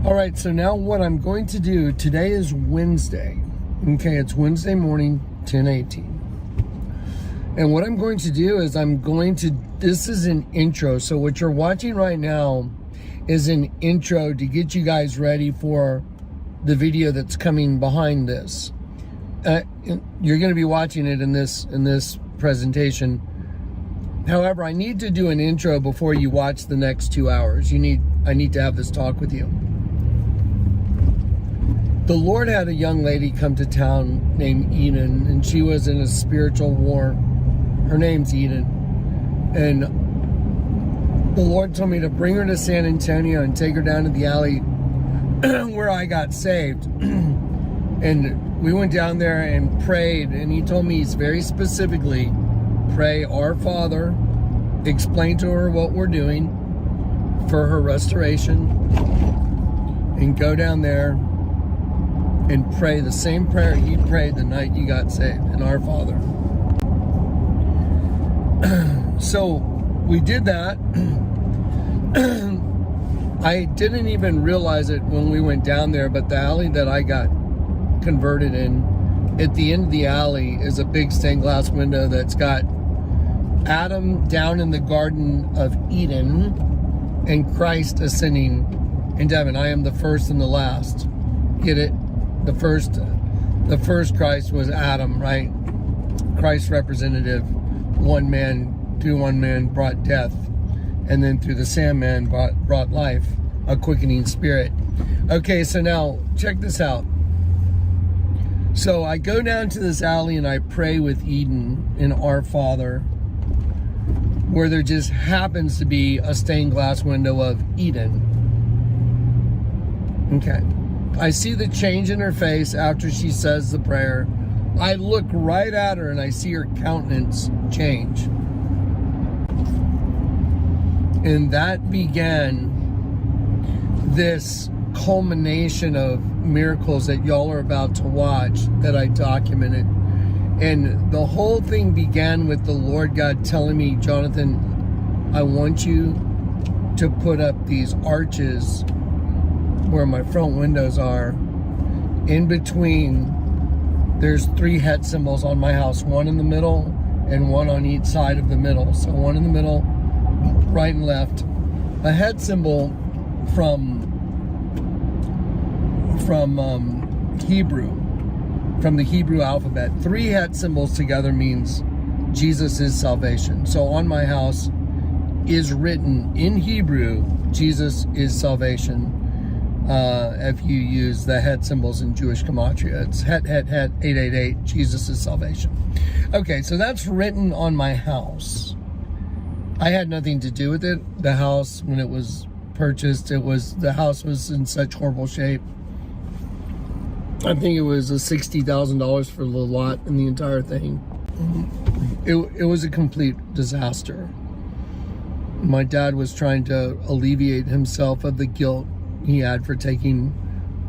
All right, so now what I'm going to do, today is Wednesday. Okay, it's Wednesday morning, 10:18. And what I'm going to do is this is an intro. So what you're watching right now is an intro to get you guys ready for the video that's coming behind this. You're going to be watching it in this presentation. However, I need to do an intro before you watch the next 2 hours. I need to have this talk with you. The Lord had a young lady come to town named Eden, and she was in a spiritual war. Her name's Eden. And the Lord told me to bring her to San Antonio and take her down to the alley where I got saved. And we went down there and prayed, and he told me very specifically, pray Our Father, explain to her what we're doing for her restoration, and go down there and pray the same prayer you prayed the night you got saved, in Our Father. So we did that. I didn't even realize it when we went down there, but the alley that I got converted in, at the end of the alley is a big stained glass window that's got Adam down in the Garden of Eden and Christ ascending into heaven. I am the first and the last. Get it? The first Christ was Adam, right? Christ's representative, one man brought death, and then through the sandman brought life, a quickening spirit. Okay, so now check this out. So I go down to this alley and I pray with Eden in Our Father, where there just happens to be a stained glass window of Eden. Okay. I see the change in her face after she says the prayer. I look right at her and I see her countenance change. And that began this culmination of miracles that y'all are about to watch that I documented. And the whole thing began with the Lord God telling me, Jonathan, I want you to put up these arches where my front windows are. In between, there's 3 head symbols on my house, one in the middle and one on each side of the middle. So one in the middle, right and left. A head symbol from Hebrew, from the Hebrew alphabet. 3 head symbols together means Jesus is salvation. So on my house is written in Hebrew, Jesus is salvation. If you use the head symbols in Jewish gematria, it's het, 888, Jesus is salvation. Okay, so that's written on my house. I had nothing to do with it. The house, when it was purchased, the house was in such horrible shape. I think it was $60,000 for the lot and the entire thing. It was a complete disaster. My dad was trying to alleviate himself of the guilt he had for taking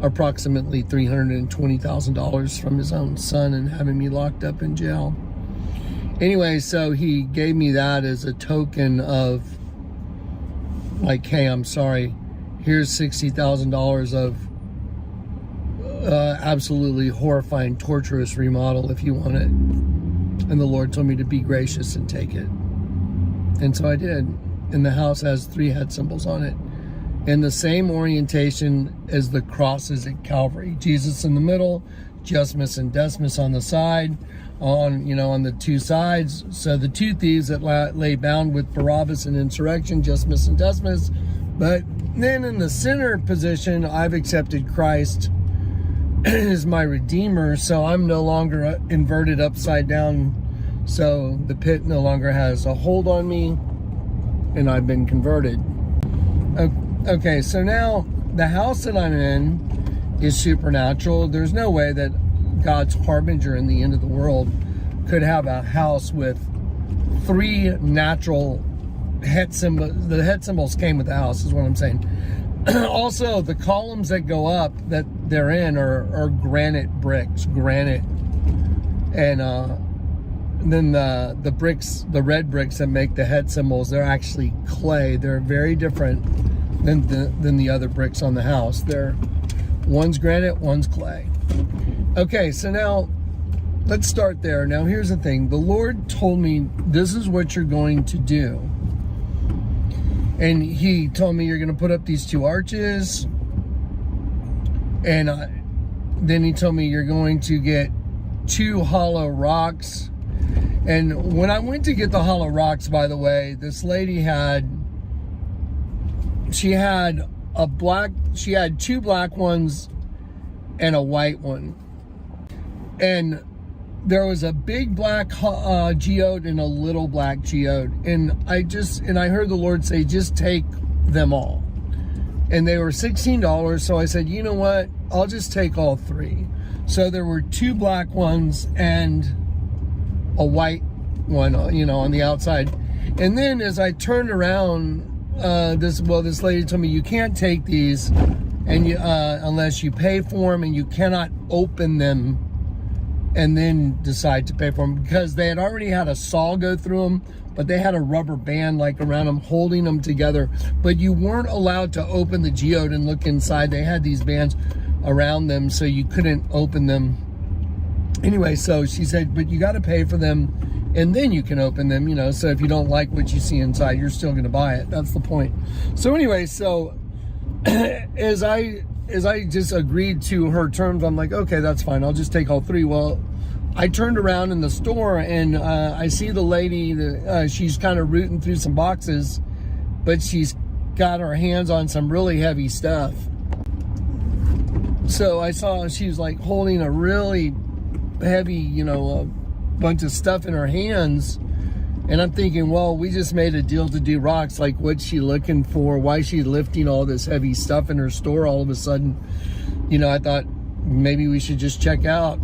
approximately $320,000 from his own son and having me locked up in jail. Anyway, so he gave me that as a token of, like, hey, I'm sorry, here's $60,000 of absolutely horrifying, torturous remodel if you want it. And the Lord told me to be gracious and take it. And so I did. And the house has 3 head symbols on it, in the same orientation as the crosses at Calvary. Jesus in the middle, Jusmus and Decimus on the side, on the 2 sides. So the 2 thieves that lay bound with Barabbas and insurrection, Jusmus and Decimus. But then in the center position, I've accepted Christ as my Redeemer, so I'm no longer inverted upside down. So the pit no longer has a hold on me, and I've been converted. Okay, so now the house that I'm in is supernatural. There's no way that God's harbinger in the end of the world could have a house with 3 natural head symbols. The head symbols came with the house, is what I'm saying. Also, the columns that go up that they're in are granite bricks, and then the bricks, the red bricks that make the head symbols, they're actually clay. They're very different than the other bricks on the house. One's granite, one's clay. Okay, so now let's start there. Now here's the thing. The Lord told me this is what you're going to do. And he told me you're going to put up these 2 arches. And then he told me you're going to get 2 hollow rocks. And when I went to get the hollow rocks, by the way, this lady had 2 black ones and a white one. And there was a big black geode and a little black geode. And I heard the Lord say, just take them all. And they were $16. So I said, you know what? I'll just take all 3. So there were 2 black ones and a white one, on the outside. And then as I turned around, this lady told me you can't take these and unless you pay for them, and you cannot open them and then decide to pay for them, because they had already had a saw go through them, but they had a rubber band like around them holding them together. But you weren't allowed to open the geode and look inside. They had these bands around them, so you couldn't open them. Anyway, so she said, but you got to pay for them and then you can open them, so if you don't like what you see inside, you're still going to buy it. That's the point. So anyway, so as I just agreed to her terms, I'm like, okay, that's fine. I'll just take all 3. Well, I turned around in the store and I see the lady, she's kind of rooting through some boxes, but she's got her hands on some really heavy stuff. So I saw she was like holding a really heavy, a bunch of stuff in her hands. And I'm thinking, well, we just made a deal to do rocks. Like, what's she looking for? Why is she lifting all this heavy stuff in her store all of a sudden? I thought maybe we should just check out,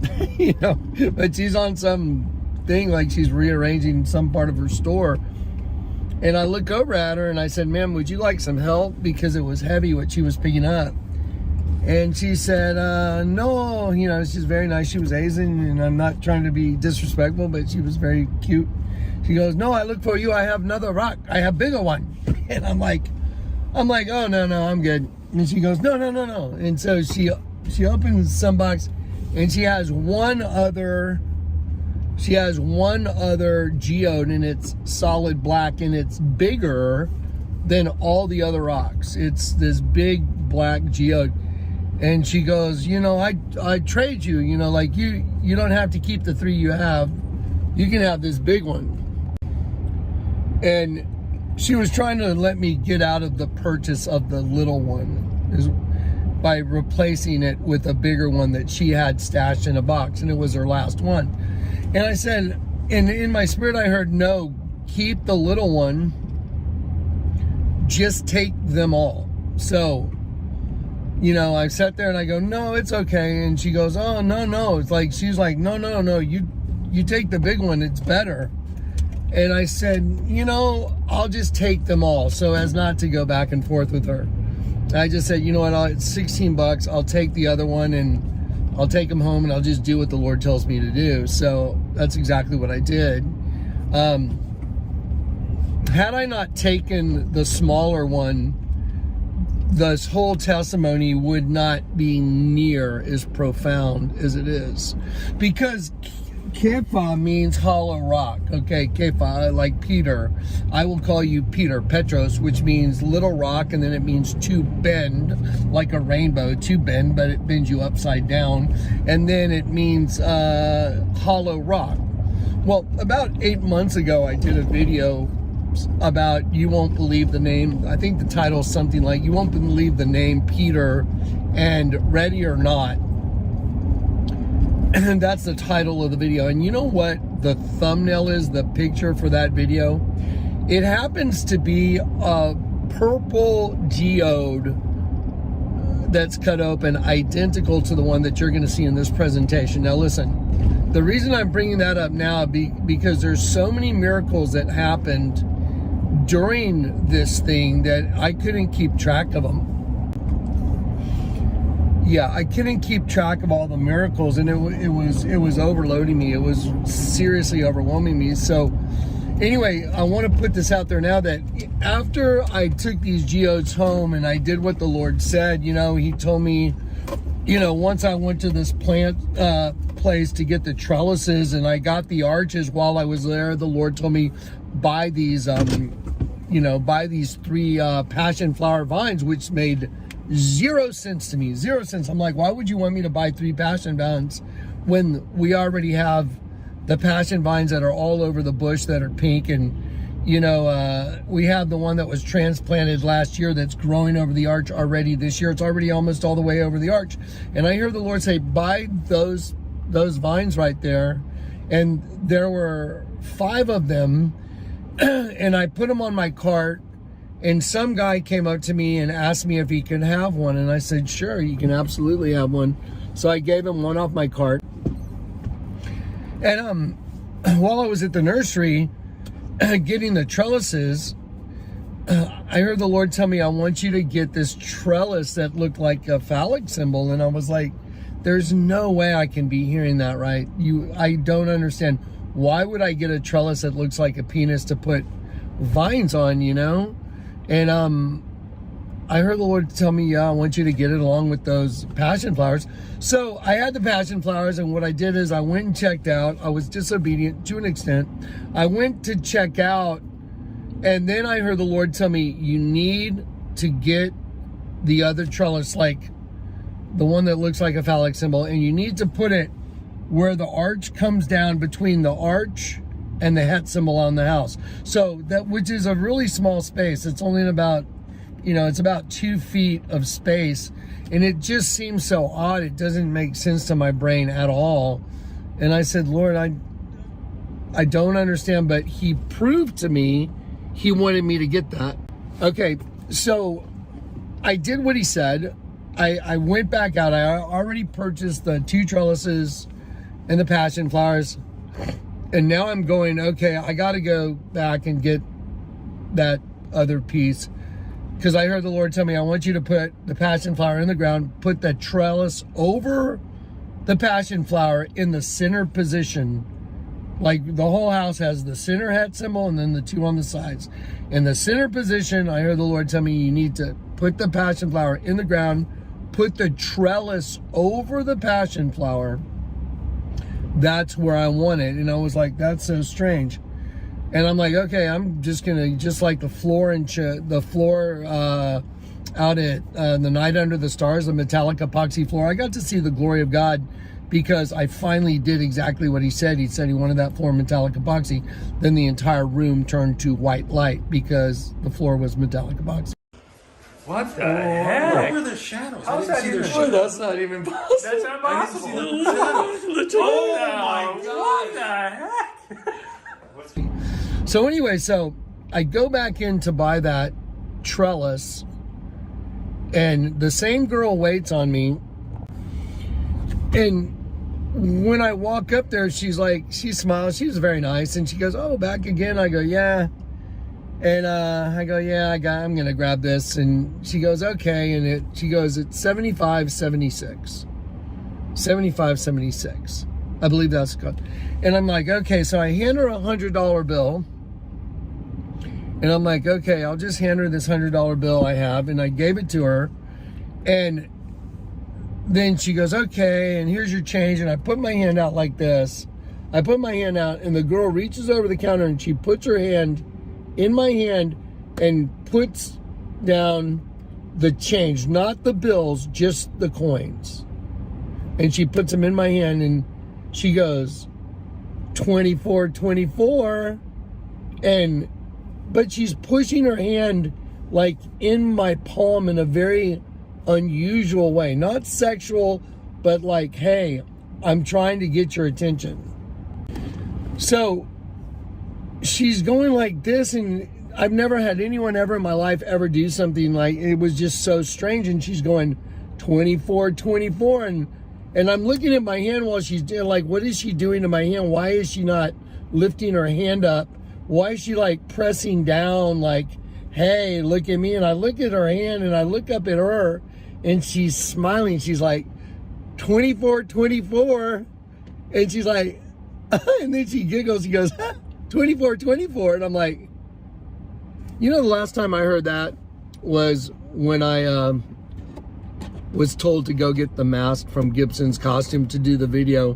But she's on some thing, like she's rearranging some part of her store. And I look over at her and I said, ma'am, would you like some help? Because it was heavy what she was picking up. And she said, no, she's very nice. She was Asian, and I'm not trying to be disrespectful, but she was very cute. She goes, no, I look for you. I have another rock. I have bigger one. And I'm like, oh, no, I'm good. And she goes, no. And so she opens some box, and she has one other geode, and it's solid black, and it's bigger than all the other rocks. It's this big black geode. And she goes, I trade you, like you don't have to keep the 3 you have. You can have this big one. And she was trying to let me get out of the purchase of the little one by replacing it with a bigger one that she had stashed in a box, and it was her last one. And I said, and in my spirit I heard, no, keep the little one, just take them all. So I sat there and I go, no, it's okay. And she goes, oh, no. It's like, she's like, no, you take the big one. It's better. And I said, I'll just take them all, so as not to go back and forth with her. I just said, you know what, it's $16. I'll take the other one and I'll take them home and I'll just do what the Lord tells me to do. So that's exactly what I did. Had I not taken the smaller one, this whole testimony would not be near as profound as it is. Because Kepha means hollow rock. Okay, Kepha, like Peter. I will call you Peter, Petros, which means little rock, and then it means to bend, like a rainbow, to bend, but it bends you upside down. And then it means hollow rock. Well, about 8 months ago, I did a video about you won't believe the name. I think the title is something like, you won't believe the name Peter and Ready or Not. And that's the title of the video. And you know what the thumbnail is, the picture for that video? It happens to be a purple geode that's cut open, identical to the one that you're going to see in this presentation. Now listen, the reason I'm bringing that up now because there's so many miracles that happened during this thing that I couldn't keep track of them. Yeah, I couldn't keep track of all the miracles, and it was overloading me. It was seriously overwhelming me. So Anyway, I want to put this out there now that after I took these geodes home and I did what the Lord said, he told me, once I went to this plant place to get the trellises and I got the arches while I was there, the Lord told me buy these, buy these 3 passion flower vines, which made 0 sense to me. 0 sense. I'm like, why would you want me to buy 3 passion vines when we already have the passion vines that are all over the bush that are pink? And we have the one that was transplanted last year that's growing over the arch already this year. It's already almost all the way over the arch. And I hear the Lord say, buy those vines right there. And there were 5 of them. And I put them on my cart. And some guy came up to me and asked me if he could have one. And I said, sure, you can absolutely have one. So I gave him one off my cart. And while I was at the nursery getting the trellises, I heard the Lord tell me, I want you to get this trellis that looked like a phallic symbol. And I was like, there's no way I can be hearing that right. I don't understand. Why would I get a trellis that looks like a penis to put vines on, And I heard the Lord tell me, I want you to get it along with those passion flowers. So I had the passion flowers, and what I did is I went and checked out. I was disobedient to an extent. I went to check out, and then I heard the Lord tell me, you need to get the other trellis, like the one that looks like a phallic symbol, and you need to put it where the arch comes down between the arch and the het symbol on the house. So that, which is a really small space. It's only about, it's about 2 feet of space. And it just seems so odd. It doesn't make sense to my brain at all. And I said, Lord, I don't understand, but he proved to me he wanted me to get that. Okay, so I did what he said. I went back out. I already purchased the 2 trellises and the passion flowers. And now I'm going, okay, I got to go back and get that other piece. Because I heard the Lord tell me, I want you to put the passion flower in the ground, put the trellis over the passion flower in the center position. Like the whole house has the center het symbol and then the 2 on the sides. In the center position, I heard the Lord tell me, you need to put the passion flower in the ground, put the trellis over the passion flower. That's where I want it. And I was like, that's so strange. And I'm like, okay, I'm just gonna, just like the floor out at the Night Under the Stars, the metallic epoxy floor. I got to see the glory of God because I finally did exactly what he said. He said he wanted that floor metallic epoxy. Then the entire room turned to white light because the floor was metallic epoxy. What the heck? Where were the shadows? How's that even Oh, that's not even possible. That's not possible. Oh my God! What the heck? So anyway, so I go back in to buy that trellis, and the same girl waits on me. And when I walk up there, she's like, she smiles. She was very nice, and she goes, "Oh, back again?" I go, "Yeah." And I go, "Yeah, I'm gonna grab this." And she goes, "Okay." And she goes, "It's $75.76. $75.76. I believe that's good." And I'm like, okay. So I hand her $100 bill. And I'm like, okay, I'll just hand her this $100 bill I have. And I gave it to her. And then she goes, okay, and here's your change. And I put my hand out like this. I put my hand out, and the girl reaches over the counter, and she puts her hand in my hand and puts down the change, not the bills, just the coins. And she puts them in my hand, and she goes, $24.24. But she's pushing her hand like in my palm in a very unusual way. Not sexual, but like, hey, I'm trying to get your attention. So she's going like this, and I've never had anyone ever in my life ever do something like, it was just so strange. And she's going $24.24, and I'm looking at my hand while she's doing, like, what is she doing to my hand? Why is she not lifting her hand up? Why is she like pressing down like, hey, look at me? And I look at her hand, and I look up at her, and she's smiling. She's like, $24.24. And she's like, and then she giggles. She goes, 24. And I'm like, you know, the last time I heard that was when I was told to go get the mask from Gibson's Costume to do the video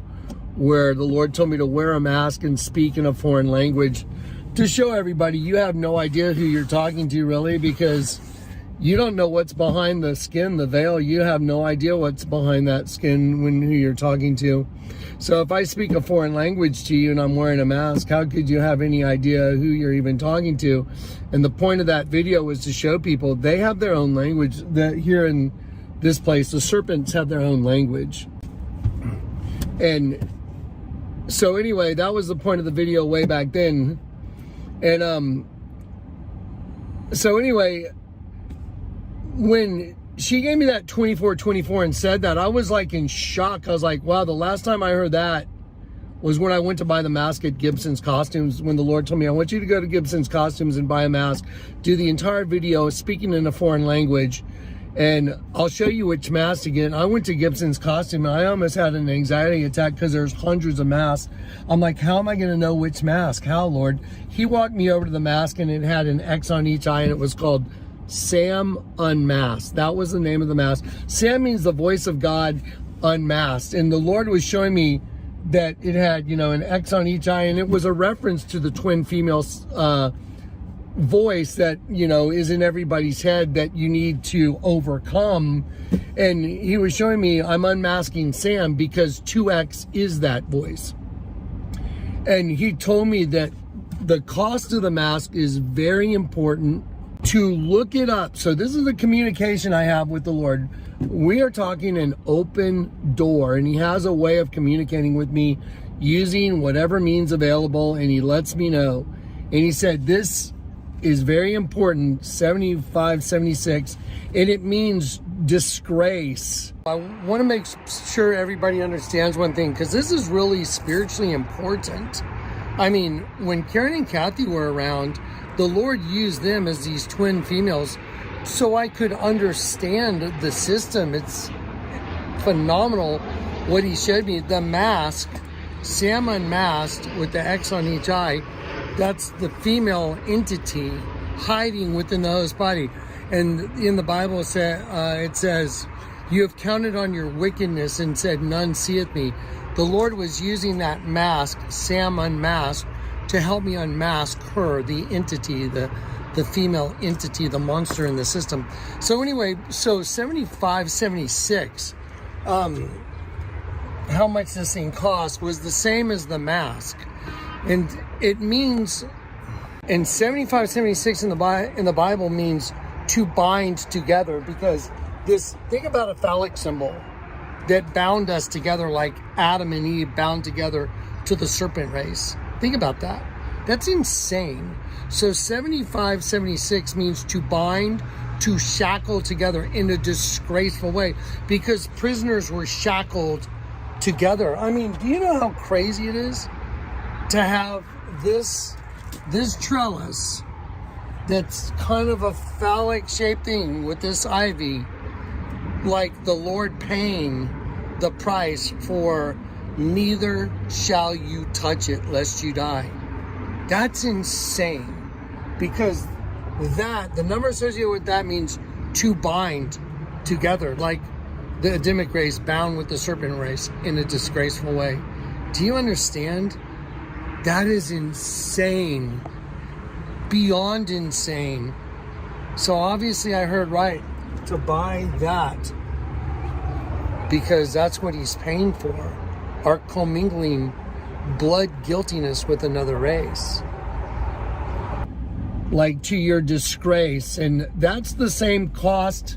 where the Lord told me to wear a mask and speak in a foreign language to show everybody you have no idea who you're talking to, really, because you don't know what's behind the skin, the veil. You have no idea what's behind that skin when who you're talking to. So if I speak a foreign language to you and I'm wearing a mask, how could you have any idea who you're even talking to? And the point of that video was to show people they have their own language. That here in this place, the serpents have their own language. And so anyway, that was the point of the video way back then. And so anyway, when she gave me that 24 and said that, I was like in shock. I was like, wow, the last time I heard that was when I went to buy the mask at Gibson's Costumes, when the Lord told me, I want you to go to Gibson's Costumes and buy a mask, do the entire video speaking in a foreign language, and I'll show you which mask to get. I went to Gibson's Costume and I almost had an anxiety attack because there's hundreds of masks. I'm like, how am I going to know which mask? How, Lord? He walked me over to the mask and it had an X on each eye and it was called Sam Unmasked. That was the name of the mask. Sam means the voice of God unmasked. And the Lord was showing me that it had, you know, an X on each eye, and it was a reference to the twin females voice that, you know, is in everybody's head that you need to overcome. And he was showing me I'm unmasking Sam because 2X is that voice. And he told me that the cost of the mask is very important, to look it up. So this is the communication I have with the Lord. We are talking an open door, and he has a way of communicating with me using whatever means available, and he lets me know. And he said, this is very important, 75, 76, and it means disgrace. I want to make sure everybody understands one thing, because this is really spiritually important. I mean, when Karen and Kathy were around, the Lord used them as these twin females so I could understand the system. It's phenomenal what he showed me. The mask, Sam Unmasked with the X on each eye, that's the female entity hiding within the host body. And in the Bible, it says, you have counted on your wickedness and said, none seeth me. The Lord was using that mask, Sam Unmasked, to help me unmask her, the entity, the female entity, the monster in the system. So anyway, so 75, 76, how much this thing cost was the same as the mask. And it means, and 75, 76 in the Bible means to bind together, because this, think about a phallic symbol that bound us together like Adam and Eve bound together to the serpent race. Think about that. That's insane. So 75, 76 means to bind, to shackle together in a disgraceful way, because prisoners were shackled together. I mean, do you know how crazy it is to have this trellis that's kind of a phallic shaped thing with this ivy, like the Lord paying the price for neither shall you touch it lest you die. That's insane, because that, the number associated with that means to bind together, like the Adamic race bound with the serpent race in a disgraceful way. Do you understand? That is insane, beyond insane. So obviously I heard right to buy that, because that's what he's paying for, our commingling blood guiltiness with another race, like to your disgrace. And that's the same cost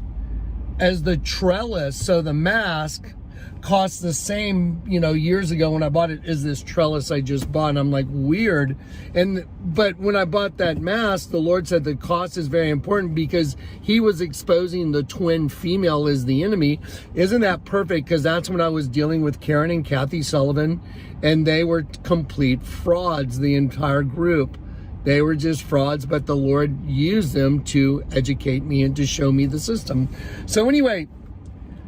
as the trellis. So the mask costs the same, you know, years ago when I bought it, is this trellis I just bought. And I'm like, weird. But when I bought that mask, the Lord said the cost is very important, because he was exposing the twin female as the enemy. Isn't that perfect? Because that's when I was dealing with Karen and Kathy Sullivan, and they were complete frauds, the entire group. They were just frauds, but the Lord used them to educate me and to show me the system. So anyway,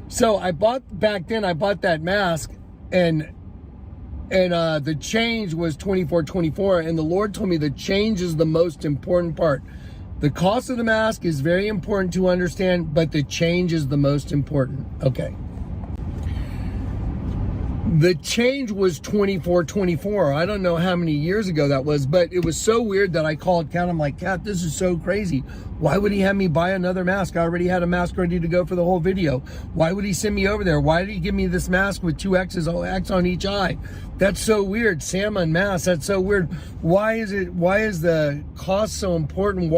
so I bought that mask, and And the change was 2424. And the Lord told me the change is the most important part. The cost of the mask is very important to understand, but the change is the most important. Okay. The change was 2424. I don't know how many years ago that was, but it was so weird that I called Kat. I'm like, Kat, this is so crazy. Why would he have me buy another mask? I already had a mask ready to go for the whole video. Why would he send me over there? Why did he give me this mask with 2 X's, X on each eye? That's so weird. Sam unmasked. That's so weird. Why is the cost so important?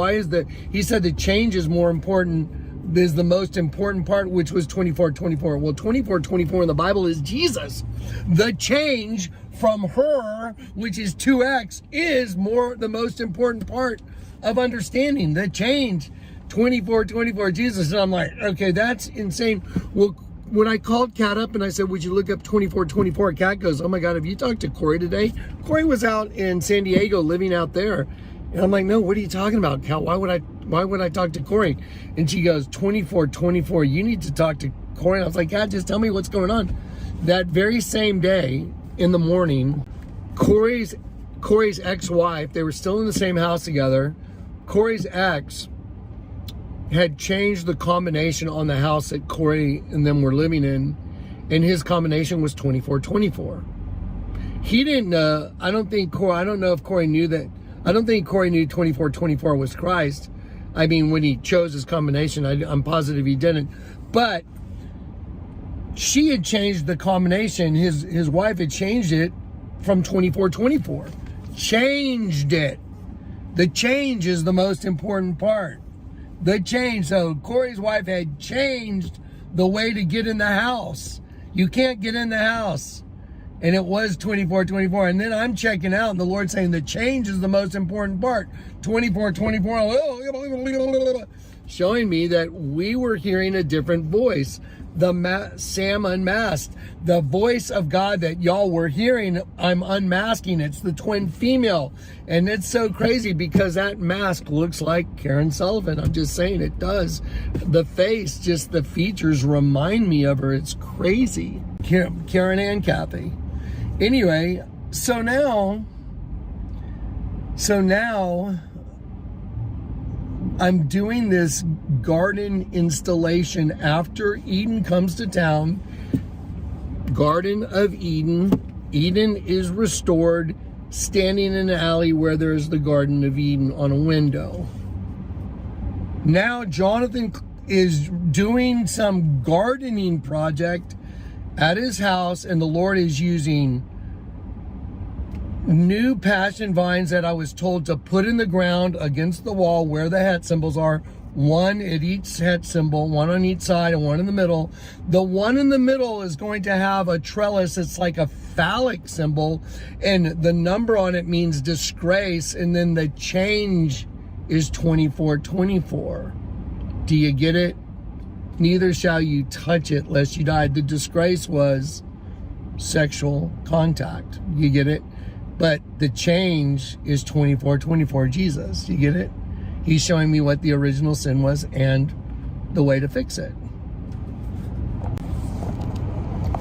He said the change is more important, is the most important part, which was 2424. Well, 2424 in the Bible is Jesus. The change from her, which is 2X, is the most important part of understanding. The change, 2424, Jesus. And I'm like, okay, that's insane. Well, when I called Kat up and I said, would you look up 2424? Kat goes, oh my God, have you talked to Corey today? Corey was out in San Diego living out there. And I'm like, no, what are you talking about, Kat? Why would I talk to Corey? And she goes, 2424, you need to talk to Corey. I was like, Kat, just tell me what's going on. That very same day in the morning, Corey's ex-wife, they were still in the same house together. Corey's ex had changed the combination on the house that Corey and them were living in, and his combination was 2424. He didn't know, I don't know if Corey knew that. I don't think Corey knew 2424 was Christ. I mean, when he chose his combination, I'm positive he didn't. But she had changed the combination. His wife had changed it from 2424. Changed it. The change is the most important part. The change. So Corey's wife had changed the way to get in the house. You can't get in the house. And it was 2424. And then I'm checking out, and the Lord's saying the change is the most important part. 2424, showing me that we were hearing a different voice. Sam unmasked. The voice of God that y'all were hearing, I'm unmasking. It's the twin female. And it's so crazy because that mask looks like Karen Sullivan. I'm just saying it does. The face, just the features remind me of her. It's crazy. Karen and Kathy. Anyway, so now I'm doing this garden installation after Eden comes to town. Garden of Eden. Eden is restored, standing in an alley where there's the Garden of Eden on a window. Now Jonathan is doing some gardening project at his house, and the Lord is using new passion vines that I was told to put in the ground against the wall where the hat symbols are. One at each hat symbol, one on each side and one in the middle. The one in the middle is going to have a trellis. It's like a phallic symbol, and the number on it means disgrace, and then the change is 2424. Do you get it? Neither shall you touch it lest you die. The disgrace was sexual contact. You get it? But the change is 2424, Jesus. You get it? He's showing me what the original sin was and the way to fix it.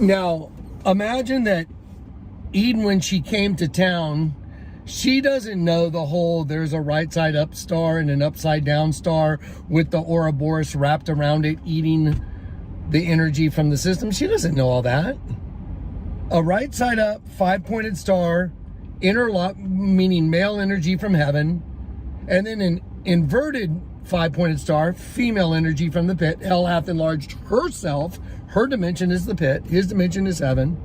Now, imagine that Eden, when she came to town, she doesn't know the whole there's a right side up star and an upside down star with the Ouroboros wrapped around it, eating the energy from the system. She doesn't know all that. A right side up, 5-pointed star, interlock, meaning male energy from heaven, and then an inverted 5-pointed star, female energy from the pit. Hell hath enlarged herself. Her dimension is the pit. His dimension is heaven.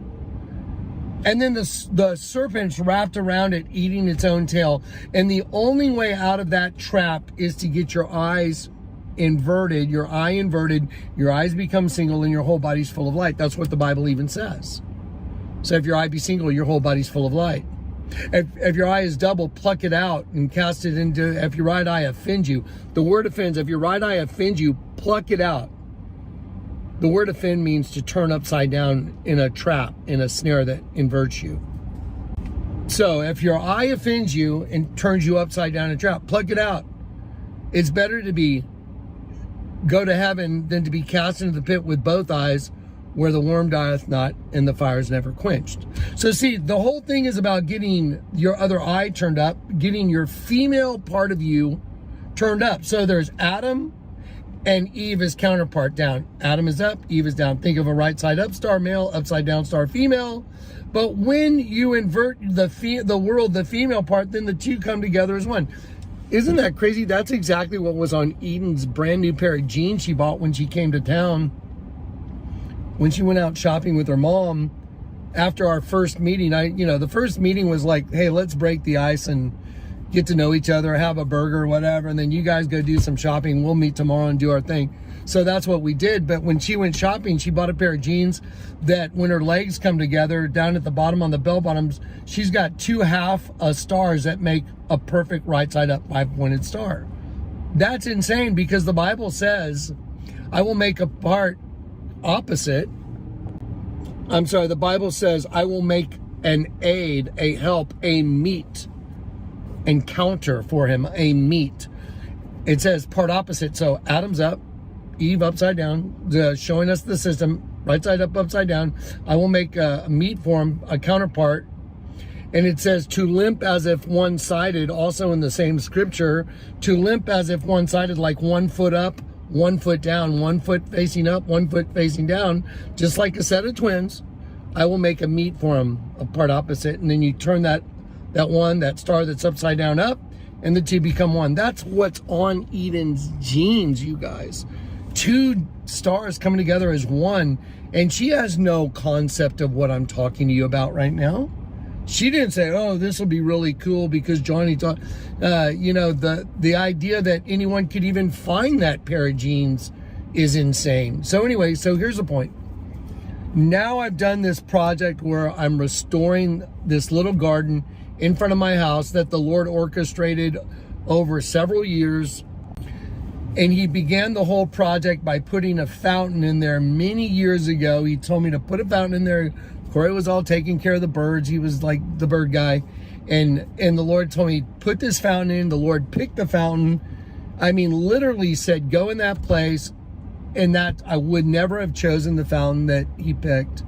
And then the serpent's wrapped around it, eating its own tail. And the only way out of that trap is to get your eyes inverted, your eye inverted, your eyes become single, and your whole body's full of light. That's what the Bible even says. So if your eye be single, your whole body's full of light. If your eye is double, pluck it out and cast it into, if your right eye offends you. The word offends, if your right eye offends you, pluck it out. The word offend means to turn upside down in a trap, in a snare that inverts you. So if your eye offends you and turns you upside down in a trap, pluck it out. It's better to go to heaven than to be cast into the pit with both eyes, where the worm dieth not and the fire is never quenched. So see, the whole thing is about getting your other eye turned up, getting your female part of you turned up. So there's Adam and Eve is counterpart down. Adam is up, Eve is down. Think of a right side up star male, upside down star female. But when you invert the world, the female part, then the two come together as one. Isn't that crazy? That's exactly what was on Eden's brand new pair of jeans she bought when she came to town. When she went out shopping with her mom after our first meeting. The first meeting was like, hey, let's break the ice and get to know each other, have a burger, whatever, and then you guys go do some shopping. We'll meet tomorrow and do our thing. So that's what we did. But when she went shopping, she bought a pair of jeans that when her legs come together down at the bottom on the bell bottoms, she's got 2 half stars that make a perfect right side up 5-pointed star. That's insane, because the Bible says, I will make a part opposite. I'm sorry, the Bible says, I will make an aid, a help, a meet, and counter for him, a meet. It says part opposite. So Adam's up, Eve upside down, showing us the system, right side up, upside down. I will make a meet for him, a counterpart. And it says to limp as if one-sided, also in the same scripture, to limp as if one-sided, like 1 foot up, 1 foot down, 1 foot facing up, 1 foot facing down, just like a set of twins. I will make a meet for him, a part opposite. And then you turn that star that's upside down up, and the two become one. That's what's on Eden's jeans, you guys. 2 stars coming together as one. And she has no concept of what I'm talking to you about right now. She didn't say, oh, this will be really cool because Johnny thought, the idea that anyone could even find that pair of jeans is insane. So anyway, so here's the point. Now I've done this project where I'm restoring this little garden in front of my house that the Lord orchestrated over several years. And he began the whole project by putting a fountain in there many years ago. He told me to put a fountain in there. Corey was all taking care of the birds. He was like the bird guy. And the Lord told me, put this fountain in. The Lord picked the fountain. I mean, literally said, go in that place. And that I would never have chosen the fountain that he picked.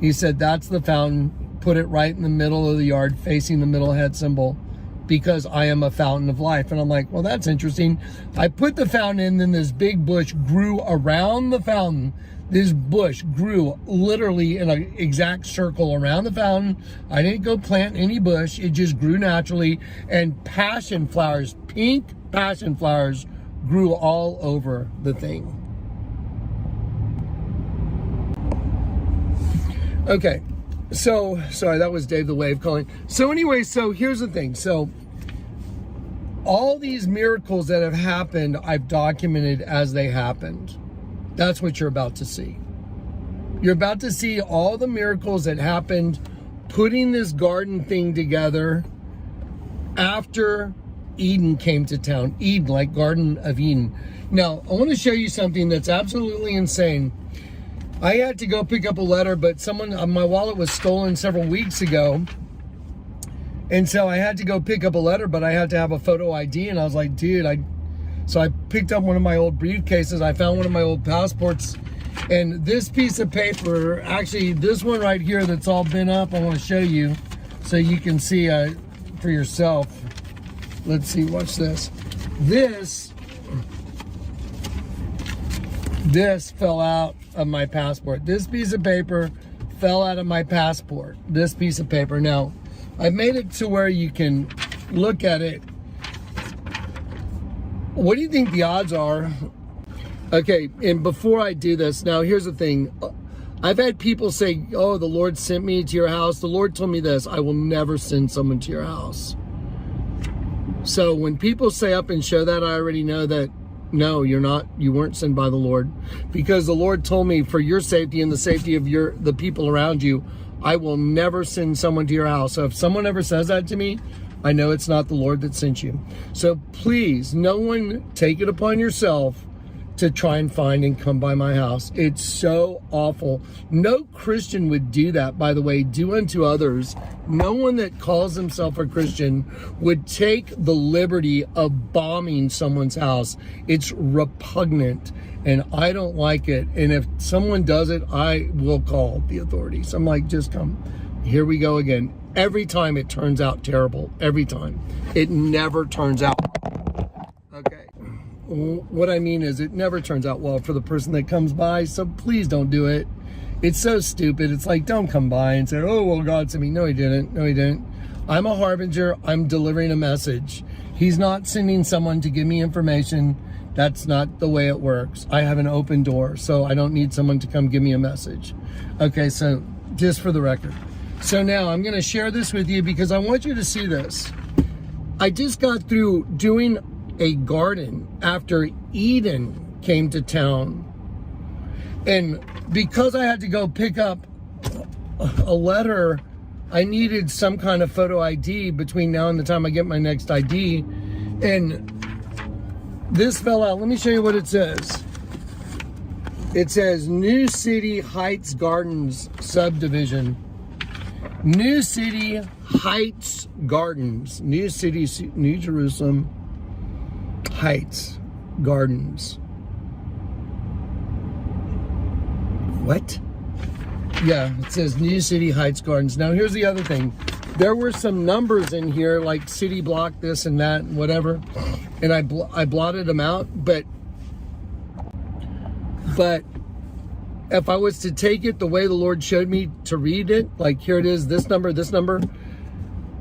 He said, that's the fountain. Put it right in the middle of the yard, facing the middle head symbol, because I am a fountain of life. And I'm like, well, that's interesting. I put the fountain in, then this big bush grew around the fountain. This bush grew literally in an exact circle around the fountain. I didn't go plant any bush. It just grew naturally. And passion flowers, pink passion flowers, grew all over the thing. Okay. So, sorry, that was Dave the Wave calling. So anyway, so here's the thing. So all these miracles that have happened, I've documented as they happened. That's what you're about to see. You're about to see all the miracles that happened putting this garden thing together after Eden came to town. Eden, like Garden of Eden. Now, I want to show you something that's absolutely insane. I had to go pick up a letter, but my wallet was stolen several weeks ago. And so I had to go pick up a letter, but I had to have a photo ID. And I was like, dude, so I picked up one of my old briefcases. I found one of my old passports. And this piece of paper, actually this one right here that's all bent up, I want to show you so you can see for yourself. Let's see, watch this. This fell out of my passport. This piece of paper fell out of my passport. This piece of paper. Now, I've made it to where you can look at it. What do you think the odds are? Okay, and before I do this, now here's the thing. I've had people say, oh, the Lord sent me to your house. The Lord told me this, I will never send someone to your house. So when people say up and show that, I already know that no, you weren't sent by the Lord, because the Lord told me for your safety and the safety of the people around you, I will never send someone to your house. So if someone ever says that to me, I know it's not the Lord that sent you. So please, no one take it upon yourself to try and find and come by my house. It's so awful. No Christian would do that, by the way. Do unto others. No one that calls himself a Christian would take the liberty of bombing someone's house. It's repugnant, and I don't like it. And if someone does it, I will call the authorities. I'm like, just come. Here we go again. Every time it turns out terrible. Every time. It never turns out. Okay. What I mean is it never turns out well for the person that comes by, so please don't do it. It's so stupid. It's like, don't come by and say, oh, well, God sent me. No, he didn't. No, he didn't. I'm a harbinger. I'm delivering a message. He's not sending someone to give me information. That's not the way it works. I have an open door, so I don't need someone to come give me a message. Okay, so just for the record. So now I'm going to share this with you because I want you to see this. I just got through doing a garden after Eden came to town, and because I had to go pick up a letter, I needed some kind of photo ID between now and the time I get my next ID, and this fell out. Let me show you what it says. It says New City Heights Gardens subdivision. New City Heights Gardens, New City, New Jerusalem Heights Gardens. What? Yeah, it says New City Heights Gardens. Now here's the other thing. There were some numbers in here like city block this and that and whatever, and I blotted them out, but if I was to take it the way the Lord showed me to read it, like here it is, this number,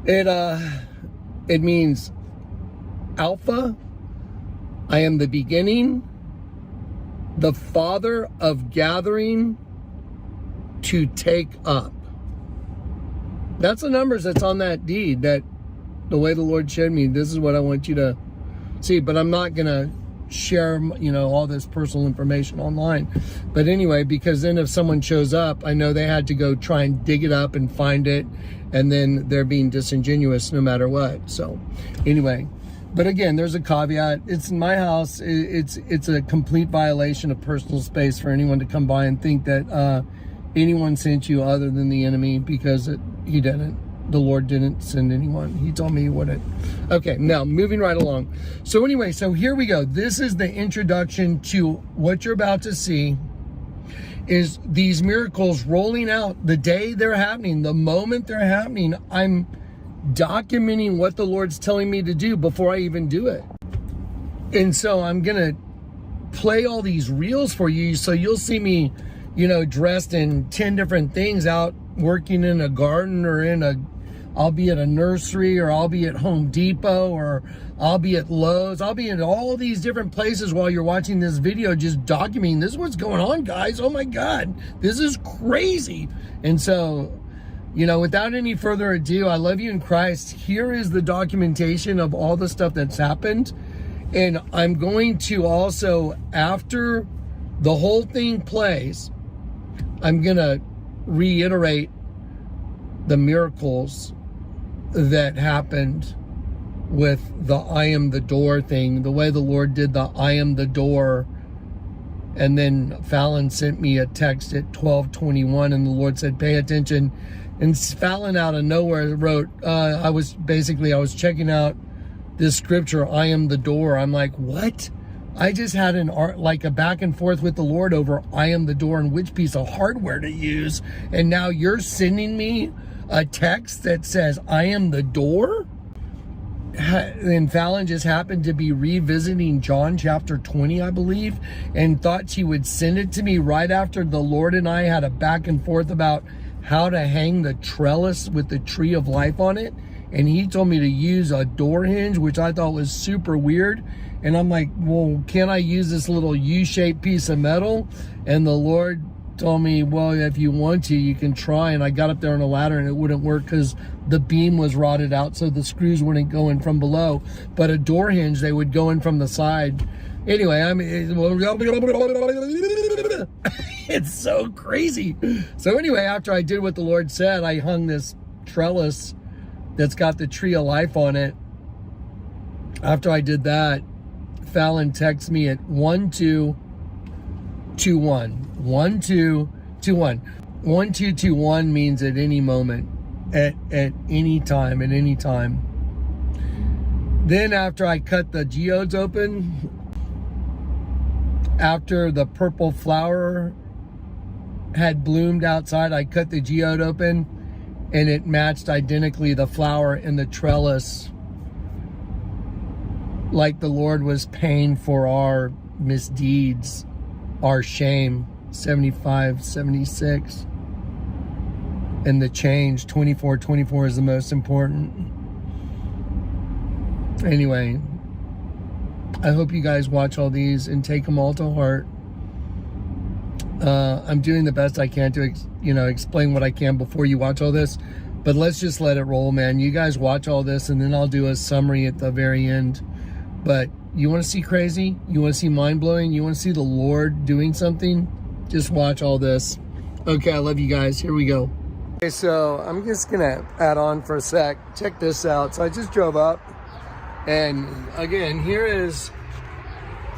it means Alpha. I am the beginning, the Father of gathering to take up. That's the numbers that's on that deed, that the way the Lord showed me, this is what I want you to see, but I'm not going to share, all this personal information online. But anyway, because then if someone shows up, I know they had to go try and dig it up and find it, and then they're being disingenuous no matter what. So anyway, but again, there's a caveat. It's in my house. It's a complete violation of personal space for anyone to come by and think that anyone sent you other than the enemy, because he didn't. The Lord didn't send anyone. He told me he wouldn't. Okay, now moving right along. So anyway, so here we go. This is the introduction to what you're about to see, is these miracles rolling out the day they're happening, the moment they're happening. I'm documenting what the Lord's telling me to do before I even do it. And so I'm going to play all these reels for you, so you'll see me, dressed in 10 different things out working in a garden, or I'll be at a nursery, or I'll be at Home Depot, or I'll be at Lowe's. I'll be in all these different places while you're watching this video, just documenting, this is what's going on, guys. Oh my God, this is crazy. And so, without any further ado, I love you in Christ. Here is the documentation of all the stuff that's happened. And I'm going to also, after the whole thing plays, I'm going to reiterate the miracles that happened with the I am the door thing, the way the Lord did the I am the door. And then Fallon sent me a text at 12:21, and the Lord said, pay attention. And Fallon out of nowhere wrote, I was checking out this scripture, I am the door. I'm like, what? I just had a back and forth with the Lord over I am the door and which piece of hardware to use. And now you're sending me a text that says I am the door? And Fallon just happened to be revisiting John chapter 20, I believe, and thought she would send it to me right after the Lord and I had a back and forth about how to hang the trellis with the tree of life on it. And he told me to use a door hinge, which I thought was super weird. And I'm like, well, can I use this little U-shaped piece of metal? And the Lord told me, well, if you want to, you can try. And I got up there on a ladder and it wouldn't work because the beam was rotted out, so the screws wouldn't go in from below. But a door hinge, they would go in from the side. Anyway, it's so crazy. So anyway, after I did what the Lord said, I hung this trellis that's got the tree of life on it. After I did that, Fallon texts me at 1:02 2 1. 1 2 2 1. 1 2 2 1 means at any moment, at any time, at any time. Then after I cut the geodes open, after the purple flower had bloomed outside, I cut the geode open and it matched identically the flower in the trellis, like the Lord was paying for our misdeeds, our shame. 75, 76. And the change, 24, 24 is the most important. Anyway, I hope you guys watch all these and take them all to heart. I'm doing the best I can to, explain what I can before you watch all this. But let's just let it roll, man. You guys watch all this, and then I'll do a summary at the very end. But you want to see crazy? You want to see mind-blowing? You want to see the Lord doing something? Just watch all this. Okay, I love you guys. Here we go. Okay, so I'm just going to add on for a sec. Check this out. So I just drove up. And again, here's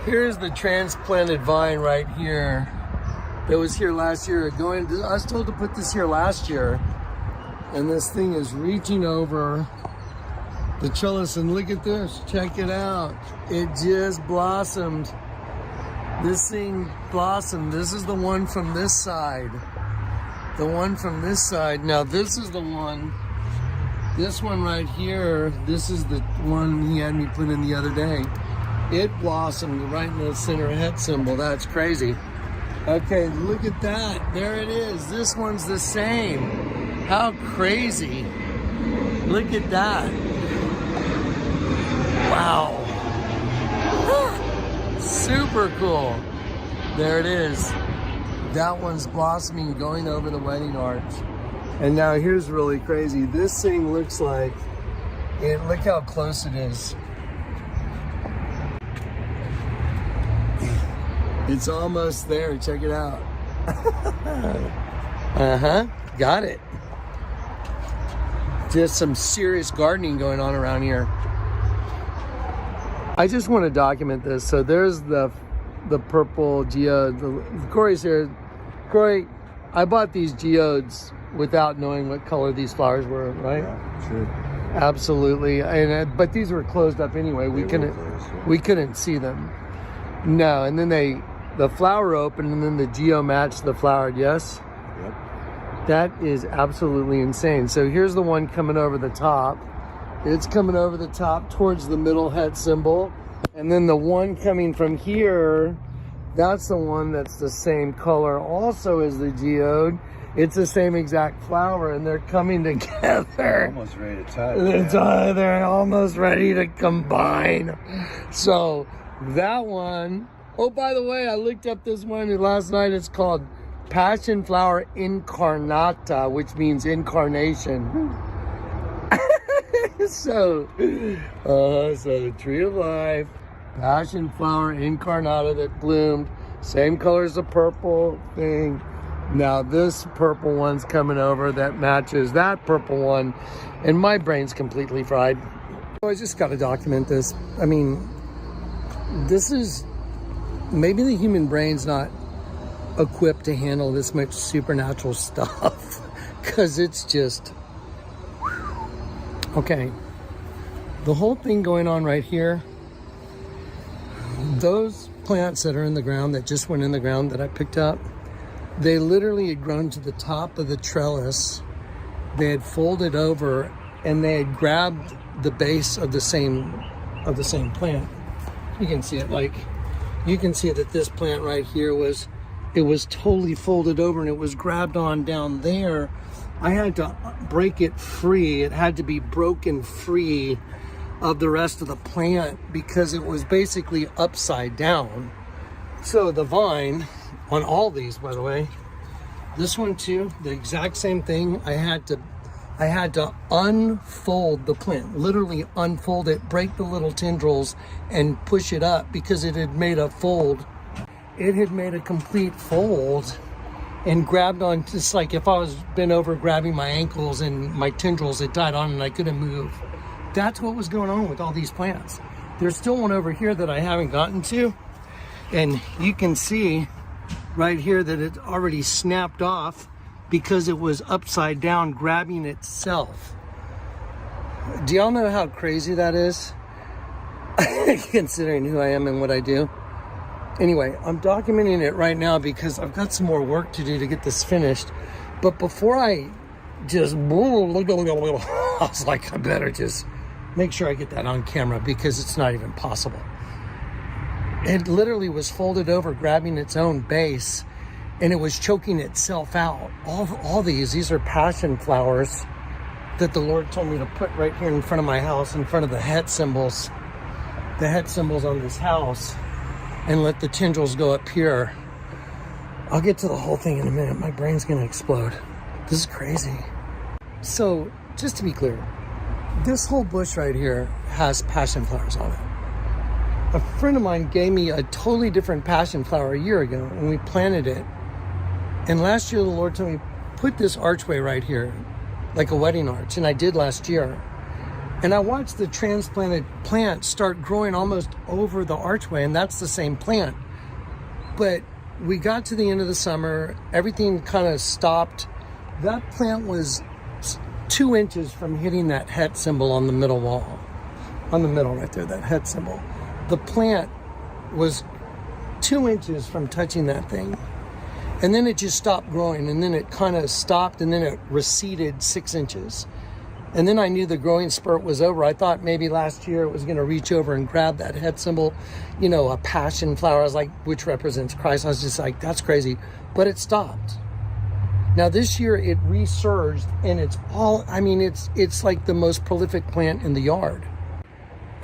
the transplanted vine right here that was here last year. I was told to put this here last year. And this thing is reaching over the trellis, and look at this. Check it out. It just blossomed. This thing blossomed. This is the one from this side. The one from this side. Now this is the one. This one right here. This is the one he had me put in the other day. It blossomed right in the center head symbol. That's crazy. Okay, look at that. There it is. This one's the same. How crazy. Look at that. Wow. Super cool. There it is. That one's blossoming, going over the wedding arch. And now here's really crazy. This thing looks like it. Look how close it is. It's almost there. Check it out. Got it. Just some serious gardening going on around here. I just want to document this. So there's the purple geode. Corey's here. Corey, I bought these geodes without knowing what color these flowers were, right? Yeah, sure. Absolutely. But these were closed up anyway. We couldn't see them. No, and then the flower opened, and then the geo matched the flower. Yes. Yep. That is absolutely insane. So here's the one coming over the top. It's coming over the top towards the middle head symbol. And then the one coming from here, that's the one that's the same color also as the geode. It's the same exact flower, and they're coming together. Almost ready to touch. They're almost ready to combine. So that one, oh, by the way, I looked up this one last night. It's called Passion Flower Incarnata, which means incarnation. So the tree of life, passion flower incarnata that bloomed, same color as the purple thing. Now this purple one's coming over that matches that purple one, and my brain's completely fried. So I just got to document this. I mean, this is, maybe the human brain's not equipped to handle this much supernatural stuff, because it's just, okay. The whole thing going on right here, those plants that are in the ground, that just went in the ground that I picked up, they literally had grown to the top of the trellis. They had folded over, and they had grabbed the base of the same plant. You can see it, you can see that this plant right here was totally folded over, and it was grabbed on down there. I had to break it free. It had to be broken free of the rest of the plant because it was basically upside down. So the vine on all these, by the way, this one too, the exact same thing. I had to unfold the plant, literally unfold it, break the little tendrils and push it up because it had made a fold. It had made a complete fold and grabbed on, just like if I was bent over grabbing my ankles and my tendrils had tied on and I couldn't move. That's what was going on with all these plants. There's still one over here that I haven't gotten to. And you can see right here that it already snapped off because it was upside down grabbing itself. Do y'all know how crazy that is? Considering who I am and what I do. Anyway, I'm documenting it right now because I've got some more work to do to get this finished. But before I just, I was like, I better just make sure I get that on camera because it's not even possible. It literally was folded over, grabbing its own base, and it was choking itself out. All these are passion flowers that the Lord told me to put right here in front of my house, in front of the het symbols on this house, and let the tendrils go up here. I'll get to the whole thing in a minute. My brain's gonna explode. This is crazy. So, just to be clear, this whole bush right here has passion flowers on it. A friend of mine gave me a totally different passion flower a year ago, and we planted it. And last year, the Lord told me, put this archway right here, like a wedding arch, and I did last year. And I watched the transplanted plant start growing almost over the archway, and that's the same plant. But we got to the end of the summer, everything kind of stopped. That plant was 2 inches from hitting that het symbol on the middle wall. On the middle right there, that het symbol. The plant was 2 inches from touching that thing. And then it just stopped growing, and then it kind of stopped, and then it receded 6 inches. And then I knew the growing spurt was over. I thought maybe last year it was going to reach over and grab that het symbol, you know, a passion flower. I was like, which represents Christ. I was just like, that's crazy. But it stopped. Now this year it resurged, and it's all, I mean, it's like the most prolific plant in the yard.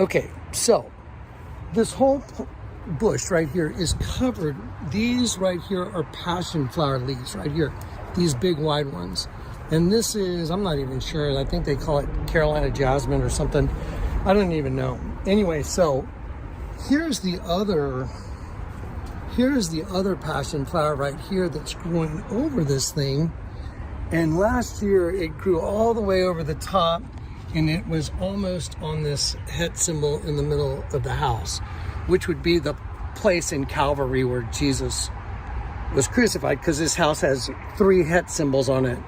Okay, so this whole bush right here is covered. These right here are passion flower leaves right here, these big wide ones. And this is, I'm not even sure, I think they call it Carolina jasmine or something. I don't even know. Anyway, so here's the other passion flower right here that's growing over this thing. And last year it grew all the way over the top, and it was almost on this het symbol in the middle of the house, which would be the place in Calvary where Jesus was crucified, because this house has 3 het symbols on it.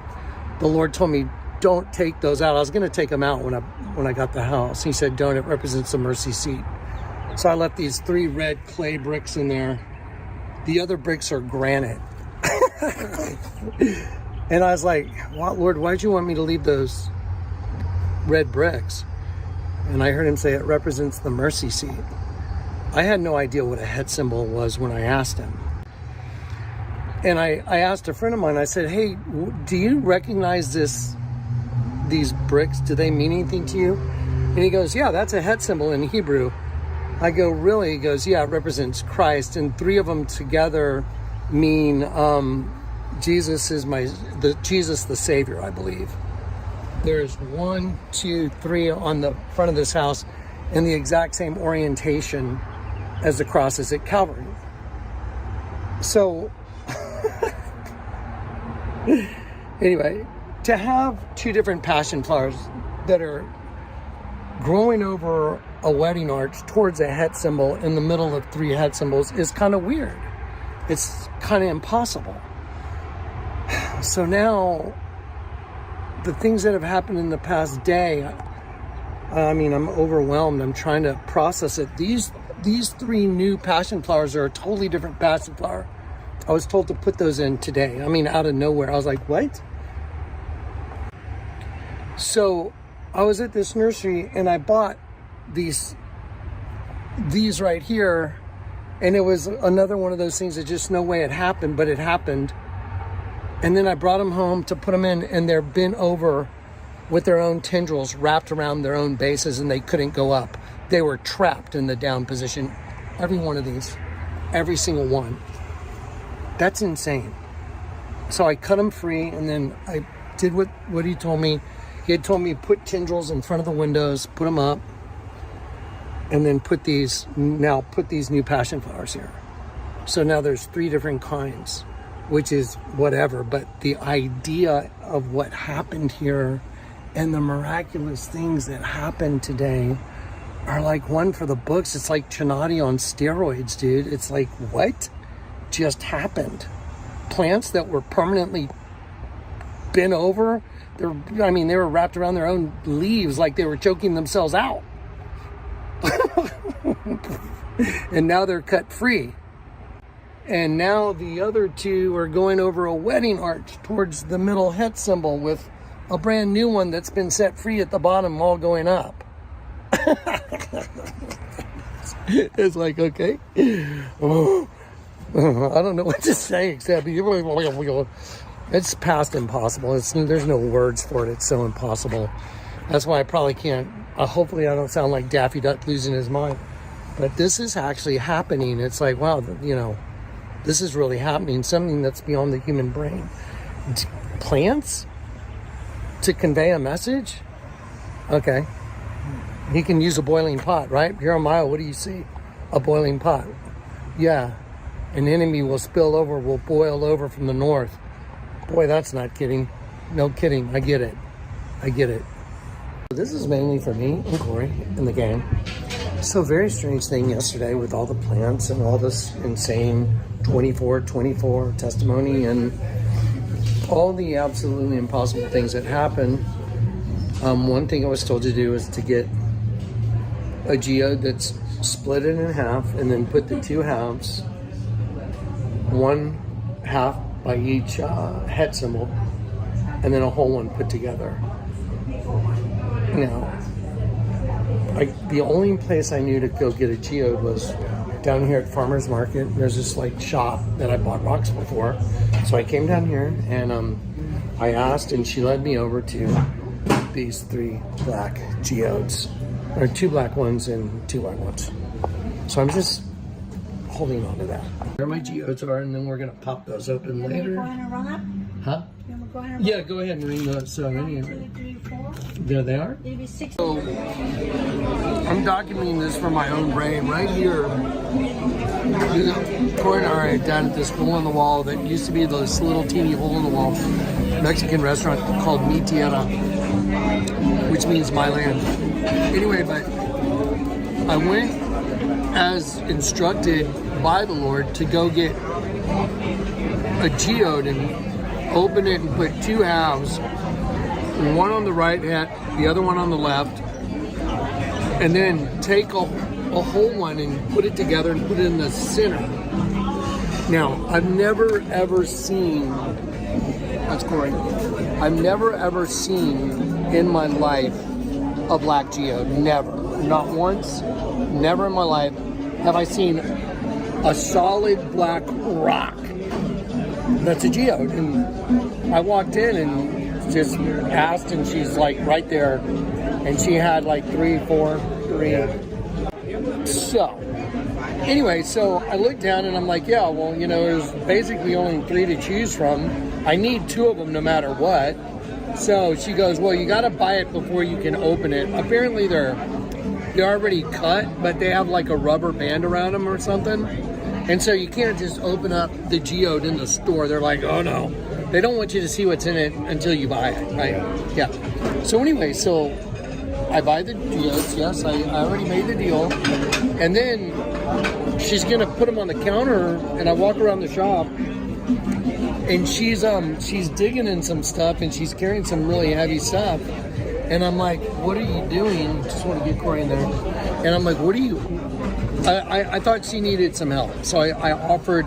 The Lord told me, don't take those out. I was going to take them out when I got the house. He said, don't, it represents the mercy seat. So I left these 3 red clay bricks in there. The other bricks are granite. And I was like, what, Lord, why'd you want me to leave those red bricks? And I heard him say it represents the mercy seat. I had no idea what a het symbol was when I asked him. And I asked a friend of mine, I said, hey, do you recognize these bricks? Do they mean anything to you? And he goes, yeah, that's a het symbol in Hebrew. I go, really? He goes, yeah, it represents Christ. And 3 of them together mean Jesus is Jesus the Savior, I believe. There's 1, 2, 3 on the front of this house in the exact same orientation as the crosses at Calvary. So anyway, to have 2 different passion flowers that are growing over a wedding arch towards a het symbol in the middle of 3 het symbols is kind of weird. It's kind of impossible. So now, the things that have happened in the past day, I mean, I'm overwhelmed. I'm trying to process it. These 3 new passion flowers are a totally different passion flower. I was told to put those in today. I mean, out of nowhere. I was like, what? So I was at this nursery and I bought these right here, and it was another one of those things that just no way it happened, but it happened. And then I brought them home to put them in, and they're bent over with their own tendrils wrapped around their own bases, and they couldn't go up. They were trapped in the down position. Every one of these, every single one. That's insane. So I cut them free, and then I did what he told me. He had told me put tendrils in front of the windows, put them up, and then put these new passion flowers here. So now there's 3 different kinds, which is whatever. But the idea of what happened here and the miraculous things that happened today are like one for the books. It's like Chinati on steroids, dude. It's like, what? just happened. Plants that were permanently bent over. They were wrapped around their own leaves like they were choking themselves out. And now they're cut free. And now the other two are going over a wedding arch towards the middle het symbol with a brand new one that's been set free at the bottom, all going up. It's like, okay. Oh, I don't know what to say except it's past impossible. There's no words for it. It's so impossible. That's why I probably can't. Hopefully I don't sound like Daffy Duck losing his mind. But this is actually happening. It's like, wow, this is really happening. Something that's beyond the human brain. Plants to convey a message? Okay. He can use a boiling pot, right? Jeremiah, what do you see? A boiling pot. Yeah. An enemy will boil over from the north. Boy, that's not kidding. No kidding. I get it. This is mainly for me and Corey and the gang. So very strange thing yesterday with all the plants and all this insane 24/24 testimony and all the absolutely impossible things that happen. One thing I was told to do is to get a geode that's split it in half and then put the two halves, one half by each het symbol, and then a whole one put together. Now, the only place I knew to go get a geode was down here at Farmer's Market. There's this like shop that I bought rocks before. So I came down here and I asked, and she led me over to these 3 black geodes. Or 2 black ones and 2 white ones. So I'm just holding on to that. Where my geodes are, and then we're gonna pop those open later. Huh? Yeah, go ahead and ring those. So there they are. So I'm documenting this from my own brain right here. Corey and I are down at this hole in the wall that used to be this little teeny hole in the wall Mexican restaurant called Mi Tierra, which means my land. Anyway, but I went as instructed by the Lord to go get a geode and open it and put 2 halves, one on the right hand, the other one on the left, and then take a whole one and put it together and put it in the center. Now, I've never ever seen, that's Corey, I've never ever seen in my life a black geode. Never. Not once. Never in my life have I seen a solid black rock that's a geode. And I walked in and just asked, and she's like right there, and she had like 3. So anyway, so I looked down and I'm like, yeah, well, there's basically only 3 to choose from. I need 2 of them no matter what. So she goes, well, you got to buy it before you can open it. Apparently they're already cut, but they have like a rubber band around them or something. And so you can't just open up the geode in the store. They're like, oh no. They don't want you to see what's in it until you buy it, right? Yeah. So anyway, so I buy the geodes. Yes, I already made the deal. And then she's going to put them on the counter, and I walk around the shop. And she's digging in some stuff, and she's carrying some really heavy stuff. And I'm like, what are you doing? Just want to get Corey in there. And I'm like, what are you? I thought she needed some help. So I offered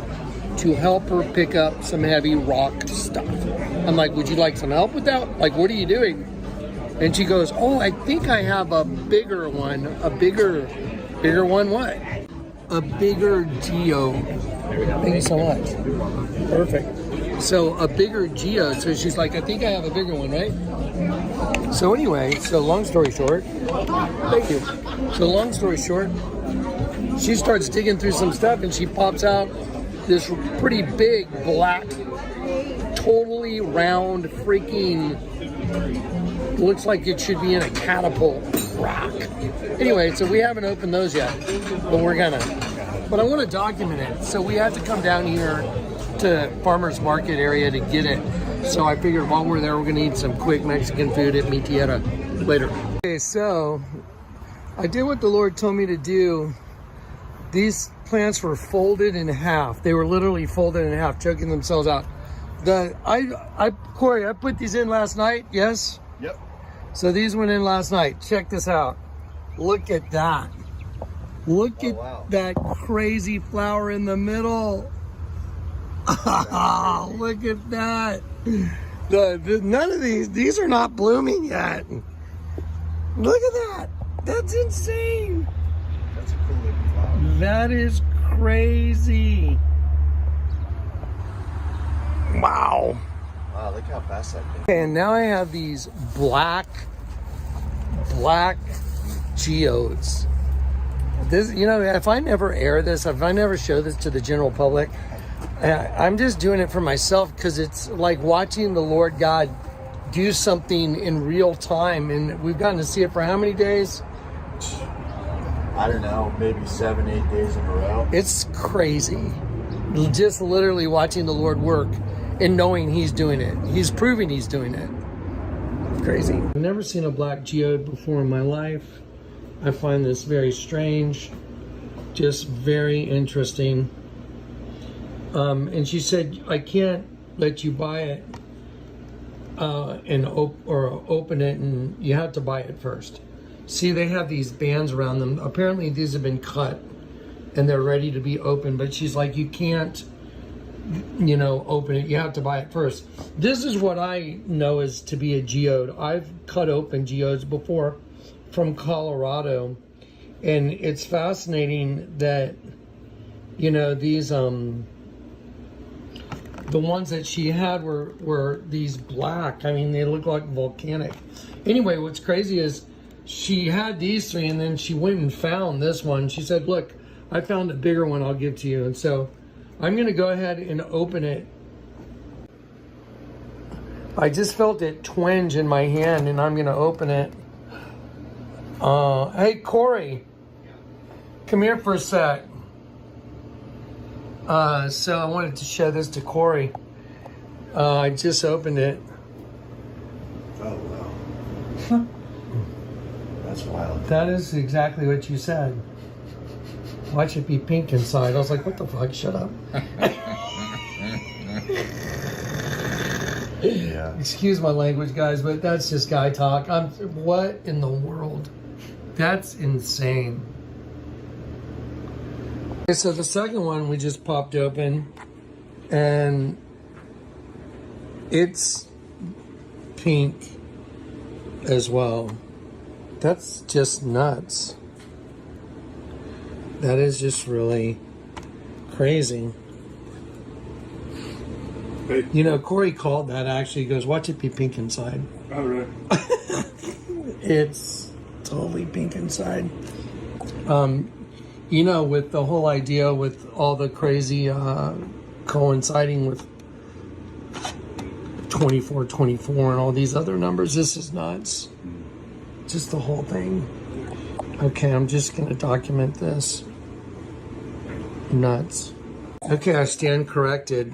to help her pick up some heavy rock stuff. I'm like, would you like some help with that? Like, what are you doing? And she goes, oh, I think I have a bigger one. A bigger one what? A bigger geode. Thank you so much. Perfect. So a bigger geode. So she's like, I think I have a bigger one, right? So anyway, so long story short, thank you. So long story short, she starts digging through some stuff and she pops out this pretty big black, totally round, freaking, looks like it should be in a catapult rock. Anyway, so we haven't opened those yet, but we're gonna. But I want to document it. So we had to come down here to Farmer's Market area to get it. So I figured while we're there, we're gonna eat some quick Mexican food at Mi Tierra later. Okay, so I did what the Lord told me to do. These plants were folded in half. They were literally folded in half, choking themselves out. Corey, I put these in last night, yes? Yep. So these went in last night. Check this out. Look at that. Look at that crazy flower in the middle. Look at that. None of these are not blooming yet. Look at that. That's insane. That's a cool looking flower. That is crazy. Wow. Wow, look how fast that thing. And now I have these black geodes. This, you know, if I never air this, if I never show this to the general public, I'm just doing it for myself because it's like watching the Lord God do something in real time. And we've gotten to see it for how many days? I don't know, maybe 7-8 days in a row. It's crazy. Just literally watching the Lord work and knowing He's doing it. He's proving He's doing it. Crazy. I've never seen a black geode before in my life. I find this very strange, just very interesting. And she said, I can't let you buy it or open it, and you have to buy it first. See, they have these bands around them. Apparently these have been cut and they're ready to be opened, but she's like, you can't, you know, open it. You have to buy it first. This is what I know is to be a geode. I've cut open geodes before from Colorado, and it's fascinating that, you know, these the ones that she had were these black. I mean, they look like volcanic. Anyway, what's crazy is she had these three, and then she went and found this one. She said, look, I found a bigger one I'll give to you. And so I'm going to go ahead and open it. I just felt it twinge in my hand, and I'm going to open it. Hey, Corey, come here for a sec. So I wanted to show this to Corey. I just opened it. Oh, wow. That's wild. That is exactly what you said. Watch it be pink inside. I was like, what the fuck? Shut up. Yeah. Excuse my language, guys, but that's just guy talk. What in the world? That's insane. Okay, so the second one we just popped open, and it's pink as well. That's just nuts. That is just really crazy. Hey. You know, Corey called that actually. He goes, watch it be pink inside. All right. It's totally pink inside. You know, with the whole idea with all the crazy coinciding with 2424 and all these other numbers, this is nuts. Just the whole thing. Okay, I'm just going to document this. Nuts. Okay, I stand corrected.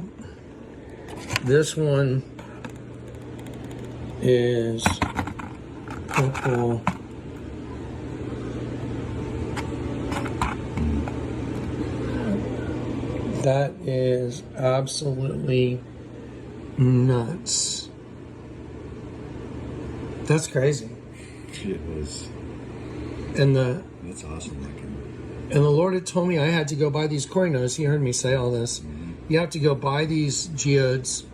This one is purple. That is absolutely nuts. That's crazy. It was. And That's awesome looking. And the Lord had told me I had to go buy these. Corey knows, he heard me say all this. You have to go buy these geodes,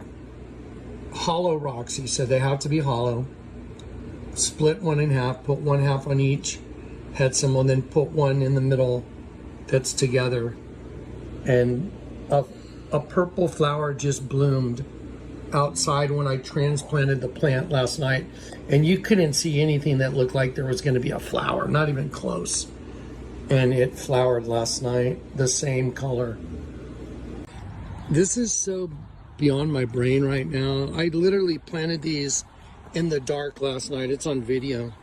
hollow rocks. He said they have to be hollow. Split one in half, put one half on each head symbol, and then put one in the middle that's together. And a purple flower just bloomed outside when I transplanted the plant last night. And you couldn't see anything that looked like there was going to be a flower, not even close. And it flowered last night, the same color. This is so beyond my brain right now. I literally planted these in the dark last night. It's on video.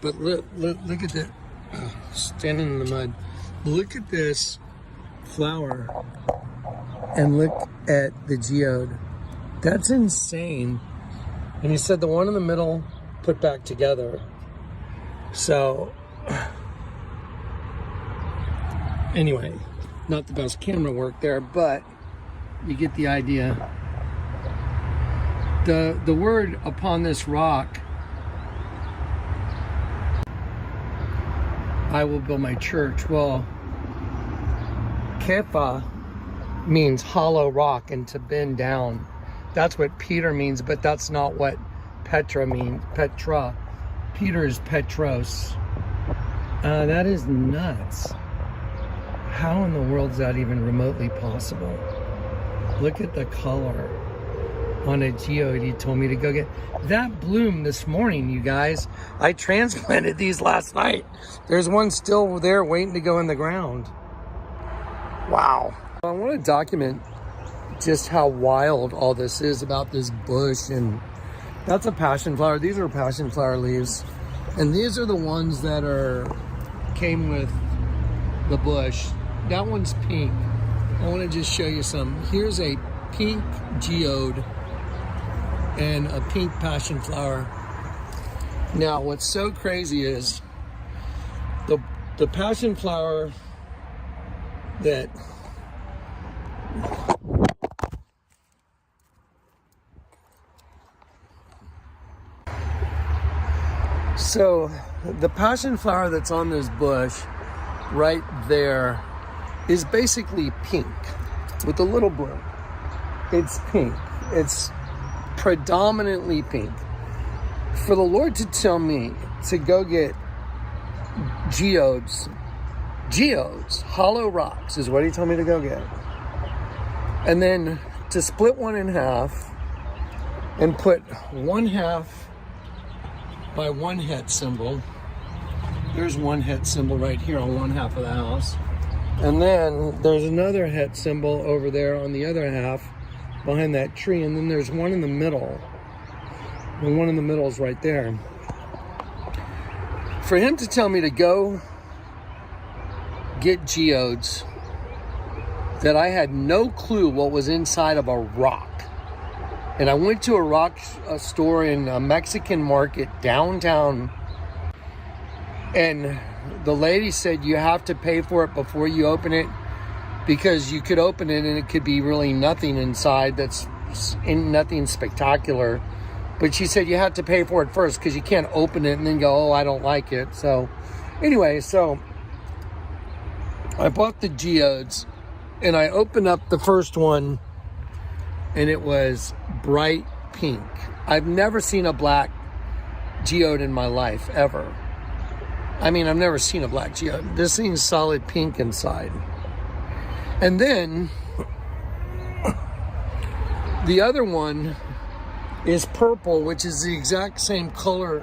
But look at that. Standing in the mud. Look at this flower. And look at the geode. That's insane. And he said the one in the middle put back together. So... Anyway, Not the best camera work there, but you get the idea. The word upon this rock, I will build my church. Well, Kefa means hollow rock and to bend down. That's what Peter means, but that's not what Petra means. Petra. Peter is Petros. That is nuts. How in the world is that even remotely possible? Look at the color on a geode he told me to go get. That bloomed this morning, you guys. I transplanted these last night. There's one still there waiting to go in the ground. Wow. I want to document just how wild all this is about this bush. And that's a passion flower. These are passion flower leaves. And these are the ones that came with the bush. That one's pink. I want to just show you some. Here's a pink geode and a pink passion flower. Now, what's so crazy is the passion flower that so the passion flower that's on this bush right there is basically pink with a little bloom. It's pink. It's predominantly pink. For the Lord to tell me to go get geodes, hollow rocks is what he told me to go get. And then to split one in half and put 1/2 by 1 het symbol. There's 1 het symbol right here on 1/2 of the house. And then there's another het symbol over there on the other half behind that tree. And then there's one in the middle. And one in the middle is right there. For him to tell me to go get geodes that I had no clue what was inside of a rock. And I went to a rock store in a Mexican market downtown, and the lady said you have to pay for it before you open it, because you could open it and it could be really nothing inside, that's nothing spectacular. But she said you have to pay for it first, because you can't open it and then go, oh, I don't like it. So anyway, so I bought the geodes and I opened up the first one and it was bright pink. I've never seen a black geode in my life, ever. I mean, I've never seen a black geode. This thing's solid pink inside. And then the other one is purple, which is the exact same color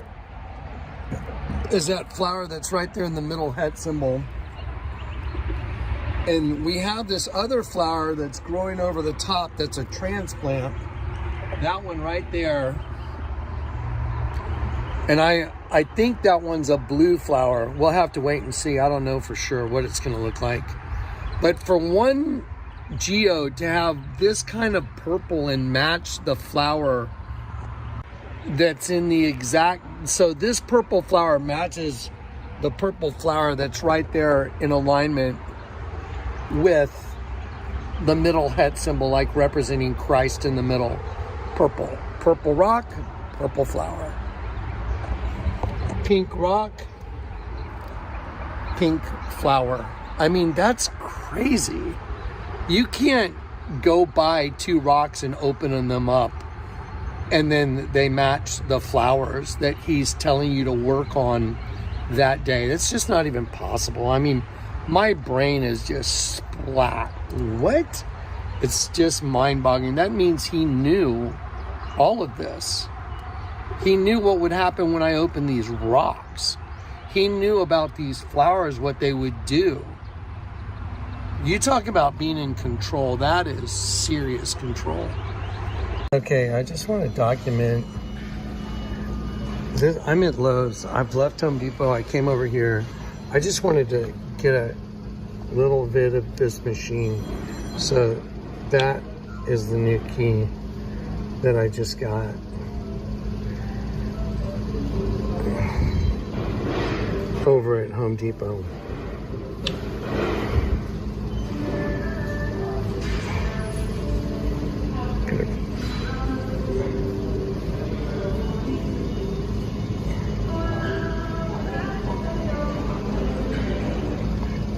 as that flower that's right there in the middle het symbol. And we have this other flower that's growing over the top that's a transplant. That one right there. And I think that one's a blue flower. We'll have to wait and see. I don't know for sure what it's going to look like. But for one geode to have this kind of purple and match the flower that's in the exact... So this purple flower matches the purple flower that's right there in alignment with the middle het symbol, like representing Christ in the middle. Purple. Purple rock, purple flower. Pink rock, pink flower. I mean, that's crazy. You can't go buy 2 rocks and open them up and then they match the flowers that he's telling you to work on that day. That's just not even possible. I mean, my brain is just splat. What? It's just mind-boggling. That means he knew all of this. He knew what would happen when I opened these rocks. He knew about these flowers, what they would do. You talk about being in control. That is serious control. Okay, I just want to document this. I'm at Lowe's. I've left Home Depot. I came over here. I just wanted to get a little bit of this machine. So that is the new key that I just got. Over at Home Depot. weird.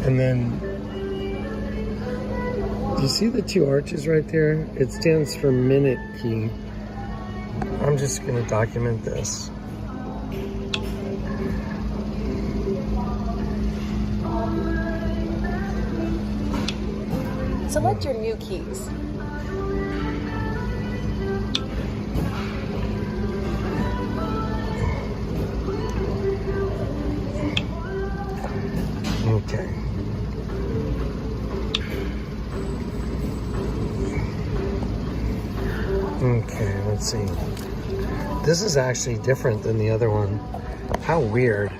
And then, do you see the two arches right there? It stands for minute key. I'm just going to document this. Select your new keys. Okay. Okay, let's see. This is actually different than the other one. How weird.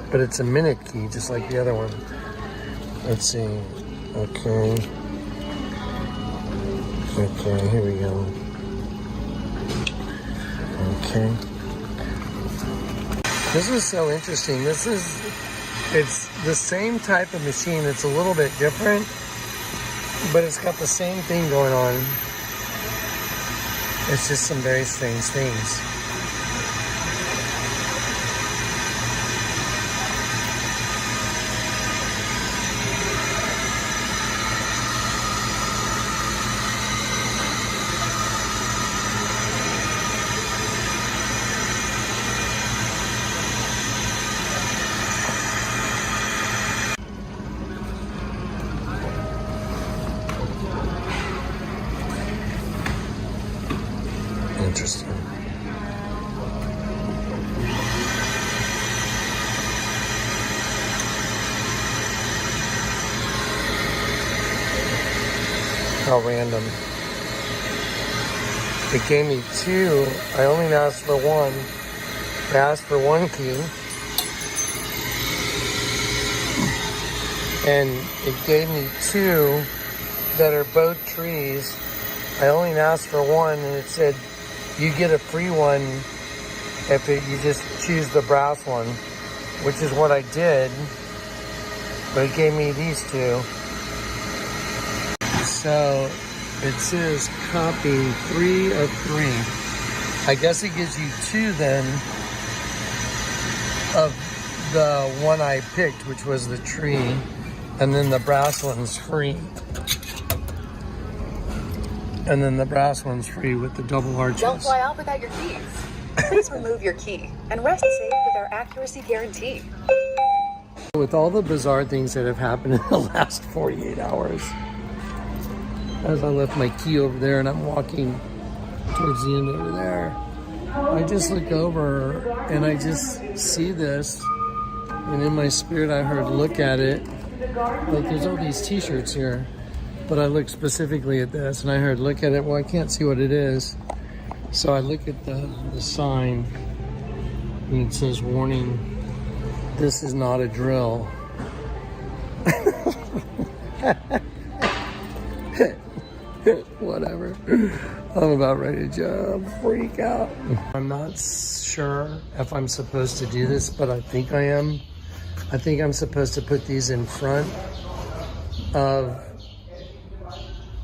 But it's a minute key, just like the other one. Let's see. Okay. Okay, here we go. Okay. This is so interesting. It's the same type of machine. It's a little bit different, but it's got the same thing going on. It's just some very strange things. Interesting. How random. It gave me two. I only asked for one. I asked for one key. And it gave me two that are both trees. I only asked for one, and it said you get a free one if you just choose the brass one, which is what I did, but it gave me these two. So it says copy 3 of 3. I guess it gives you 2 then of the one I picked, which was the tree, and then the brass one's free. And then the brass one's free with the double arches. Don't fly out without your keys. Please remove your key and rest safe with our accuracy guarantee. With all the bizarre things that have happened in the last 48 hours, as I left my key over there and I'm walking towards the end over there, I just look over and I just see this, and in my spirit I heard, look at it. Like there's all these t-shirts here. But I looked specifically at this and I heard, look at it. Well, I can't see what it is. So I look at the sign and it says, warning, this is not a drill. Whatever. I'm about ready to freak out. I'm not sure if I'm supposed to do this, but I think I am. I think I'm supposed to put these in front of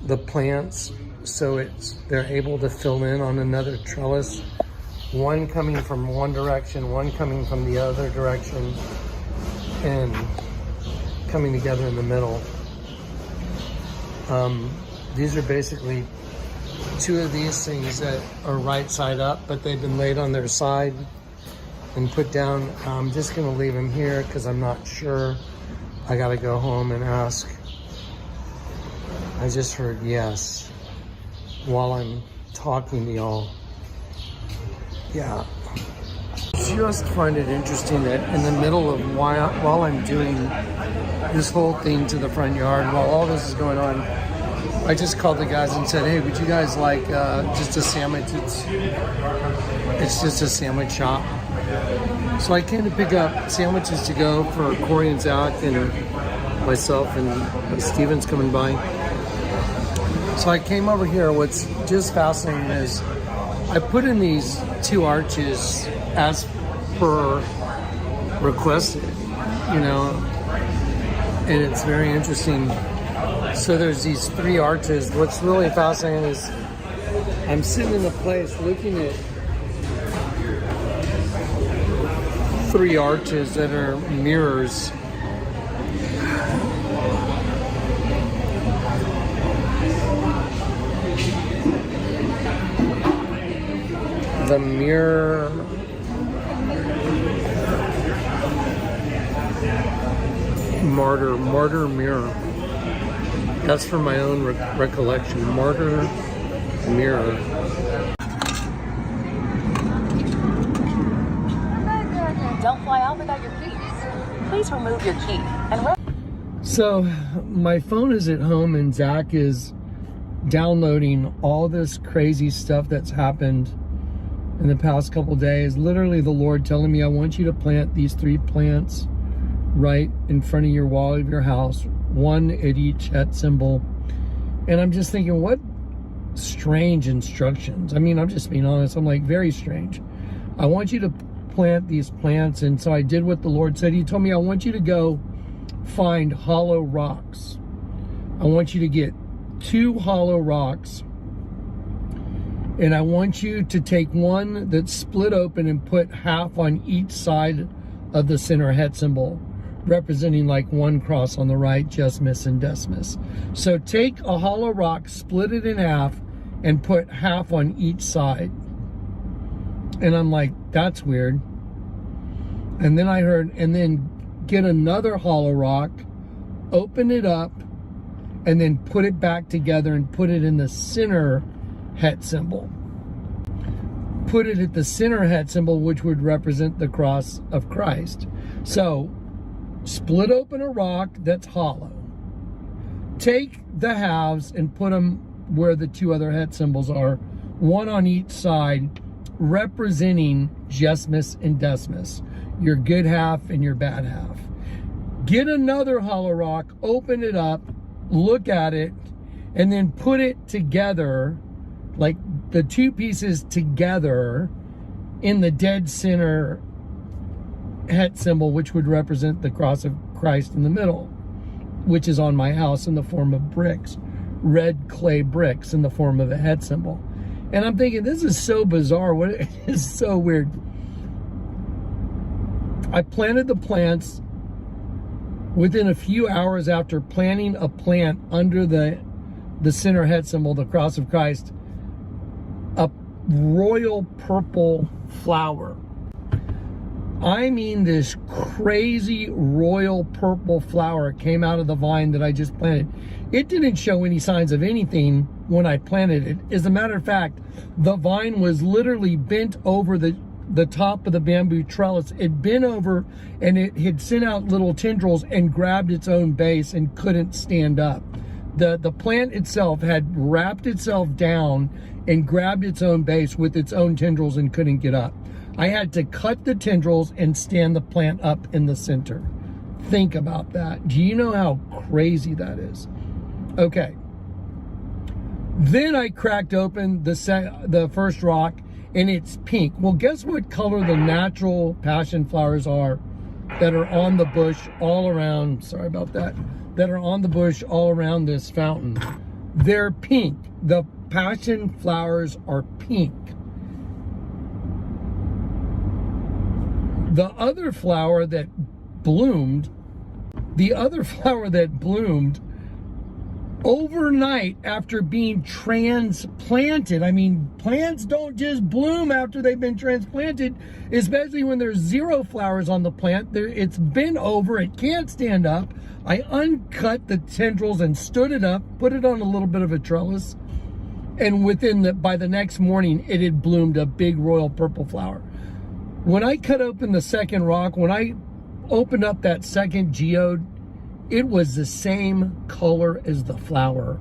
the plants so they're able to fill in on another trellis, one coming from one direction, one coming from the other direction, and coming together in the middle. These are basically 2 of these things that are right side up, but they've been laid on their side and put down. I'm just gonna leave them here because I'm not sure. I gotta go home and ask. I just heard yes while I'm talking to y'all. Yeah. Just find it interesting that in the middle of while I'm doing this whole thing to the front yard, while all this is going on, I just called the guys and said, hey, would you guys like just a sandwich? It's just a sandwich shop. So I came to pick up sandwiches to go for Corey and Zach and myself, and Steven's coming by. So I came over here. What's just fascinating is I put in these 2 arches as per requested, you know, and it's very interesting. So there's these 3 arches. What's really fascinating is I'm sitting in a place looking at 3 arches that are mirrors. The mirror martyr mirror. That's from my own recollection. Martyr mirror. Don't fly out without your keys. Please remove your key and So my phone is at home and Zach is downloading all this crazy stuff that's happened in the past couple days. Literally the Lord telling me, I want you to plant these 3 plants right in front of your wall of your house, 1 at each Het symbol. And I'm just thinking, what strange instructions. I mean, I'm just being honest. I'm like, very strange. I want you to plant these plants. And so I did what the Lord said. He told me, I want you to go find hollow rocks. I want you to get 2 hollow rocks. And I want you to take one that's split open and put half on each side of the center Het symbol, representing like 1 cross on the right, Jesmus and Desmus. So take a hollow rock, split it in half, and put half on each side. And I'm like, that's weird. And then I heard, and then get another hollow rock, open it up, and then put it back together and put it in the center Het symbol. Put it at the center Het symbol, which would represent the cross of Christ. So, split open a rock that's hollow. Take the halves and put them where the 2 other Het symbols are, 1 on each side, representing Jesmus and Desmus, your good half and your bad half. Get another hollow rock, open it up, look at it, and then put it together, like the 2 pieces together in the dead center Het symbol, which would represent the cross of Christ in the middle, which is on my house in the form of bricks, red clay bricks in the form of a Het symbol. And I'm thinking, this is so bizarre. What is so weird. I planted the plants. Within a few hours after planting a plant under the center Het symbol, the cross of Christ, a royal purple flower. I mean, this crazy royal purple flower came out of the vine that I just planted. It didn't show any signs of anything when I planted it. As a matter of fact, the vine was literally bent over the top of the bamboo trellis. It bent over and it had sent out little tendrils and grabbed its own base and couldn't stand up. The plant itself had wrapped itself down and grabbed its own base with its own tendrils and couldn't get up. I had to cut the tendrils and stand the plant up in the center. Think about that. Do you know how crazy that is? Okay. Then I cracked open the first rock, and it's pink. Well, guess what color the natural passion flowers are that are on the bush all around, sorry about that, that are on the bush all around this fountain? They're pink. The passion flowers are pink. The other flower that bloomed overnight after being transplanted. I mean, plants don't just bloom after they've been transplanted, especially when there's 0 flowers on the plant. It's been over, it can't stand up. I uncut the tendrils and stood it up, put it on a little bit of a trellis, and by the next morning, it had bloomed a big royal purple flower. When I cut open the second rock, when I opened up that second geode, it was the same color as the flower,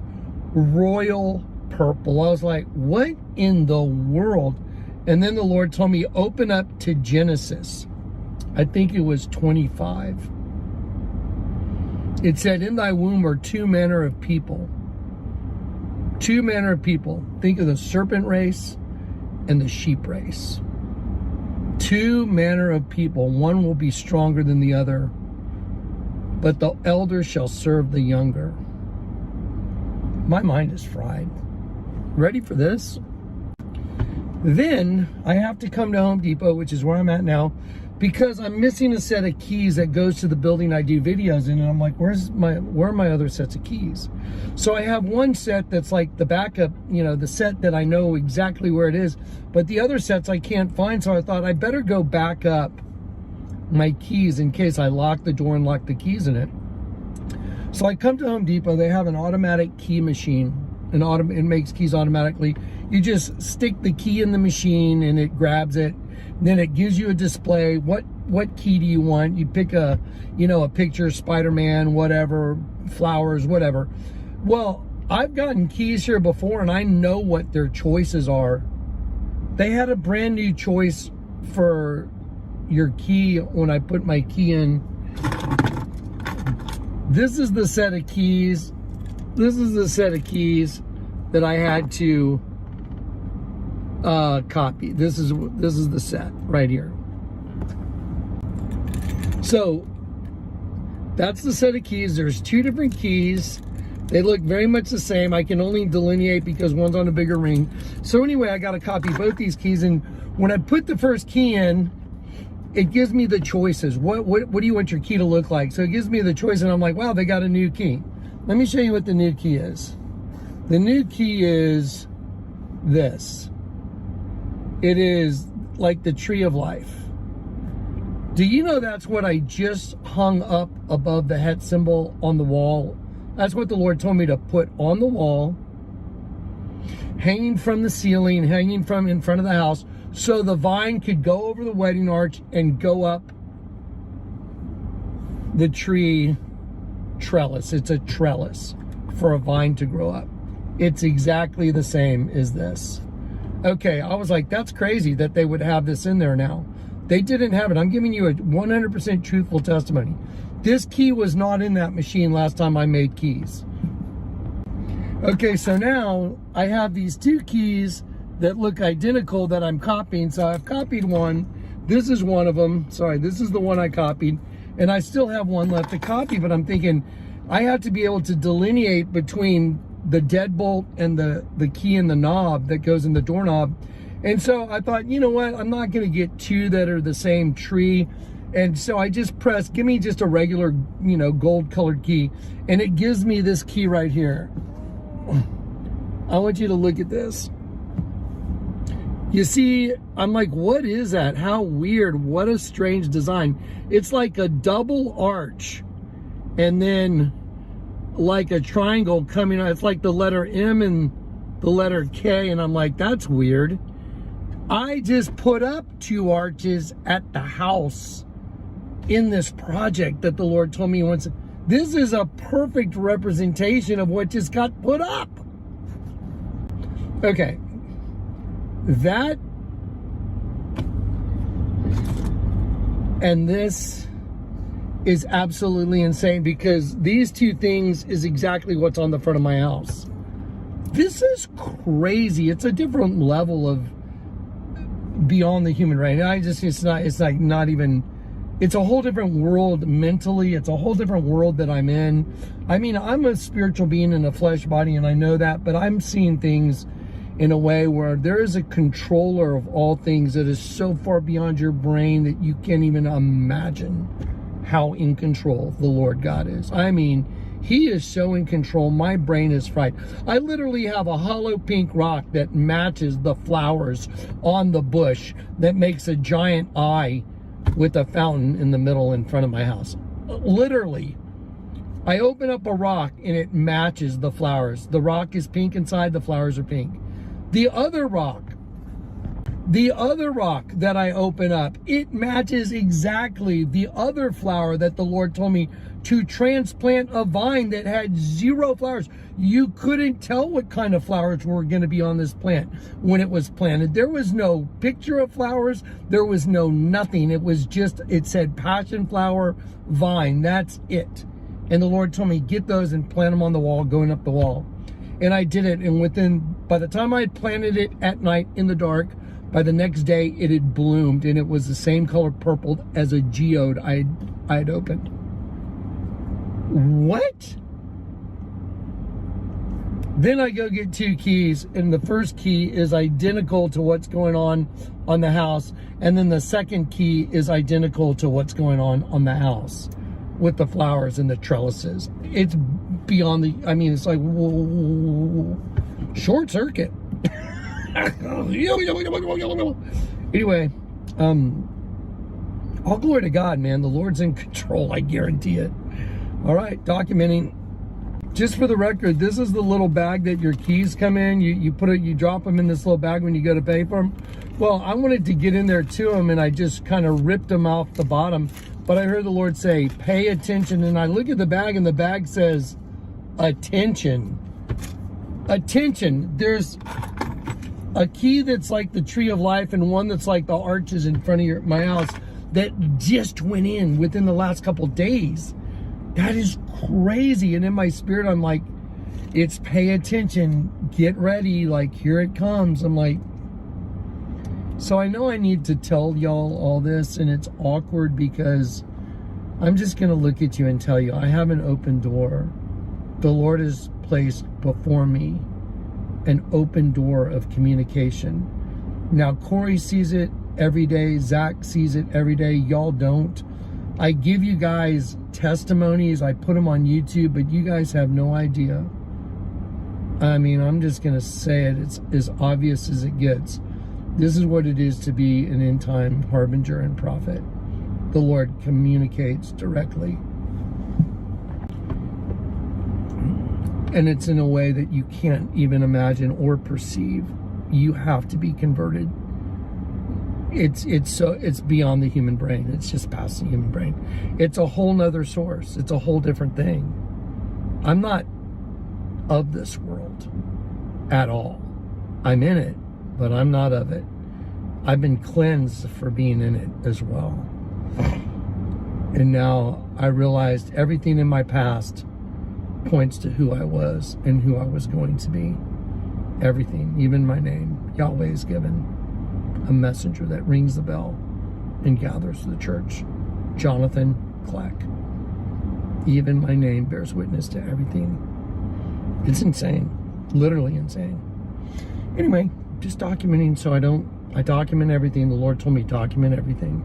royal purple. I was like, what in the world? And then the Lord told me, open up to Genesis. I think it was 25. It said, in thy womb are 2 manner of people. 2 manner of people. Think of the serpent race and the sheep race. 2 manner of people. One will be stronger than the other, but the elder shall serve the younger. My mind is fried. Ready for this? Then I have to come to Home Depot, which is where I'm at now, because I'm missing a set of keys that goes to the building I do videos in. And I'm like, where are my other sets of keys? So I have one set that's like the backup, you know, the set that I know exactly where it is, but the other sets I can't find. So I thought I better go back up my keys in case I lock the door and lock the keys in it. So I come to Home Depot. They have an automatic key machine. It makes keys automatically. You just stick the key in the machine and it grabs it. Then it gives you a display. What key do you want? You pick a picture, Spider-Man, whatever, flowers, whatever. Well, I've gotten keys here before and I know what their choices are. They had a brand new choice for your key when I put my key in. This is the set of keys. This is the set of keys that I had to copy. This is the set right here. So that's the set of keys. There's two different keys. They look very much the same. I can only delineate because one's on a bigger ring. So anyway, I got to copy both these keys. And when I put the first key in, it gives me the choices. What do you want your key to look like? So it gives me the choice, and I'm like, wow, they got a new key. Let me show you what the new key is. The new key is this. It is like the tree of life. Do you know that's what I just hung up above the het symbol on the wall? That's what the Lord told me to put on the wall, hanging from the ceiling, hanging from in front of the house, so the vine could go over the wedding arch and go up the tree trellis. It's a trellis for a vine to grow up. It's exactly the same as this. Okay, I was like, that's crazy that they would have this in there now. They didn't have it. I'm giving you a 100% truthful testimony. This key was not in that machine last time I made keys. Okay, so now I have these two keys that look identical that I'm copying. So I've copied one. This is one of them. Sorry, this is the one I copied. And I still have one left to copy, but I'm thinking I have to be able to delineate between the deadbolt and the key and the knob that goes in the doorknob. And so I thought, you know what? I'm not going to get two that are the same tree. And so I just pressed, give me just a regular, gold colored key. And it gives me this key right here. I want you to look at this. You see, I'm like, what is that? How weird. What a strange design. It's like a double arch and then like a triangle coming out. It's like the letter M and the letter K. And I'm like, that's weird. I just put up two arches at the house in this project that the Lord told me once. This is a perfect representation of what just got put up. Okay. That and this is absolutely insane because these two things is exactly what's on the front of my house. This is crazy. It's a different level of beyond the human brain. It's a whole different world mentally. It's a whole different world that I'm in. I mean, I'm a spiritual being in a flesh body and I know that, but I'm seeing things in a way where there is a controller of all things that is so far beyond your brain that you can't even imagine how in control the Lord God is. I mean, He is so in control, my brain is fried. I literally have a hollow pink rock that matches the flowers on the bush that makes a giant eye with a fountain in the middle in front of my house. Literally. I open up a rock and it matches the flowers. The rock is pink inside, the flowers are pink. The other rock that I open up, it matches exactly the other flower that the Lord told me to transplant a vine that had 0 flowers. You couldn't tell what kind of flowers were going to be on this plant when it was planted. There was no picture of flowers. There was no nothing. It was just, it said passion flower vine. That's it. And the Lord told me, get those and plant them on the wall, going up the wall. And I did it, and by the time I had planted it at night in the dark, by the next day it had bloomed, and it was the same color purple as a geode I had opened. What? Then I go get 2 keys, and the first key is identical to what's going on the house, and then the second key is identical to what's going on the house with the flowers and the trellises. It's beyond the, I mean, it's like, whoa, short circuit. Anyway, all glory to God, man. The Lord's in control, I guarantee it. All right, documenting. Just for the record, this is the little bag that your keys come in. You drop them in this little bag when you go to pay for them. Well, I wanted to get in there to them, and I just kind of ripped them off the bottom. But I heard the Lord say, pay attention. And I look at the bag, and the bag says, attention. Attention. There's a key that's like the tree of life, and one that's like the arches in front of my house that just went in within the last couple days. That is crazy. And in my spirit, I'm like, it's pay attention, get ready, like, here it comes. I'm like, so I know I need to tell y'all all this, and it's awkward because I'm just going to look at you and tell you, I have an open door. The Lord has placed before me an open door of communication. Now, Corey sees it every day. Zach sees it every day. Y'all don't. I give you guys testimonies. I put them on YouTube, but you guys have no idea. I mean, I'm just going to say it. It's as obvious as it gets. This is what it is to be an end-time harbinger and prophet. The Lord communicates directly. And it's in a way that you can't even imagine or perceive. You have to be converted. It's beyond the human brain. It's just past the human brain. It's a whole nother source. It's a whole different thing. I'm not of this world at all. I'm in it, but I'm not of it. I've been cleansed for being in it as well. And now I realized everything in my past points to who I was and who I was going to be. Everything, even my name, Yahweh is given. A messenger that rings the bell and gathers the church. Jonathan Kleck. Even my name bears witness to everything. It's insane. Literally insane. Anyway, just documenting so I document everything. The Lord told me document everything.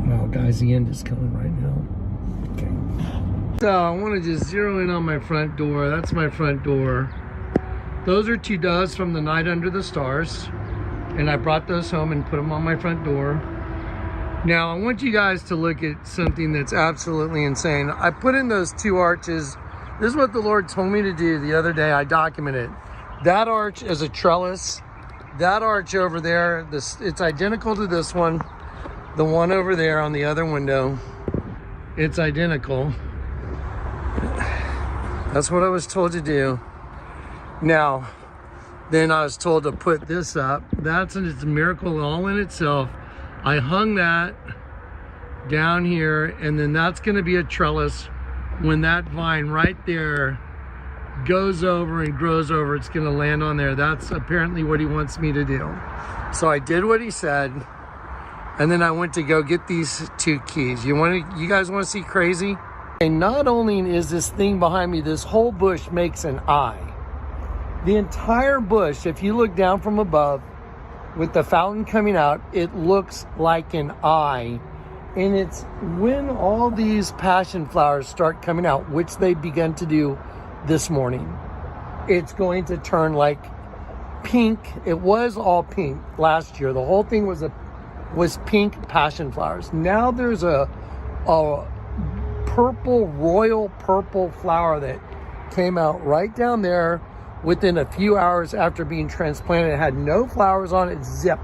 Wow, guys, the end is coming right now. Okay. So I want to just zero in on my front door. That's my front door. Those are 2 doves from the night under the stars. And I brought those home and put them on my front door. Now, I want you guys to look at something that's absolutely insane. I put in those 2 arches. This is what the Lord told me to do the other day. I documented. That arch is a trellis. That arch over there, it's identical to this one. The one over there on the other window, it's identical. That's what I was told to do. Now, then I was told to put this up. It's a miracle all in itself. I hung that down here, and then that's going to be a trellis. When that vine right there goes over and grows over, it's going to land on there. That's apparently what he wants me to do. So I did what he said, and then I went to go get these 2 keys. You guys want to see crazy? And not only is this thing behind me, this whole bush makes an eye. The entire bush, if you look down from above with the fountain coming out, it looks like an eye. And it's when all these passion flowers start coming out, which they began to do this morning, it's going to turn like pink. It was all pink last year. The whole thing was pink passion flowers. Now there's a purple, royal purple flower that came out right down there within a few hours after being transplanted. It had no flowers on it, zip.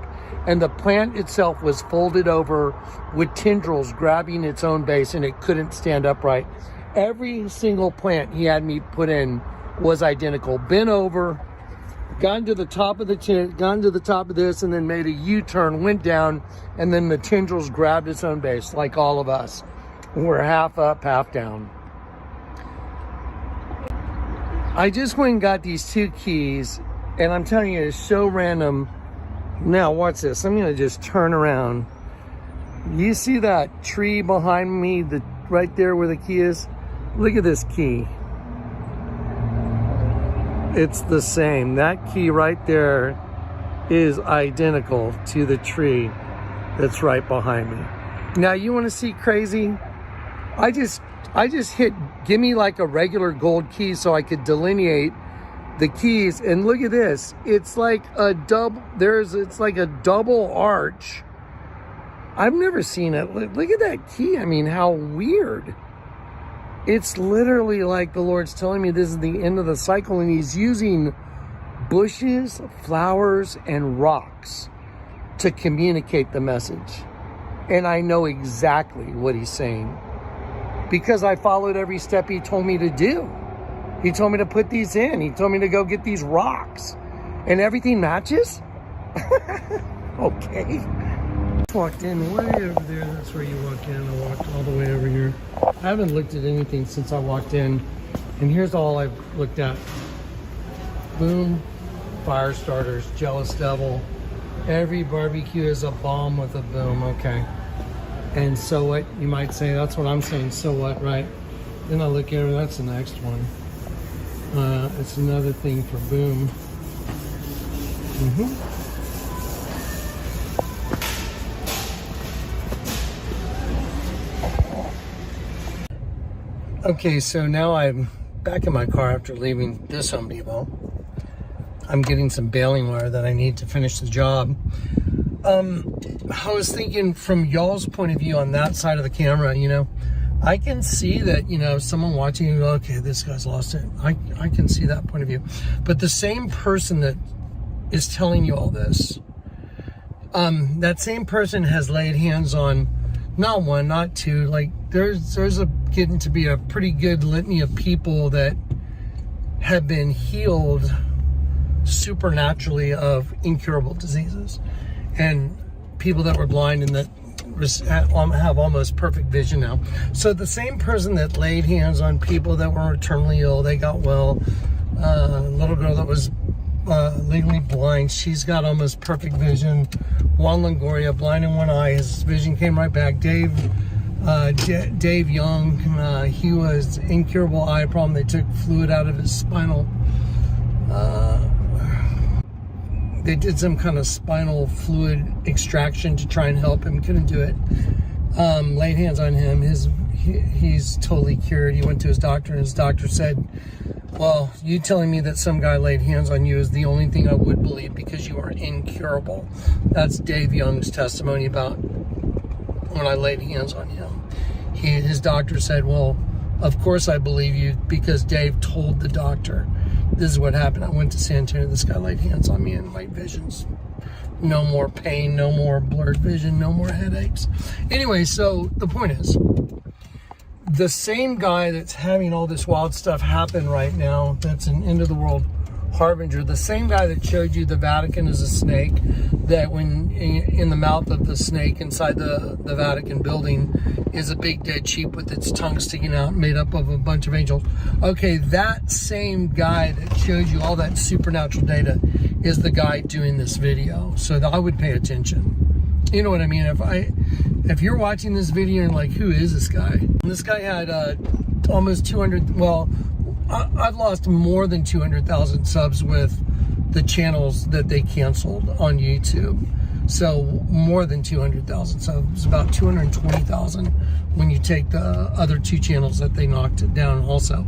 And the plant itself was folded over with tendrils grabbing its own base, and it couldn't stand upright. Every single plant he had me put in was identical. Bent over, gone to the top of this, and then made a U-turn, went down, and then the tendrils grabbed its own base, like all of us. We're half up, half down. I just went and got these 2 keys, and I'm telling you, it's so random. Now, watch this. I'm going to just turn around. You see that tree behind me, right there where the key is? Look at this key. It's the same. That key right there is identical to the tree that's right behind me. Now, you want to see crazy? I just hit give me like a regular gold key so I could delineate the keys, and look at this. It's like a double, it's like a double arch. I've never seen it. Look at that key. I mean, how weird. It's literally like the Lord's telling me this is the end of the cycle, and he's using bushes, flowers, and rocks to communicate the message. And I know exactly what he's saying because I followed every step he told me to do. He told me to put these in. He told me to go get these rocks. And everything matches? Okay. Walked in way over there. That's where you walk in. I walked all the way over here. I haven't looked at anything since I walked in. And here's all I've looked at. Boom. Fire starters. Jealous Devil. Every barbecue is a bomb with a boom. Okay. And so what? You might say, that's what I'm saying. So what, right? Then I look over, that's the next one. It's another thing for boom. Okay, so now I'm back in my car after leaving this Home Depot. I'm getting some baling wire that I need to finish the job. I was thinking from y'all's point of view on that side of the camera, you know, I can see that, you know, someone watching you go, okay, this guy's lost it. I can see that point of view. But the same person that is telling you all this, that same person has laid hands on not one, not two, like there's getting to be a pretty good litany of people that have been healed supernaturally of incurable diseases, and people that were blind and that have almost perfect vision now. So the same person that laid hands on people that were terminally ill, they got well. Little girl that was legally blind, she's got almost perfect vision. Juan Longoria, blind in one eye, his vision came right back. Dave Young, he was incurable eye problem. They took fluid out of his spinal. They did some kind of spinal fluid extraction to try and help him. Couldn't do it. Laid hands on him. He's totally cured. He went to his doctor, and his doctor said, well, you telling me that some guy laid hands on you is the only thing I would believe because you are incurable. That's Dave Young's testimony about when I laid hands on him. His doctor said, well, of course I believe you because Dave told the doctor. This is what happened. I went to San Antonio. This guy laid hands on me and my vision's no more pain, no more blurred vision, no more headaches. Anyway, so the point is, the same guy that's having all this wild stuff happen right now, that's an end of the world harbinger, the same guy that showed you the Vatican is a snake, that when in the mouth of the snake inside the Vatican building is a big dead sheep with its tongue sticking out, made up of a bunch of angels. Okay, that same guy that showed you all that supernatural data is the guy doing this video, so that I would pay attention. You know what I mean? If you're watching this video and like, who is this guy? And this guy had almost 200, well, I've lost more than 200,000 subs with the channels that they canceled on YouTube. So more than 200,000 subs, about 220,000 when you take the other two channels that they knocked it down also.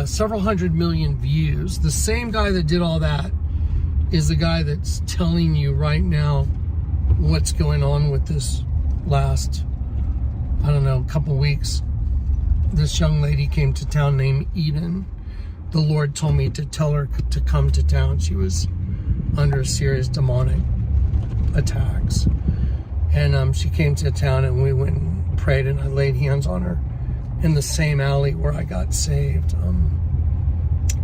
Several 100 million views. The same guy that did all that is the guy that's telling you right now what's going on with this last, I don't know, couple weeks. This young lady came to town named Eden. The Lord told me to tell her to come to town. She was under serious demonic attacks. And she came to town and we went and prayed and I laid hands on her in the same alley where I got saved.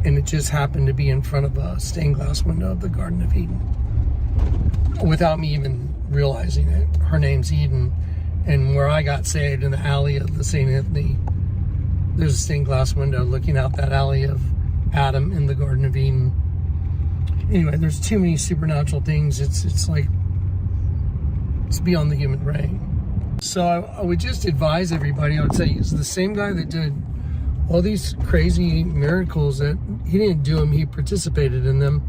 And it just happened to be in front of a stained glass window of the Garden of Eden. Without me even realizing it. Her name's Eden. And where I got saved in the alley of the St. Anthony, there's a stained glass window looking out that alley of Adam in the Garden of Eden. Anyway, there's too many supernatural things. It's like, it's beyond the human brain. So I would just advise everybody, I would say, it's the same guy that did all these crazy miracles that he didn't do them, he participated in them.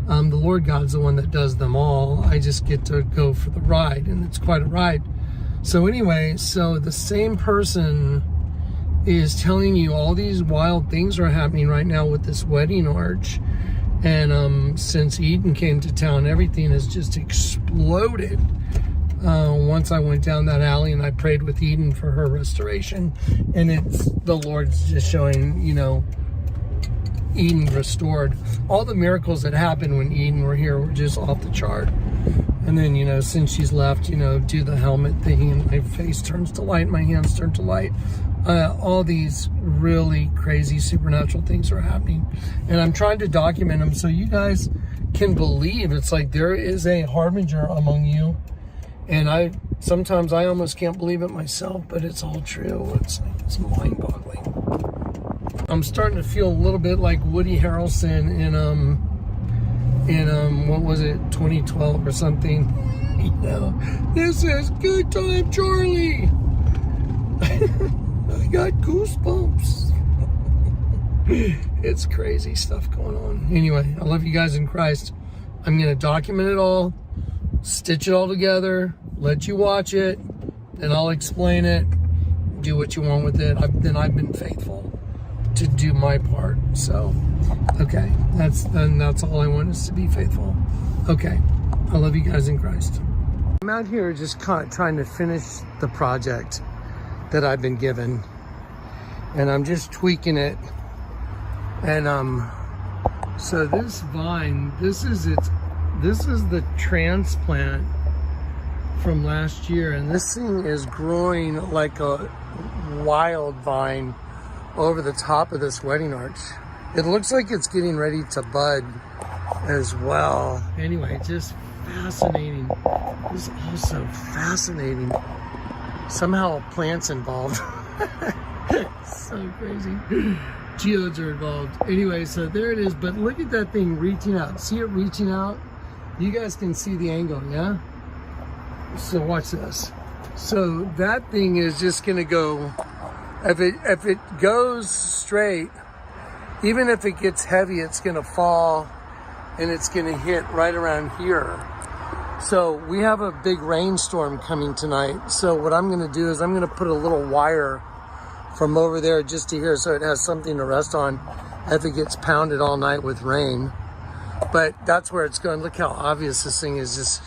The Lord God's the one that does them all. I just get to go for the ride, and it's quite a ride. So anyway, so the same person is telling you all these wild things are happening right now with this wedding arch. And since Eden came to town, everything has just exploded. Once I went down that alley and I prayed with Eden for her restoration, and it's the Lord's just showing, you know, Eden restored. All the miracles that happened when Eden were here were just off the chart. And then, you know, since she's left, you know, do the helmet thing, and my face turns to light, my hands turn to light. All these really crazy supernatural things are happening, and I'm trying to document them so you guys can believe. It's like there is a harbinger among you, and sometimes I almost can't believe it myself, but it's all true. It's mind-boggling. I'm starting to feel a little bit like Woody Harrelson in what was it, 2012 or something. You know, this is Good Time Charlie. I got goosebumps. It's crazy stuff going on. Anyway, I love you guys in Christ. I'm going to document it all, stitch it all together, let you watch it, and I'll explain it. Do what you want with it. I've been faithful to do my part. So, okay, that's all I want, is to be faithful. Okay, I love you guys in Christ. I'm out here just kind of trying to finish the project that I've been given, and I'm just tweaking it. And so this vine, this is the transplant from last year, and this thing is growing like a wild vine over the top of this wedding arch. It looks like it's getting ready to bud as well. Anyway, just fascinating. This is also fascinating. Somehow plants involved. So crazy. Geodes are involved. Anyway, so there it is. But look at that thing reaching out. See it reaching out? You guys can see the angle, yeah? So watch this. So that thing is just gonna go, if it goes straight, even if it gets heavy, it's gonna fall and it's gonna hit right around here. So we have a big rainstorm coming tonight. So what I'm gonna do is I'm gonna put a little wire from over there just to here, so it has something to rest on if it gets pounded all night with rain. But that's where it's going. Look how obvious this thing is, just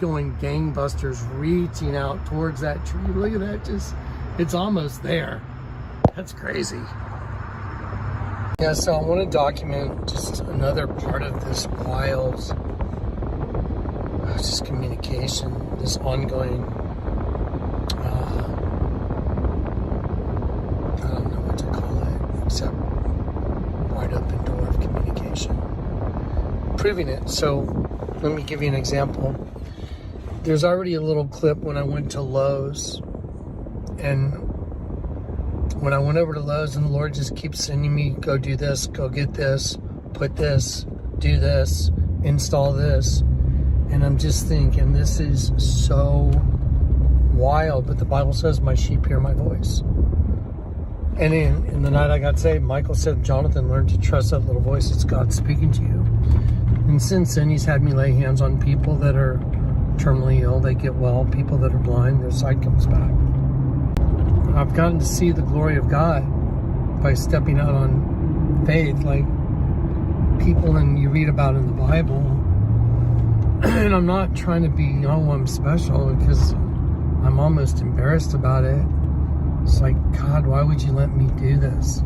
going gangbusters, reaching out towards that tree. Look at that, just, it's almost there. That's crazy. Yeah, so I want to document just another part of this wild, just communication, this ongoing, I don't know what to call it, except wide open door of communication. Proving it. So let me give you an example. There's already a little clip when I went to Lowe's, and when I went over to Lowe's, and the Lord just keeps sending me, go do this, go get this, put this, do this, install this. And I'm just thinking, this is so wild, but the Bible says my sheep hear my voice. And in the night I got saved, Michael said, Jonathan, learn to trust that little voice. It's God speaking to you. And since then, he's had me lay hands on people that are terminally ill. They get well. People that are blind, their sight comes back. I've gotten to see the glory of God by stepping out on faith, like people you read about in the Bible. And I'm not trying to be, oh, I'm special, because I'm almost embarrassed about it. It's like, God, why would you let me do this?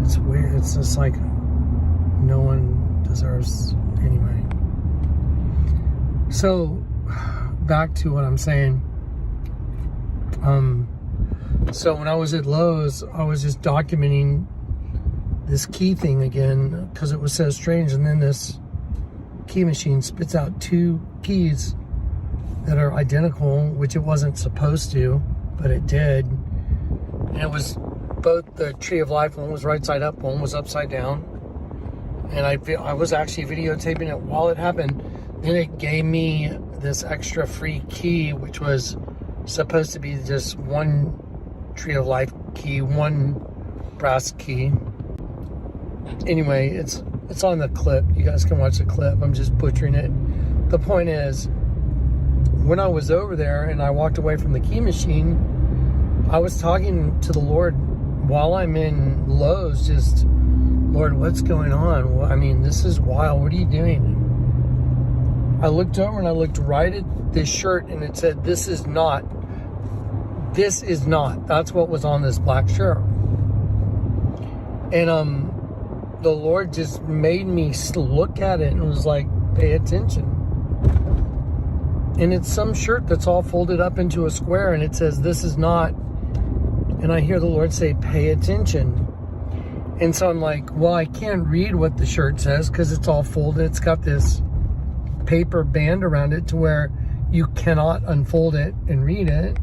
It's weird. It's just like no one deserves anyway. So back to what I'm saying. So when I was at Lowe's, I was just documenting this key thing again because it was so strange. And then this key machine spits out two keys that are identical, which it wasn't supposed to, but it did. And it was both the tree of life. One was right side up, one was upside down. And I was actually videotaping it while it happened. Then it gave me this extra free key, which was supposed to be just one tree of life key, one brass key. Anyway, it's on the clip. You guys can watch the clip. I'm just butchering it. The point is, when I was over there and I walked away from the key machine, I was talking to the Lord while I'm in Lowe's, just, Lord, what's going on? Well, I mean, this is wild. What are you doing? I looked over and I looked right at this shirt and it said, this is not. That's what was on this black shirt. And the Lord just made me look at it and was like, pay attention. And it's some shirt that's all folded up into a square and it says, this is not. And I hear the Lord say, pay attention. And so I'm like, well, I can't read what the shirt says because it's all folded. It's got this paper band around it to where you cannot unfold it and read it.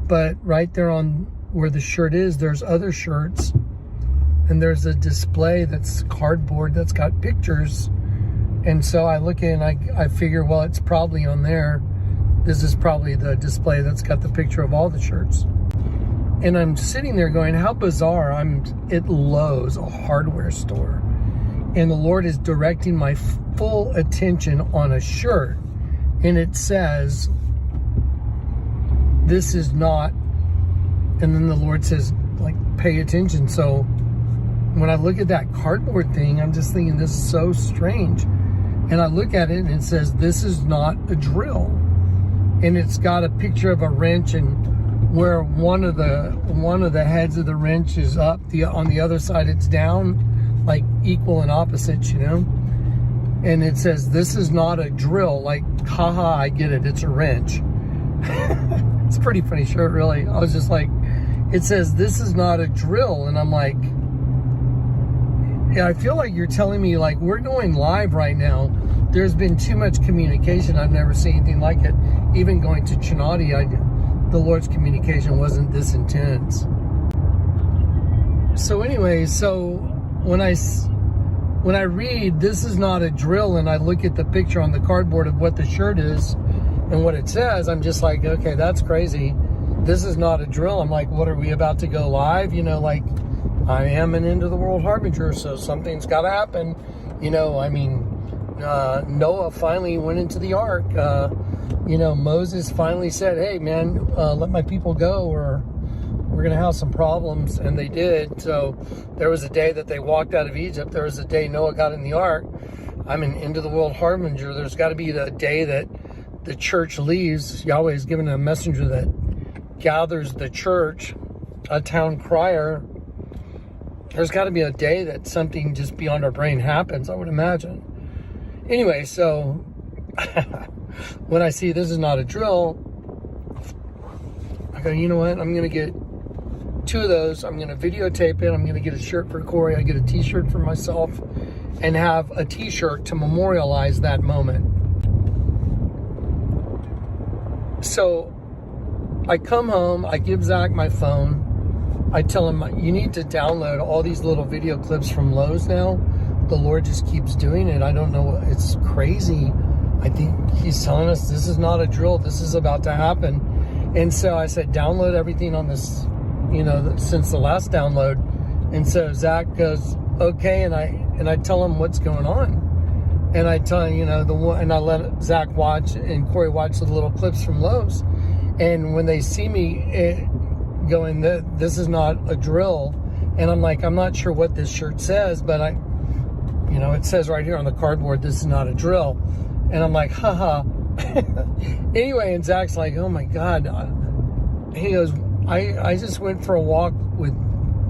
But right there on where the shirt is, there's other shirts. And there's a display that's cardboard that's got pictures. And so I look in, I figure, well, it's probably on there. This is probably the display that's got the picture of all the shirts. And I'm sitting there going, how bizarre. I'm at Lowe's, a hardware store. And the Lord is directing my full attention on a shirt. And it says, this is not. And then the Lord says, like, pay attention. So when I look at that cardboard thing, I'm just thinking, this is so strange. And I look at it and it says, this is not a drill. And it's got a picture of a wrench and where one of the heads of the wrench is up, on the other side it's down, like equal and opposites, you know? And it says, this is not a drill. Like, haha, I get it, it's a wrench. It's a pretty funny shirt, really. I was just like, it says, this is not a drill. And I'm like, yeah, I feel like you're telling me, like, we're going live right now. There's been too much communication. I've never seen anything like it. Even going to Chinati, the Lord's communication wasn't this intense. So anyway, so when I read, this is not a drill, and I look at the picture on the cardboard of what the shirt is and what it says, I'm just like, okay, that's crazy. This is not a drill. I'm like, what, are we about to go live? You know, like, I am an end of the world harbinger, so something's got to happen. You know, I mean, Noah finally went into the ark. You know, Moses finally said, hey, man, let my people go, or we're going to have some problems. And they did. So there was a day that they walked out of Egypt. There was a day Noah got in the ark. I'm an end of the world harbinger. There's got to be the day that the church leaves. Yahweh is given a messenger that gathers the church, a town crier. There's got to be a day that something just beyond our brain happens, I would imagine. Anyway, so when I see this is not a drill, I go, you know what? I'm going to get 2 of those. I'm going to videotape it. I'm going to get a shirt for Corey. I get a t-shirt for myself and have a t-shirt to memorialize that moment. So I come home. I give Zach my phone. I tell him, you need to download all these little video clips from Lowe's now. The Lord just keeps doing it. I don't know. It's crazy. I think he's telling us this is not a drill. This is about to happen. And so I said, download everything on this, you know, since the last download. And so Zach goes, okay. And I tell him what's going on. And I tell him, you know, and I let Zach watch and Corey watch the little clips from Lowe's. And when they see me going, this is not a drill. And I'm like, I'm not sure what this shirt says, but you know, it says right here on the cardboard, this is not a drill. And I'm like, haha. Anyway, and Zach's like, oh my God. He goes, I just went for a walk with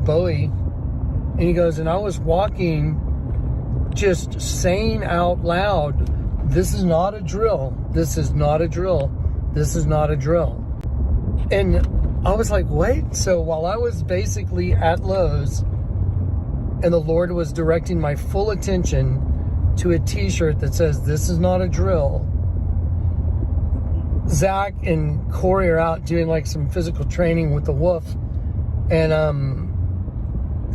Bowie. And he goes, and I was walking, just saying out loud, this is not a drill. This is not a drill. This is not a drill. And I was like, wait. So while I was basically at Lowe's and the Lord was directing my full attention to a t-shirt that says, this is not a drill, Zach and Corey are out doing like some physical training with the wolf. And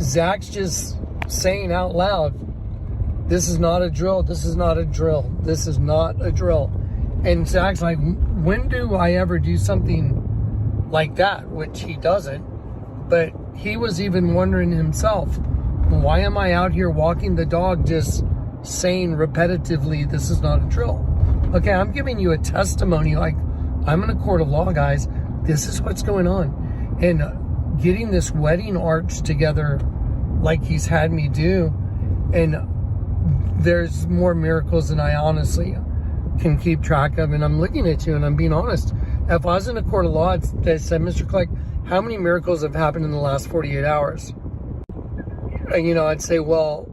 Zach's just saying out loud, this is not a drill. This is not a drill. This is not a drill. And Zach's like, when do I ever do something like that? Which he doesn't. But he was even wondering himself, why am I out here walking the dog just saying repetitively, this is not a drill? Okay, I'm giving you a testimony, like, I'm in a court of law, guys. This is what's going on. And getting this wedding arch together like he's had me do, and there's more miracles than I honestly can keep track of. And I'm looking at you and I'm being honest. If I was in a court of law, they said, Mr. Kleck, how many miracles have happened in the last 48 hours? And, you know, I'd say, well,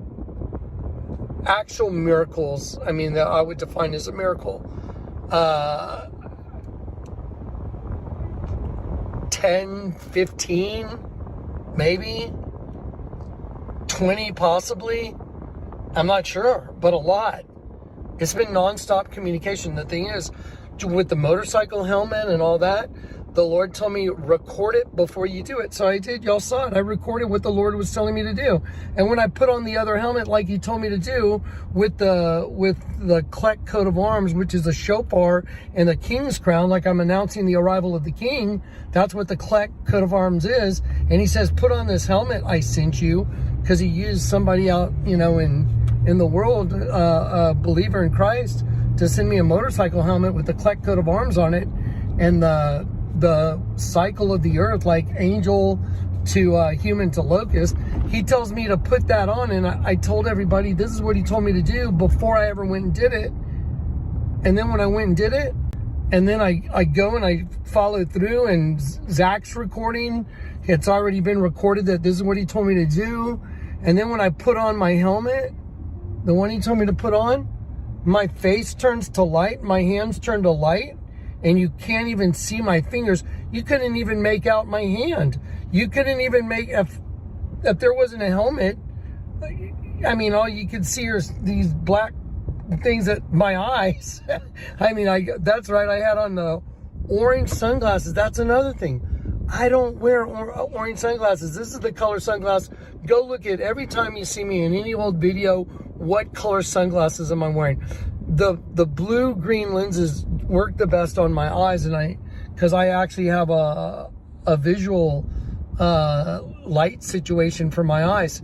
actual miracles, I mean, that I would define as a miracle. 10, 15, maybe 20 possibly. I'm not sure, but a lot. It's been nonstop communication. The thing is, with the motorcycle helmet and all that, the Lord told me, record it before you do it. So I did. Y'all saw it. I recorded what the Lord was telling me to do. And when I put on the other helmet, like he told me to do, with the Kleck coat of arms, which is a shofar and a king's crown, like I'm announcing the arrival of the king, that's what the Kleck coat of arms is. And he says, put on this helmet I sent you, because he used somebody out, you know, in the world, a believer in Christ, to send me a motorcycle helmet with the Kleck coat of arms on it, and the cycle of the earth, like angel to human to locust. He tells me to put that on, and I told everybody this is what he told me to do before I ever went and did it. And then when I went and did it, and then I go and I follow through, and Zach's recording, it's already been recorded that this is what he told me to do. And then when I put on my helmet, the one he told me to put on, my face turns to light, my hands turn to light, and you can't even see my fingers. You couldn't even make out my hand. You couldn't even make, if there wasn't a helmet, I mean, all you could see are these black things at my eyes. I mean, that's right, I had on the orange sunglasses. That's another thing. I don't wear orange sunglasses. This is the color sunglasses. Go look at every time you see me in any old video, what color sunglasses am I wearing? The blue-green lenses work the best on my eyes, and because I actually have a visual light situation for my eyes,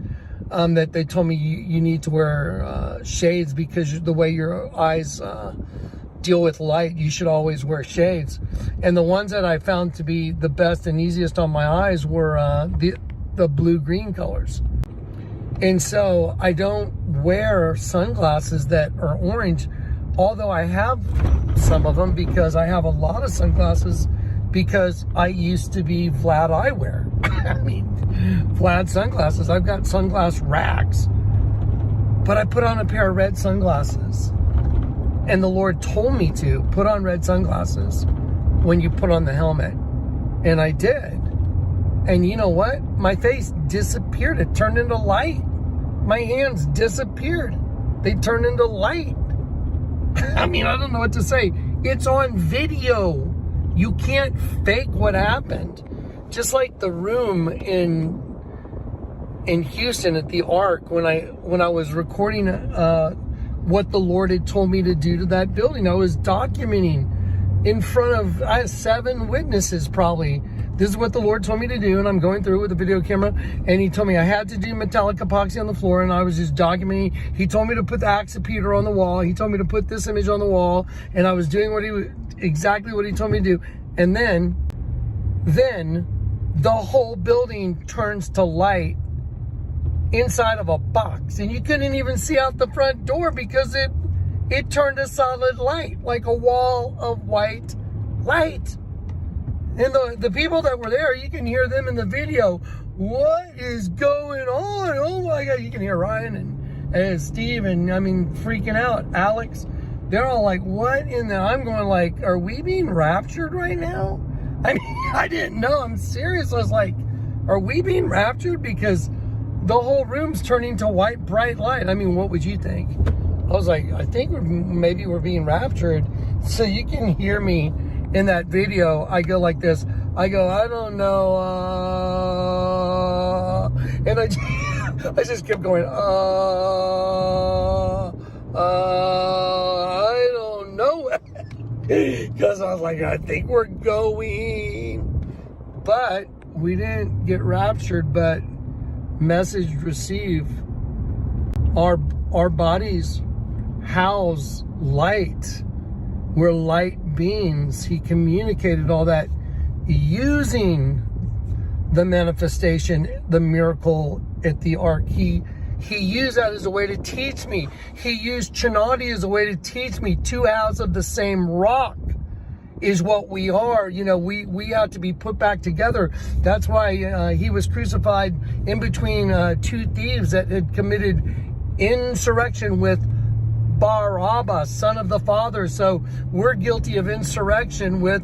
that they told me you need to wear shades, because the way your eyes deal with light, you should always wear shades. And the ones that I found to be the best and easiest on my eyes were the blue-green colors. And so I don't wear sunglasses that are orange, although I have some of them, because I have a lot of sunglasses, because I used to be flat eyewear. I mean, flat sunglasses. I've got sunglass racks. But I put on a pair of red sunglasses. And the Lord told me to put on red sunglasses when you put on the helmet. And I did. And you know what? My face disappeared. It turned into light. My hands disappeared. They turned into light. I mean, I don't know what to say. It's on video. You can't fake what happened. Just like the room in Houston at the Ark, when I was recording what the Lord had told me to do to that building. I was documenting in front of 7 witnesses probably. This is what the Lord told me to do, and I'm going through with a video camera, and he told me I had to do metallic epoxy on the floor, and I was just documenting. He told me to put the Acts of Peter on the wall. He told me to put this image on the wall, and I was doing exactly what he told me to do. And then the whole building turns to light inside of a box, and you couldn't even see out the front door, because it turned to solid light, like a wall of white light. And the people that were there, you can hear them in the video. What is going on? Oh my God. You can hear Ryan and Steve, and I mean, freaking out. Alex, they're all like, what in the, I'm going like, are we being raptured right now? I mean, I didn't know. I'm serious. I was like, are we being raptured? Because the whole room's turning to white, bright light. I mean, what would you think? I was like, I think maybe we're being raptured. So you can hear me in that video. I go like this. I go, I don't know. And I just kept going, I don't know. Because I was like, I think we're going. But We didn't get raptured, but message received. Our bodies house light. We're light beings. He communicated all that using the manifestation, the miracle at the ark. He used that as a way to teach me. He used Chinati as a way to teach me 2 halves of the same rock is what we are. You know, we have to be put back together. That's why he was crucified in between 2 thieves that had committed insurrection with Barabbas, son of the Father. So we're guilty of insurrection with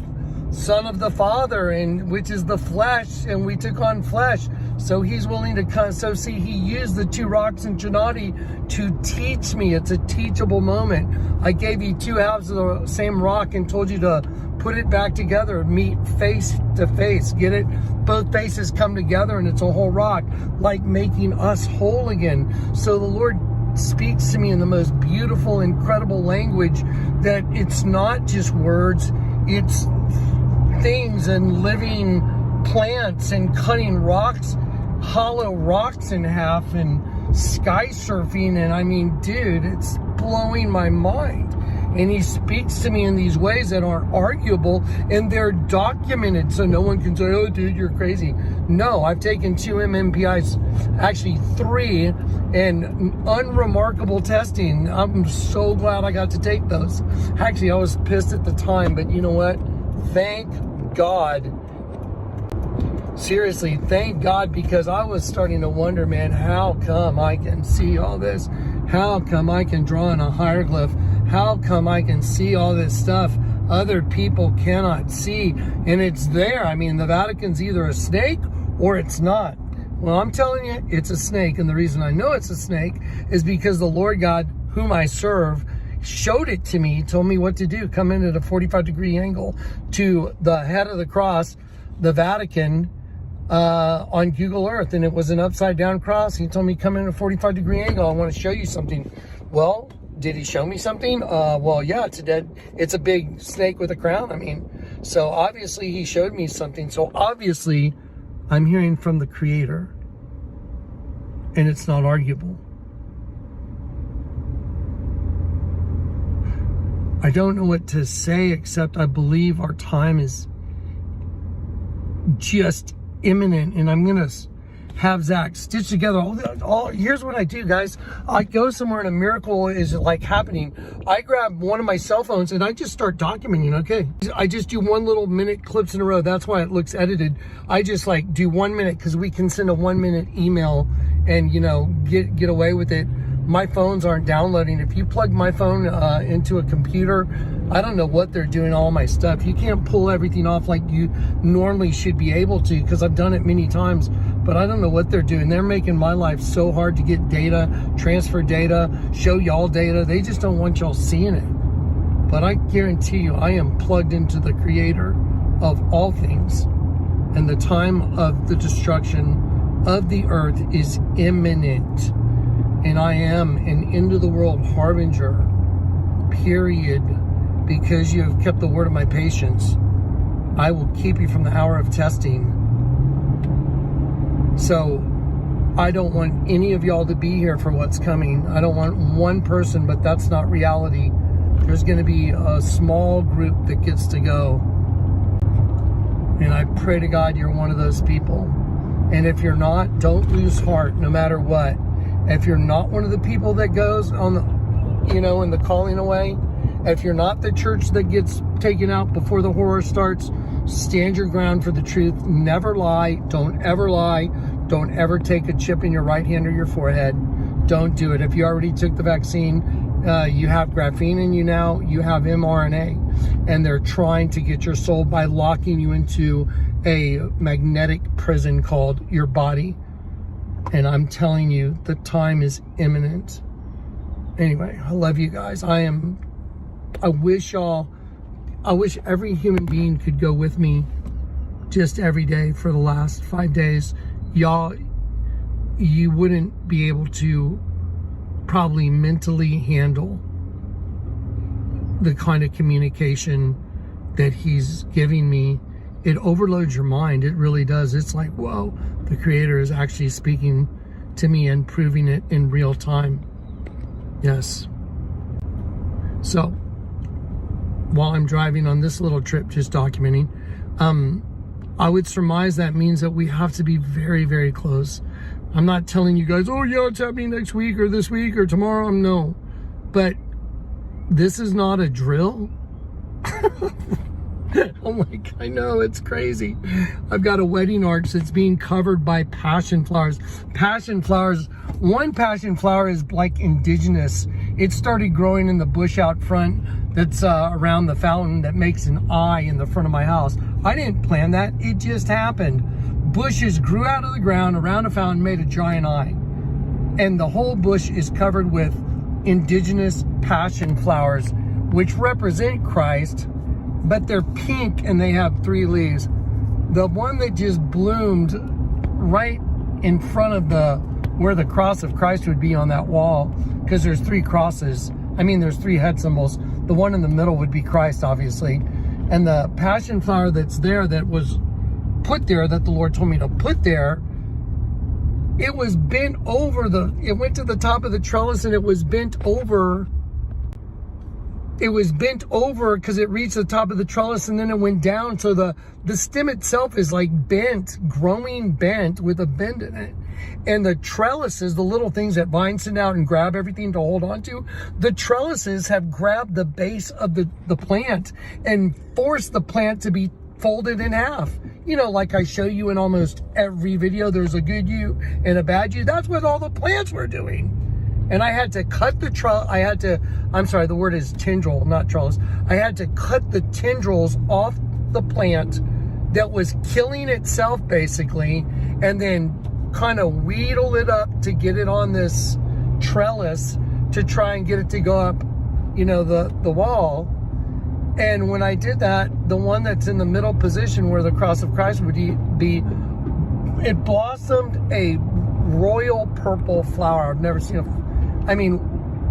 son of the Father, and which is the flesh, and we took on flesh. So he's willing to come. So see, he used the 2 rocks in Chinati to teach me. It's a teachable moment. I gave you 2 halves of the same rock and told you to put it back together, meet face to face, get it, both faces come together, and it's a whole rock, like making us whole again. So the Lord speaks to me in the most beautiful, incredible language, that it's not just words, it's things and living plants and cutting rocks, hollow rocks in half, and sky surfing. And I mean, dude, it's blowing my mind. And he speaks to me in these ways that aren't arguable, and they're documented, so no one can say, oh, dude, you're crazy. No, I've taken 2 MMPIs, actually 3, and unremarkable testing. I'm so glad I got to take those. Actually, I was pissed at the time, but you know what? Thank God. Seriously, thank God, because I was starting to wonder, man, how come I can see all this? How come I can draw in a hieroglyph? How come I can see all this stuff other people cannot see? And it's there. I mean, the Vatican's either a snake or it's not. Well, I'm telling you, it's a snake. And the reason I know it's a snake is because the Lord God, whom I serve, showed it to me, told me what to do. Come in at a 45-degree angle to the head of the cross, the Vatican, on Google Earth, and it was an upside down cross. He told me, come in at a 45-degree angle. I want to show you something. Well, did he show me something? Well, yeah, it's a big snake with a crown. I mean, so obviously he showed me something. So obviously I'm hearing from the Creator, and it's not arguable. I don't know what to say, except I believe our time is just imminent, and I'm gonna have Zach stitch together all. Here's what I do, guys. I go somewhere and a miracle is like happening. I grab one of my cell phones and I just start documenting. Okay, I just do 1 little minute clips in a row. That's why it looks edited. I just like do 1 minute, because we can send a 1 minute email and, you know, get away with it. My phones aren't downloading. If you plug my phone into a computer, I don't know what they're doing, all my stuff. You can't pull everything off like you normally should be able to, because I've done it many times, but I don't know what they're doing. They're making my life so hard to get data, transfer data, show y'all data. They just don't want y'all seeing it. But I guarantee you, I am plugged into the Creator of all things, and the time of the destruction of the earth is imminent. And I am an end of the world harbinger, period. Because you have kept the word of my patience, I will keep you from the hour of testing. So I don't want any of y'all to be here for what's coming. I don't want one person, but that's not reality. There's going to be a small group that gets to go. And I pray to God you're one of those people. And if you're not, don't lose heart no matter what. If you're not one of the people that goes on the, you know, in the calling away, if you're not the church that gets taken out before the horror starts, stand your ground for the truth. Never lie. Don't ever lie. Don't ever take a chip in your right hand or your forehead. Don't do it. If you already took the vaccine, you have graphene in you now, you have mRNA, and they're trying to get your soul by locking you into a magnetic prison called your body. And I'm telling you, the time is imminent. Anyway, I love you guys. I wish every human being could go with me just every day for the last 5 days. Y'all, you wouldn't be able to probably mentally handle the kind of communication that he's giving me it overloads your mind. It really does. It's like, whoa, the Creator is actually speaking to me and proving it in real time. Yes. So, while I'm driving on this little trip, just documenting, I would surmise that means that we have to be very, very close. I'm not telling you guys, oh yeah, it's happening next week or this week or tomorrow. No. But this is not a drill. I'm like, I know, it's crazy. I've got a wedding arch that's being covered by passion flowers. Passion flowers, one passion flower is like indigenous. It started growing in the bush out front that's around the fountain that makes an eye in the front of my house. I didn't plan that, it just happened. Bushes grew out of the ground around a fountain, made a giant eye. And the whole bush is covered with indigenous passion flowers, which represent Christ, but they're pink and they have 3 leaves. The one that just bloomed right in front of where the cross of Christ would be on that wall, because there's 3 crosses. I mean, there's 3 head symbols. The one in the middle would be Christ, obviously. And the passion flower that's there, that was put there, that the Lord told me to put there, it was bent over it went to the top of the trellis and it was bent over. It was bent over because it reached the top of the trellis and then it went down. So the stem itself is like bent, growing bent with a bend in it. And the trellises, the little things that vines send out and grab everything to hold on to, the trellises have grabbed the base of the plant and forced the plant to be folded in half. You know, like I show you in almost every video, there's a good you and a bad you. That's what all the plants were doing. And I had to cut the the word is tendril, not trellis. I had to cut the tendrils off the plant that was killing itself basically, and then kind of wheedle it up to get it on this trellis to try and get it to go up, you know, the wall. And when I did that, the one that's in the middle position where the cross of Christ would be, it blossomed a royal purple flower. I've never seen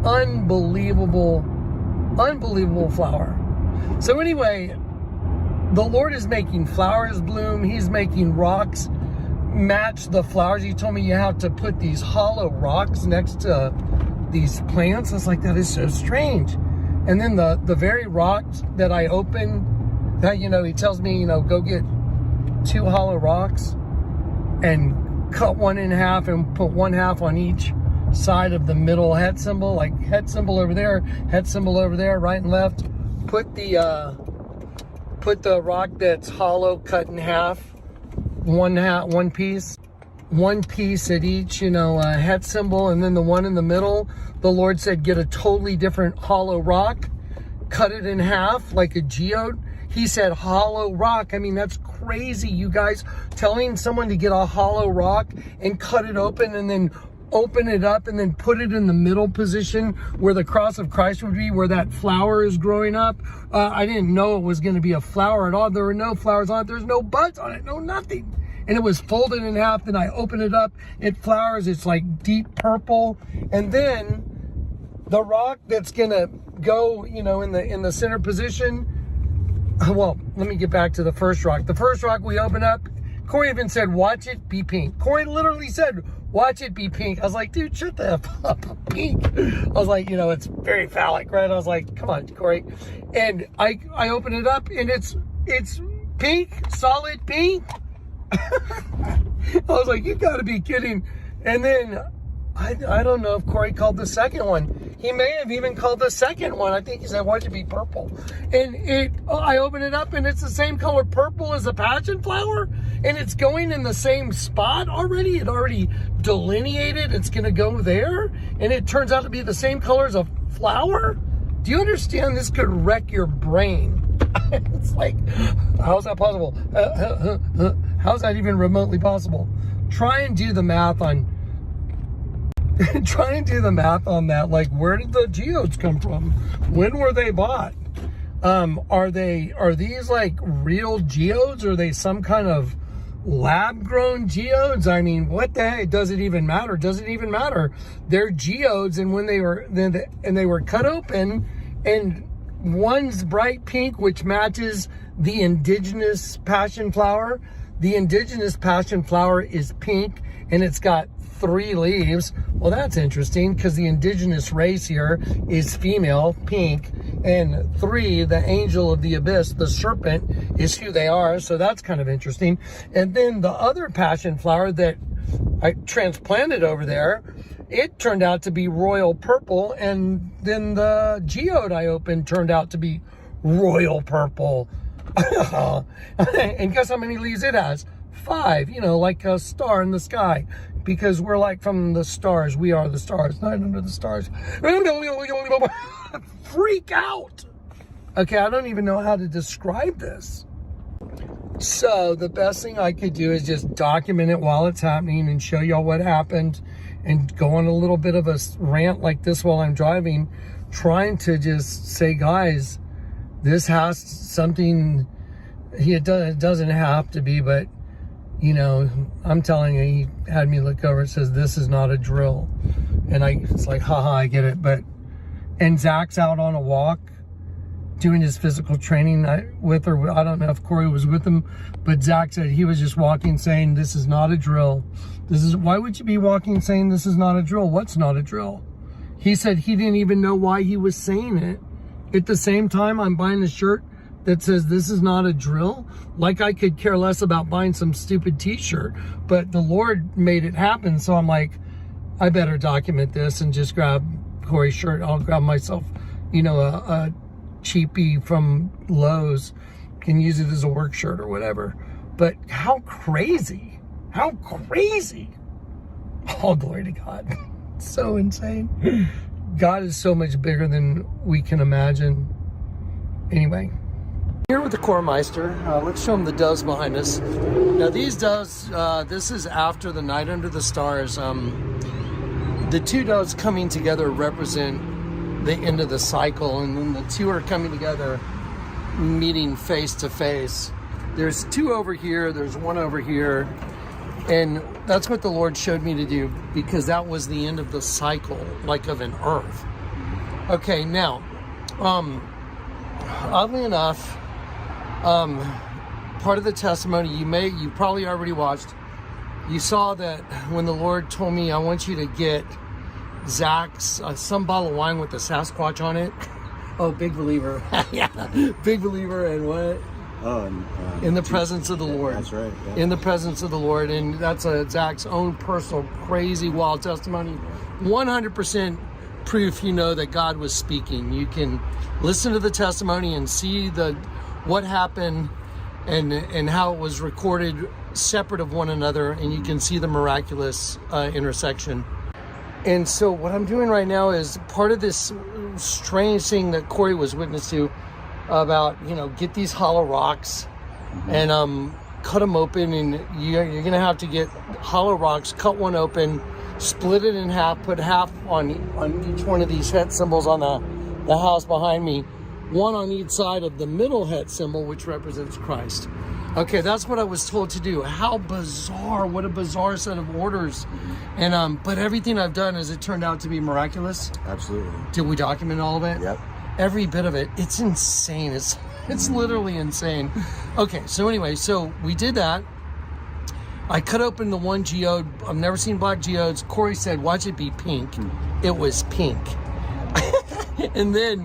unbelievable flower. So anyway, the Lord is making flowers bloom. He's making rocks match the flowers. He told me you have to put these hollow rocks next to these plants. I was like, that is so strange. And then the very rocks that I open, that, you know, he tells me, you know, go get 2 hollow rocks and cut one in half and put one half on each side of the middle head symbol, like head symbol over there, head symbol over there, right and left. Put the rock that's hollow cut in half, one piece at each, you know, head symbol, and then the one in the middle, the Lord said, get a totally different hollow rock, cut it in half like a geode. He said hollow rock. I mean, that's crazy, you guys. Telling someone to get a hollow rock and cut it open and then open it up and then put it in the middle position where the cross of Christ would be, where that flower is growing up. I didn't know it was going to be a flower at all. There were no flowers on it. There's no buds on it, no nothing. And it was folded in half. Then I open it up, it flowers. It's like deep purple. And then the rock that's gonna go, you know, in the center position. Well, let me get back to the first rock. The first rock we open up, Corey even said, watch it be pink. Corey literally said, watch it be pink. I was like, dude, shut the F up, pink. I was like, you know, it's very phallic, right? I was like, come on, Corey. And I open it up and it's pink, solid pink. I was like, you gotta be kidding. And then I don't know if Corey called the second one. He may have even called the second one. I think he said, watch it be purple. And I open it up and it's the same color purple as a passion flower. And it's going in the same spot already. It already delineated it's gonna go there. And it turns out to be the same color as a flower. Do you understand? This could wreck your brain. It's like, how's that possible? How's that even remotely possible? Try and do the math on that. Like, where did the geodes come from? When were they bought? Are these like real geodes? Or are they some kind of lab grown geodes? I mean, what the heck? Does it even matter? Does it even matter? They're geodes, and when they were cut open, and one's bright pink, which matches the indigenous passion flower. The indigenous passion flower is pink, and it's got 3 leaves. Well, that's interesting, because the indigenous race here is female, pink, and 3, the angel of the abyss, the serpent, is who they are. So that's kind of interesting. And then the other passion flower that I transplanted over there, it turned out to be royal purple, and then the geode I opened turned out to be royal purple. And guess how many leaves it has? 5, you know, like a star in the sky, because we're like from the stars. We are the stars, not under the stars. Freak out. Okay, I don't even know how to describe this. So the best thing I could do is just document it while it's happening and show y'all what happened, and go on a little bit of a rant like this while I'm driving, trying to just say, guys, this has something. It doesn't have to be, but you know, I'm telling you, he had me look over. It says, this is not a drill. And it's like, haha, I get it. And Zach's out on a walk doing his physical training with her. I don't know if Corey was with him, but Zach said he was just walking saying, this is not a drill. Why would you be walking saying this is not a drill? What's not a drill? He said he didn't even know why he was saying it. At the same time, I'm buying a shirt that says this is not a drill. Like I could care less about buying some stupid t-shirt, but the Lord made it happen. So I'm like, I better document this and just grab Corey's shirt. I'll grab myself, you know, a cheapie from Lowe's, can use it as a work shirt or whatever. But how crazy, all glory to God. So insane. God is so much bigger than we can imagine. Anyway, here with the Coremeister. Let's show them the doves behind us. Now these doves, this is after the night under the stars. The 2 doves coming together represent the end of the cycle, and then the 2 are coming together, meeting face to face. There's 2 over here, there's 1 over here, and that's what the Lord showed me to do, because that was the end of the cycle, like of an earth. Okay, now, oddly enough, part of the testimony you probably already watched, you saw that when the Lord told me, I want you to get Zach's some bottle of wine with the Sasquatch on it. Oh, big believer. Yeah, big believer. And what? In the presence of the Lord. That's right. Yeah. In the presence of the Lord. And that's Zach's own personal crazy wild testimony. 100% proof, you know, that God was speaking. You can listen to the testimony and see what happened and how it was recorded separate of one another, and you can see the miraculous intersection. And so what I'm doing right now is part of this strange thing that Corey was witness to about, you know, get these hollow rocks and cut them open, and you're gonna have to get hollow rocks, cut one open, split it in half, put half on each one of these het symbols on the house behind me, one on each side of the middle het symbol, which represents Christ. Okay, that's what I was told to do. How bizarre, what a bizarre set of orders. And but everything I've done, has it turned out to be miraculous? Absolutely. Did we document all of it? Yep. Every bit of it. It's insane. It's literally insane. Okay, so anyway, so we did that. I cut open the one geode. I've never seen black geodes. Corey said, watch it be pink. It was pink. And then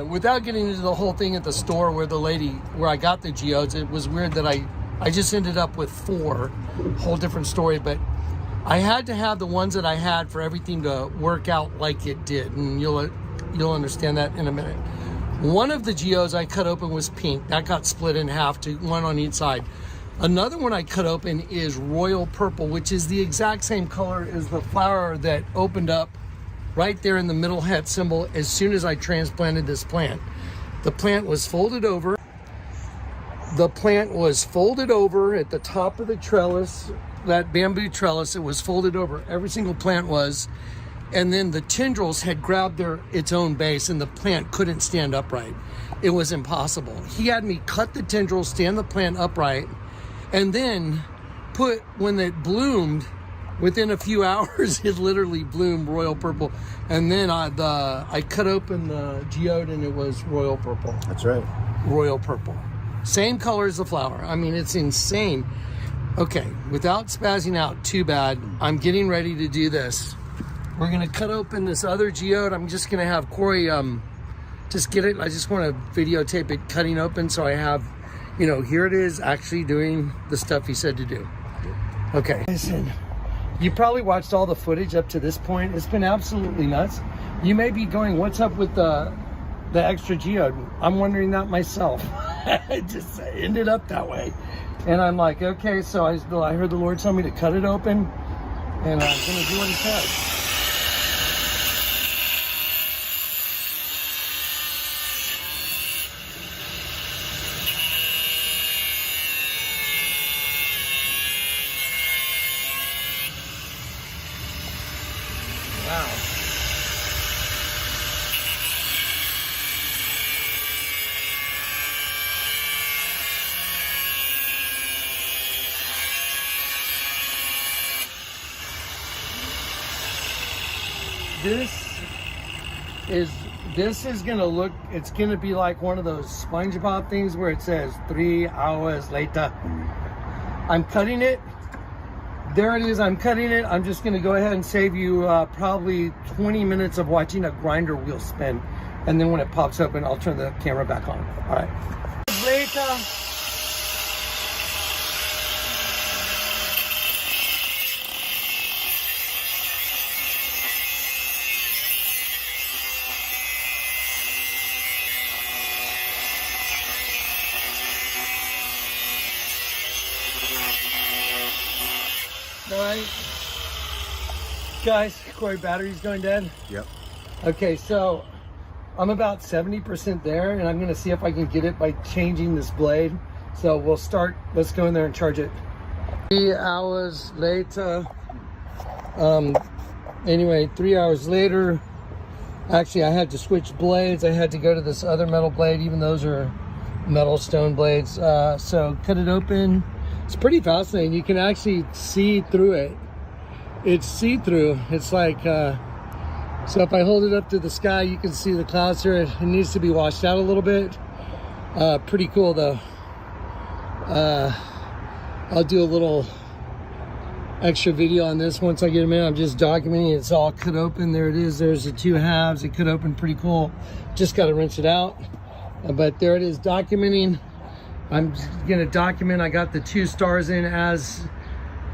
without getting into the whole thing at the store where I got the geodes, it was weird that I just ended up with 4, whole different story. But I had to have the ones that I had for everything to work out like it did, and you'll understand that in a minute. One of the geodes I cut open was pink. That got split in half to one on each side. Another one I cut open is royal purple, which is the exact same color as the flower that opened up right there in the middle het symbol as soon as I transplanted this plant. The plant was folded over. The plant was folded over at the top of the trellis, that bamboo trellis. It was folded over. Every single plant was. And then the tendrils had grabbed its own base, and the plant couldn't stand upright. It was impossible. He had me cut the tendrils, stand the plant upright, and then when it bloomed, within a few hours, it literally bloomed royal purple. And then I cut open the geode and it was royal purple. That's right. Royal purple. Same color as the flower. I mean, it's insane. Okay, without spazzing out too bad, I'm getting ready to do this. We're gonna cut open this other geode. I'm just gonna have Corey just get it. I just want to videotape it cutting open so I have, you know, here it is actually doing the stuff he said to do. Okay. Listen, you probably watched all the footage up to this point. It's been absolutely nuts. You may be going, what's up with the extra geode? I'm wondering that myself. It just ended up that way. And I'm like, okay, so I heard the Lord tell me to cut it open, and I'm going to do what he says. Wow. This is gonna look, it's gonna be like one of those SpongeBob things where it says 3 hours later. I'm cutting it. There it is, I'm cutting it. I'm just gonna go ahead and save you probably 20 minutes of watching a grinder wheel spin. And then when it pops open, I'll turn the camera back on. All right. Later. Alright. Guys, Corey, battery's going dead. Yep. Okay, so I'm about 70% there, and I'm gonna see if I can get it by changing this blade. So we'll start, let's go in there and charge it. 3 hours later. Anyway, 3 hours later, actually I had to switch blades. I had to go to this other metal blade, even those are metal stone blades. So cut it open. It's pretty fascinating. You can actually see through it. It's see-through. It's like, so if I hold it up to the sky, you can see the clouds here. It needs to be washed out a little bit. Pretty cool though. I'll do a little extra video on this once I get them in. I'm just documenting. It's all cut open. There it is. There's the 2 halves. It cut open pretty cool. Just got to rinse it out. But there it is, documenting. I'm gonna document. I got the 2 stars in as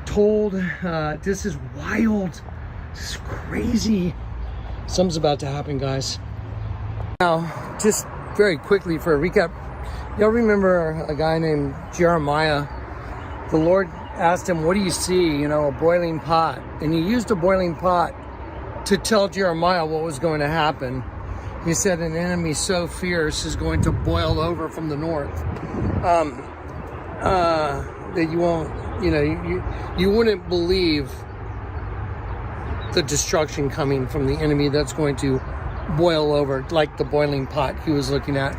told. This is wild. This is crazy. Something's about to happen, guys. Now, just very quickly for a recap, y'all remember a guy named Jeremiah? The Lord asked him, what do you see? You know, a boiling pot. And he used a boiling pot to tell Jeremiah what was going to happen. He said an enemy so fierce is going to boil over from the north that you won't, you know, you wouldn't believe the destruction coming from the enemy that's going to boil over, like the boiling pot he was looking at.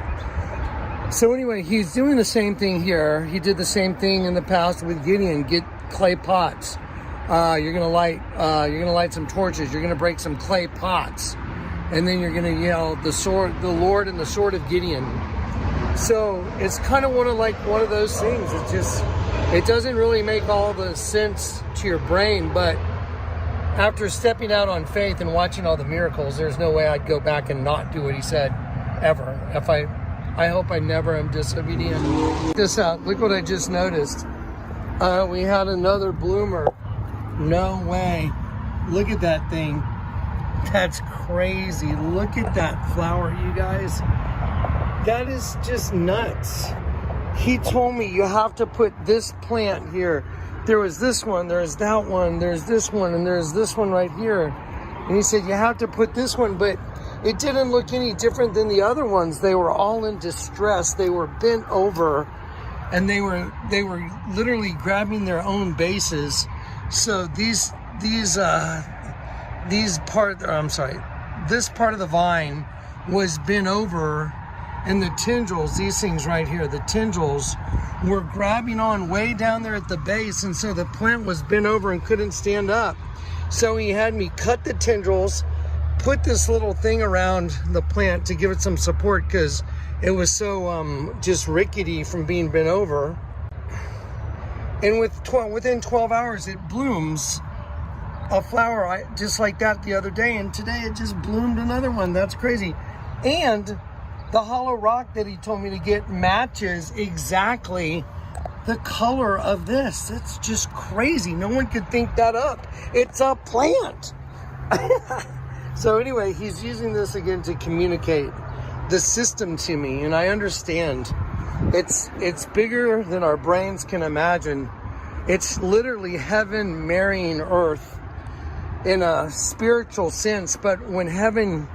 So anyway, he's doing the same thing here. He did the same thing in the past with Gideon. Get clay pots. You're gonna light some torches. You're gonna break some clay pots. And then you're gonna yell the Lord and the sword of Gideon. So it's kind of one of those things. It doesn't really make all the sense to your brain, but after stepping out on faith and watching all the miracles, there's no way I'd go back and not do what he said, ever. I hope I never am disobedient. Check this out, look what I just noticed. We had another bloomer. No way. Look at that thing. That's crazy. Look at that flower, you guys. That is just nuts. He told me you have to put this plant here. There was this one, there's that one, there's this one, and there's this one right here. And he said you have to put this one, but it didn't look any different than the other ones. They were all in distress. They were bent over, and they were literally grabbing their own bases. So this part of the vine was bent over, And the tendrils, these things right here, the tendrils were grabbing on way down there at the base, and so the plant was bent over and couldn't stand up. So he had me cut the tendrils, put this little thing around the plant to give it some support because it was so just rickety from being bent over. And within 12 hours, it blooms a flower just like that the other day. And today it just bloomed another one. That's crazy. And the hollow rock that he told me to get matches exactly the color of this. It's just crazy. No one could think that up. It's a plant. So anyway, he's using this again to communicate the system to me, and I understand. It's bigger than our brains can imagine. It's literally heaven marrying earth in a spiritual sense, but when heaven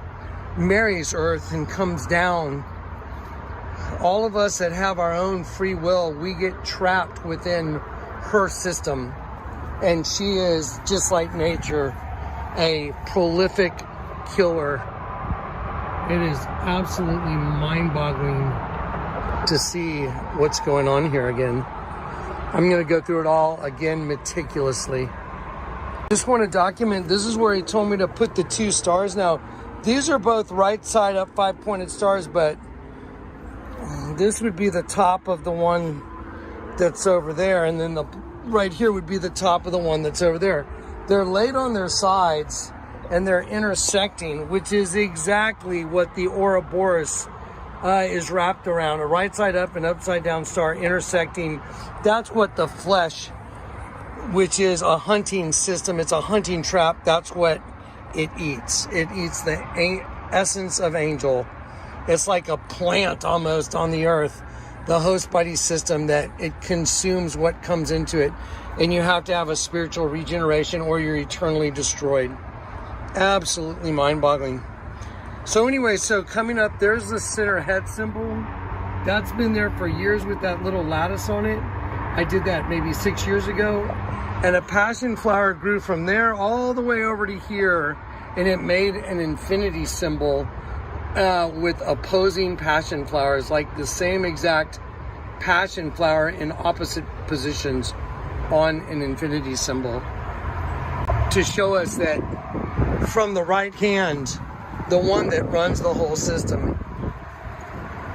marries earth and comes down, all of us that have our own free will, we get trapped within her system. And she is, just like nature, a prolific killer. It is absolutely mind-boggling to see what's going on here again. I'm going to go through it all again meticulously. Just want to document, this is where he told me to put the 2 stars. Now, these are both right side up 5-pointed stars, but this would be the top of the one that's over there, and then the right here would be the top of the one that's over there. They're laid on their sides and they're intersecting, which is exactly what the Ouroboros is wrapped around. A right side up and upside down star intersecting. That's what the flesh, which is a hunting system, it's a hunting trap, that's what it eats. It eats the essence of angel. It's like a plant almost on the earth, the host body system, that it consumes what comes into it. And you have to have a spiritual regeneration or you're eternally destroyed. Absolutely mind-boggling. So anyway, so coming up, there's the center head symbol. That's been there for years with that little lattice on it. I did that maybe 6 years ago. And a passion flower grew from there all the way over to here, and it made an infinity symbol with opposing passion flowers, like the same exact passion flower in opposite positions on an infinity symbol, to show us that from the right hand, the one that runs the whole system,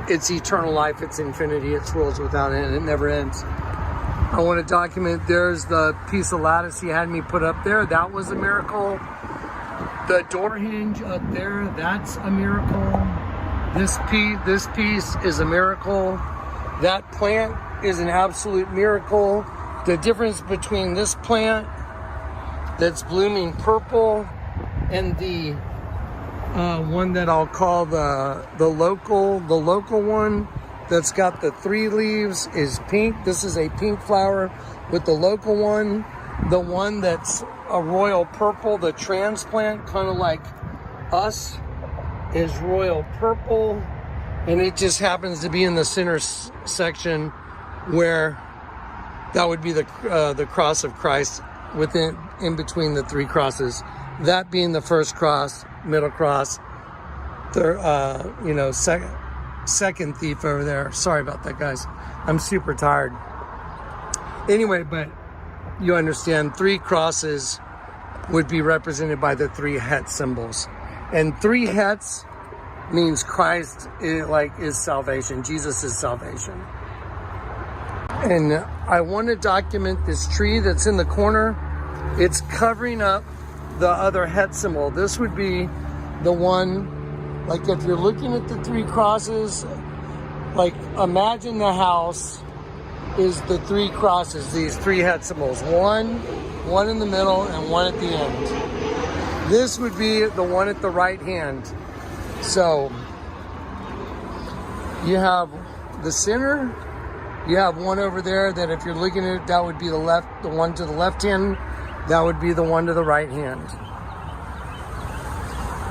it's eternal life, it's infinity, it's worlds without end, it never ends. I want to document, there's the piece of lattice he had me put up there. That was a miracle. The door hinge up there, that's a miracle. This piece is a miracle. That plant is an absolute miracle. The difference between this plant that's blooming purple and the one that I'll call the local one that's got the 3 leaves is pink. This is a pink flower with the local one. The one that's a royal purple, the transplant, kind of like us, is royal purple. And it just happens to be in the center section where that would be the cross of Christ in between the 3 crosses. That being the first cross, middle cross, second thief over there. Sorry about that, guys. I'm super tired. Anyway, but you understand, 3 crosses would be represented by the 3 het symbols. And 3 hets means Christ is salvation. Jesus is salvation. And I want to document this tree that's in the corner. It's covering up the other het symbol. This would be the one, like if you're looking at the 3 crosses, like imagine the house is the 3 crosses, these 3 het symbols. One in the middle and one at the end. This would be the one at the right hand. So you have the center, you have one over there that if you're looking at it, that would be the one to the left hand, that would be the one to the right hand.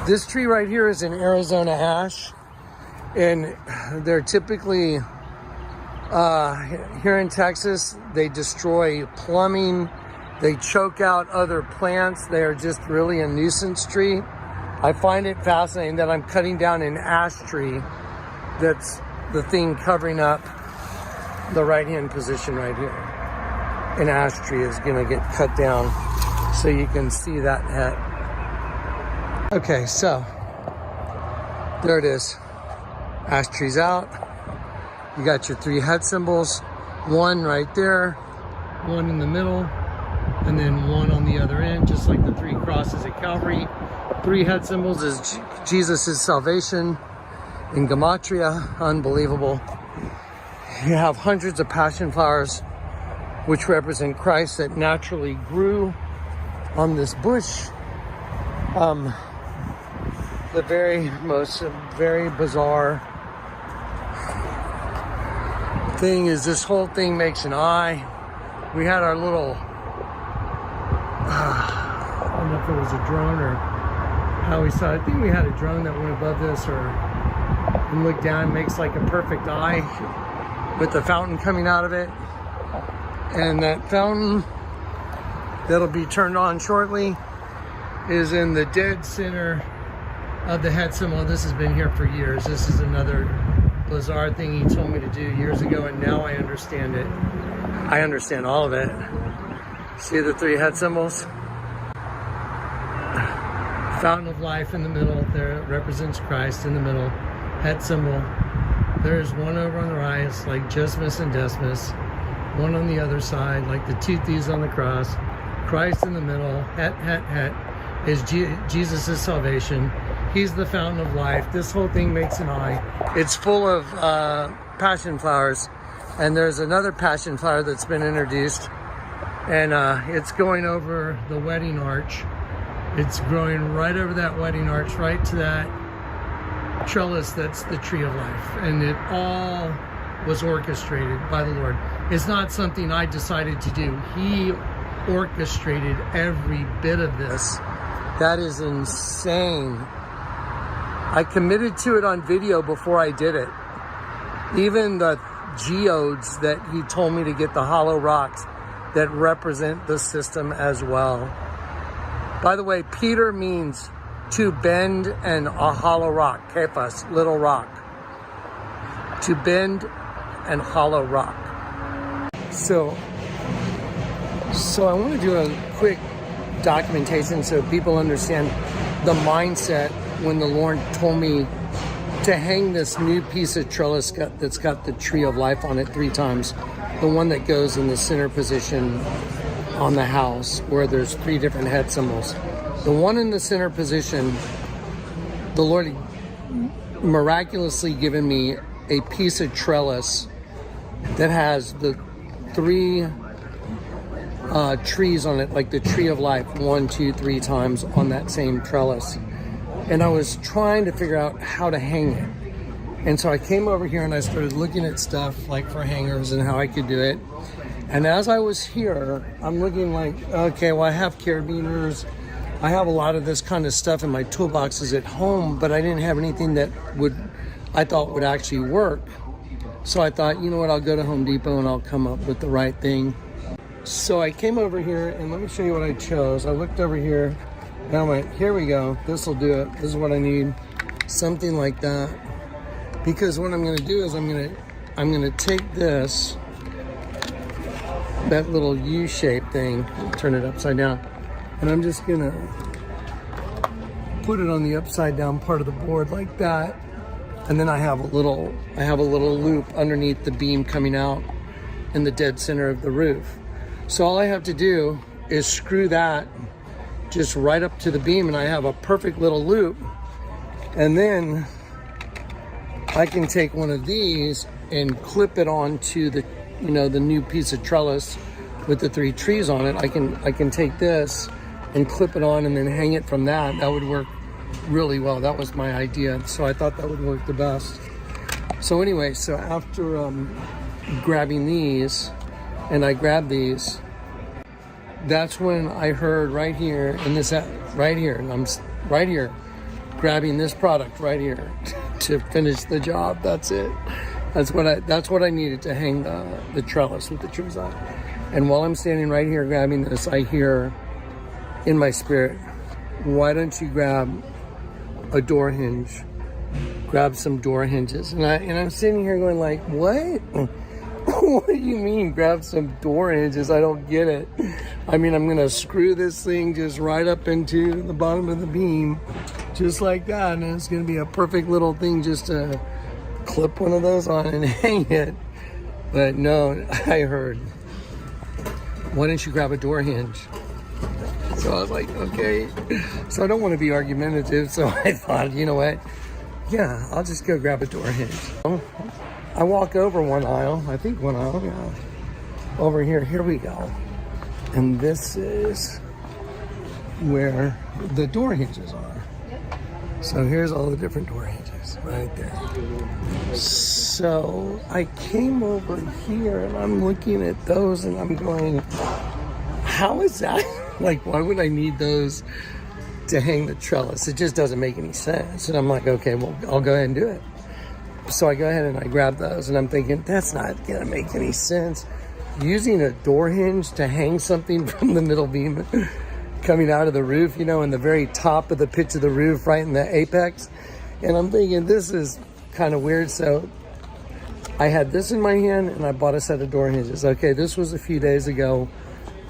This tree right here is an Arizona ash, and they're typically, here in Texas, they destroy plumbing, they choke out other plants, they are just really a nuisance tree. I find it fascinating that I'm cutting down an ash tree that's the thing covering up the right-hand position right here. An ash tree is gonna get cut down so you can see that head. Okay, so there it is. Ash tree's out. You got your 3 head symbols. 1 right there, 1 in the middle, and then 1 on the other end, just like the 3 crosses at Calvary. 3 head symbols is Jesus' salvation in Gematria. Unbelievable. You have hundreds of passion flowers, which represent Christ, that naturally grew on this bush. The very bizarre thing is this whole thing makes an eye. We had our little, I don't know if it was a drone or how we saw it. I think we had a drone that went above this and looked down, makes like a perfect eye with the fountain coming out of it. And that fountain that'll be turned on shortly is in the dead center of the head symbol. This has been here for years. This is another bizarre thing he told me to do years ago, and now I understand it. I understand all of it. See the 3 head symbols? Fountain of life in the middle. There represents Christ in the middle. Head symbol. There's 1 over on the right, it's like Jusmus and Decimus. 1 on the other side, like the 2 thieves on the cross. Christ in the middle. Het is Jesus' salvation. He's the fountain of life. This whole thing makes an eye. It's full of passion flowers. And there's another passion flower that's been introduced. And it's going over the wedding arch. It's growing right over that wedding arch, right to that trellis that's the tree of life. And it all was orchestrated by the Lord. It's not something I decided to do. He orchestrated every bit of this. That is insane. I committed to it on video before I did it. Even the geodes that he told me to get, the hollow rocks that represent the system as well. By the way, Peter means to bend, and a hollow rock, kephas, little rock. To bend and hollow rock. So I want to do a quick documentation so people understand the mindset when the Lord told me to hang this new piece of trellis that's got the tree of life on it 3 times. The one that goes in the center position on the house where there's 3 different head symbols. The one in the center position, the Lord miraculously given me a piece of trellis that has the 3 trees on it, like the tree of life, 1, 2, 3 times on that same trellis. And I was trying to figure out how to hang it. And so I came over here and I started looking at stuff like for hangers and how I could do it. And as I was here, I'm looking like, okay, well, I have carabiners. I have a lot of this kind of stuff in my toolboxes at home, but I didn't have anything that I thought would actually work. So I thought, you know what, I'll go to Home Depot and I'll come up with the right thing. So I came over here and let me show you what I chose. I looked over here and I went, here we go. This will do it. This is what I need. Something like that. Because what I'm going to do is I'm going to take this, that little U-shaped thing, turn it upside down, and I'm just going to put it on the upside down part of the board like that. And then I have a little loop underneath the beam coming out in the dead center of the roof. So all I have to do is screw that just right up to the beam and I have a perfect little loop. And then I can take one of these and clip it onto the, the new piece of trellis with the 3 trees on it. I can take this and clip it on and then hang it from that. That would work really well. That was my idea. So I thought that would work the best. So anyway, so after grabbing these, and I grabbed these, that's when I heard right here, and I'm right here, grabbing this product right here to finish the job. That's it. That's what I needed to hang the trellis with the trees on. And while I'm standing right here grabbing this, I hear in my spirit, why don't you grab a door hinge grab some door hinges. And I'm sitting here going like, what? What do you mean grab some door hinges? I don't get it. I mean, I'm gonna screw this thing just right up into the bottom of the beam, just like that, and it's gonna be a perfect little thing just to clip one of those on and hang it. But no, I heard, why don't you grab a door hinge? So I was like, okay. So I don't want to be argumentative, so I thought, you know what? Yeah, I'll just go grab a door hinge. I walk over one aisle, I think one aisle, yeah. Over here we go. And this is where the door hinges are. So here's all the different door hinges right there. So I came over here and I'm looking at those and I'm going, how is that? Like, why would I need those to hang the trellis? It just doesn't make any sense. And I'm like, okay, well, I'll go ahead and do it. So I go ahead and I grab those and I'm thinking, that's not gonna make any sense. Using a door hinge to hang something from the middle beam coming out of the roof, you know, in the very top of the pitch of the roof, right in the apex. And I'm thinking, this is kind of weird. So I had this in my hand and I bought a set of door hinges. Okay, this was a few days ago.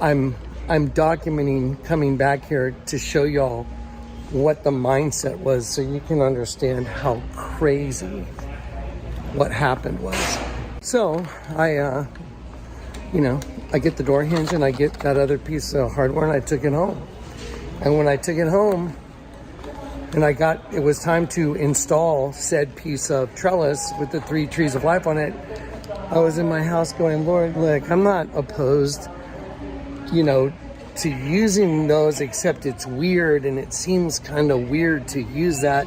I'm documenting coming back here to show y'all what the mindset was so you can understand how crazy what happened was. So I get the door hinge and I get that other piece of hardware and I took it home. And when I took it home and it was time to install said piece of trellis with the 3 trees of life on it, I was in my house going, Lord, look, I'm not opposed, to using those, except it's weird and it seems kind of weird to use that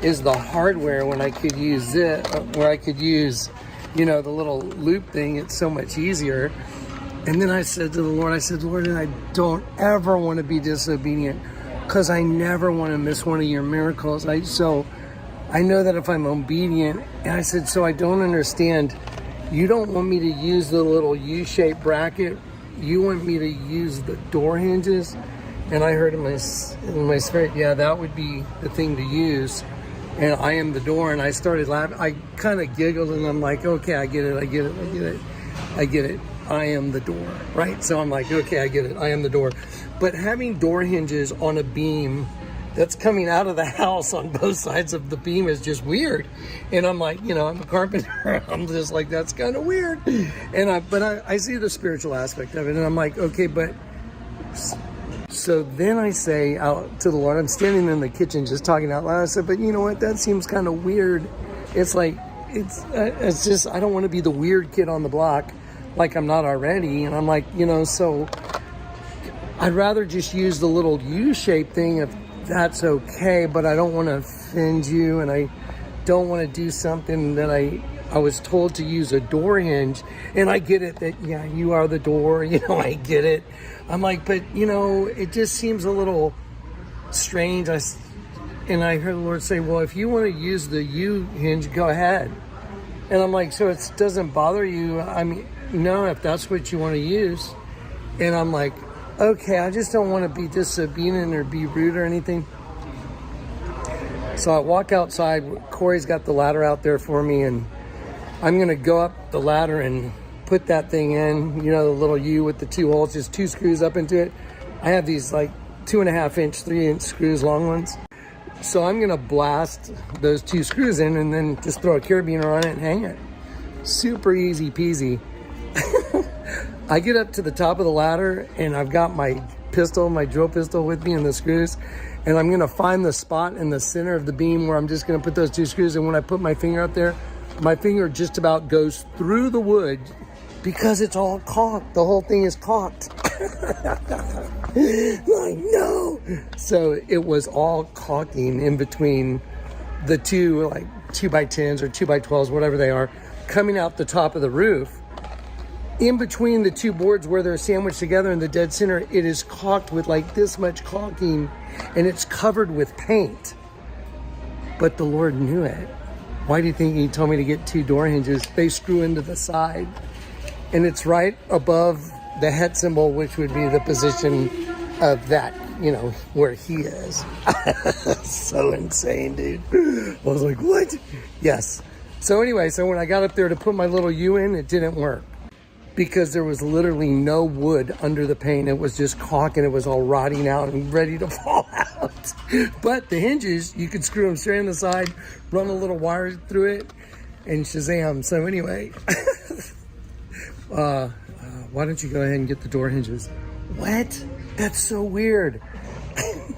is the hardware when I could use it, where I could use, the little loop thing. It's so much easier. And then I said to the Lord, Lord, I don't ever want to be disobedient because I never want to miss one of your miracles. So I know that if I'm obedient, and I said, so I don't understand. You don't want me to use the little U-shaped bracket. You want me to use the door hinges? And I heard in my spirit, yeah, that would be the thing to use. And I am the door. And I started laughing. I kind of giggled and I'm like, okay, I get it. I am the door, right? So I'm like, okay, I get it. I am the door. But having door hinges on a beam that's coming out of the house on both sides of the beam is just weird. And I'm like, I'm a carpenter. I'm just like, that's kind of weird. And I see the spiritual aspect of it. And I'm like, okay, but so then I say out to the Lord, I'm standing in the kitchen just talking out loud. I said, but you know what? That seems kind of weird. It's like, it's just, I don't want to be the weird kid on the block like I'm not already. And I'm like, so I'd rather just use the little U-shaped thing if that's okay, but I don't want to offend you and I don't want to do something that I was told to use a door hinge. And I get it that, yeah, you are the door, I get it. I'm like, but, it just seems a little strange. And I heard the Lord say, well, if you want to use the U hinge, go ahead. And I'm like, so it doesn't bother you? I mean, no, if that's what you want to use. And I'm like, okay, I just don't want to be disobedient or be rude or anything. So I walk outside. Corey's got the ladder out there for me, and I'm going to go up the ladder and put that thing in, the little U with the 2 holes, just 2 screws up into it. I have these like 2.5-inch, 3-inch screws, long ones. So I'm going to blast those 2 screws in and then just throw a carabiner on it and hang it. Super easy peasy. I get up to the top of the ladder and I've got my drill pistol with me and the screws. And I'm going to find the spot in the center of the beam where I'm just going to put those 2 screws. And when I put my finger up there, my finger just about goes through the wood because it's all caulked. The whole thing is caulked. Like, no. So it was all caulking in between the 2, like 2x10s or 2x12s, whatever they are, coming out the top of the roof. In between the 2 boards where they're sandwiched together in the dead center, it is caulked with like this much caulking and it's covered with paint. But the Lord knew it. Why do you think he told me to get 2 door hinges? They screw into the side and it's right above the head symbol, which would be the position of that you know, where he is. So insane, dude. I was like, what? Yes. So anyway, so when I got up there to put my little U in, it didn't work because there was literally no wood under the paint. It was just caulk and it was all rotting out and ready to fall out. But the hinges, you could screw them straight on the side, run a little wire through it, and shazam. So anyway, why don't you go ahead and get the door hinges? What? That's so weird.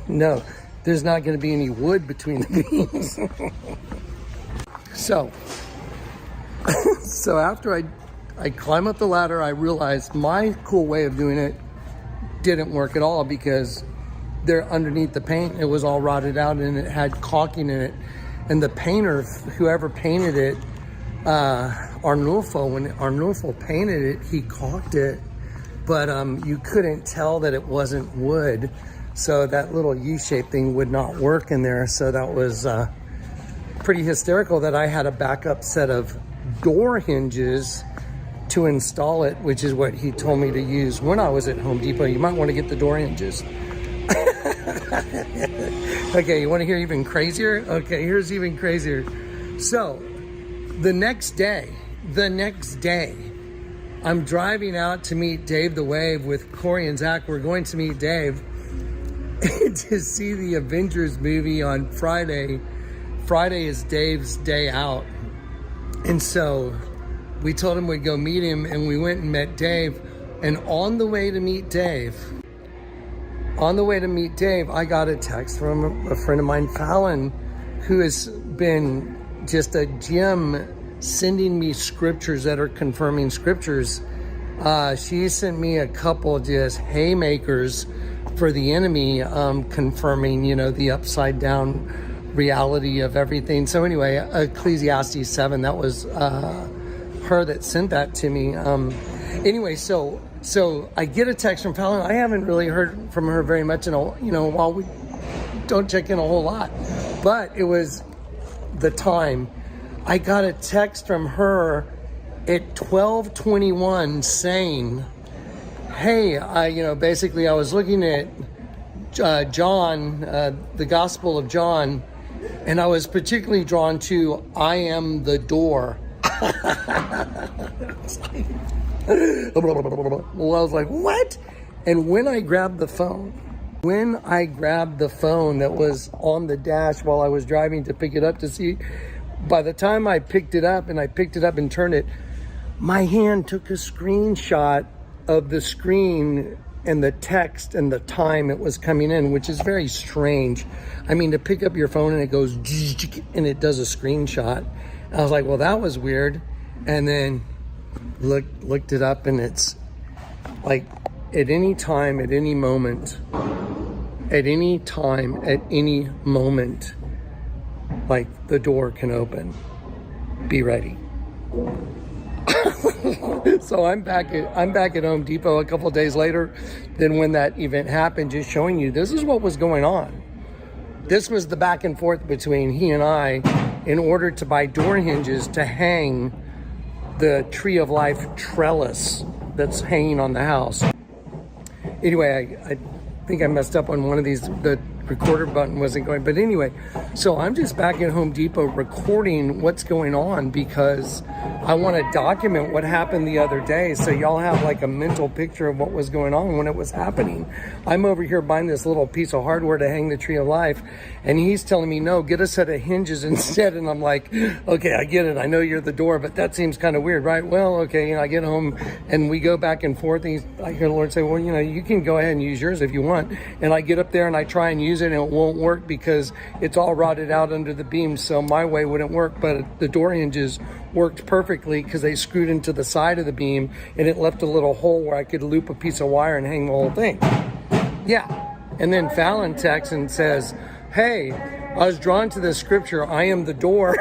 No, there's not going to be any wood between the beams. So after I climb up the ladder, I realized my cool way of doing it didn't work at all because there underneath the paint, it was all rotted out and it had caulking in it. And the painter, whoever painted it, Arnulfo, when Arnulfo painted it, he caulked it, but you couldn't tell that it wasn't wood. So that little U-shaped thing would not work in there. So that was pretty hysterical that I had a backup set of door hinges to install it, which is what he told me to use when I was at Home Depot. You might want to get the door hinges. Okay, you want to hear even crazier? Okay, here's even crazier. So the next day, I'm driving out to meet Dave the Wave with Corey and Zach. We're going to meet Dave to see the Avengers movie on Friday. Friday is Dave's day out. And so we told him we'd go meet him, and we went and met Dave. And on the way to meet Dave, I got a text from a friend of mine, Fallon, who has been just a gem sending me scriptures that are confirming scriptures. She sent me a couple just haymakers for the enemy, confirming, you know, the upside down reality of everything. So anyway, Ecclesiastes 7, that was her that sent that to me. Anyway, so I get a text from Fallon. I haven't really heard from her very much in a, you know, while we don't check in a whole lot, but it was the time. I got a text from her at 12:21 saying, hey, basically I was looking at John, the Gospel of John, and I was particularly drawn to, I am the door. Well, I was like, what? And when I grabbed the phone that was on the dash while I was driving to pick it up to see, by the time I picked it up and turned it, my hand took a screenshot of the screen and the text and the time it was coming in, which is very strange. I mean, to pick up your phone and it goes and it does a screenshot. I was like, well, that was weird. And then looked it up, and it's like at any time, at any moment, like the door can open. Be ready. So I'm back at Home Depot a couple of days later than when that event happened, just showing you this is what was going on. This was the back and forth between he and I in order to buy door hinges to hang the Tree of Life trellis that's hanging on the house. Anyway, I think I messed up on one of these. The recorder button wasn't going. But anyway, so I'm just back at Home Depot recording what's going on because I want to document what happened the other day so y'all have like a mental picture of what was going on when it was happening. I'm over here buying this little piece of hardware to hang the Tree of Life, and he's telling me, no, get a set of hinges instead. And I'm like, okay, I get it. I know you're the door, but that seems kind of weird, right? Well, okay, I get home and we go back and forth. And I hear the Lord say, well, you can go ahead and use yours if you want. And I get up there and I try and use it, and it won't work because it's all rotted out under the beam. So my way wouldn't work, but the door hinges worked perfectly because they screwed into the side of the beam, and it left a little hole where I could loop a piece of wire and hang the whole thing. Yeah. And then Fallon texts and says, hey, I was drawn to this scripture, I am the door.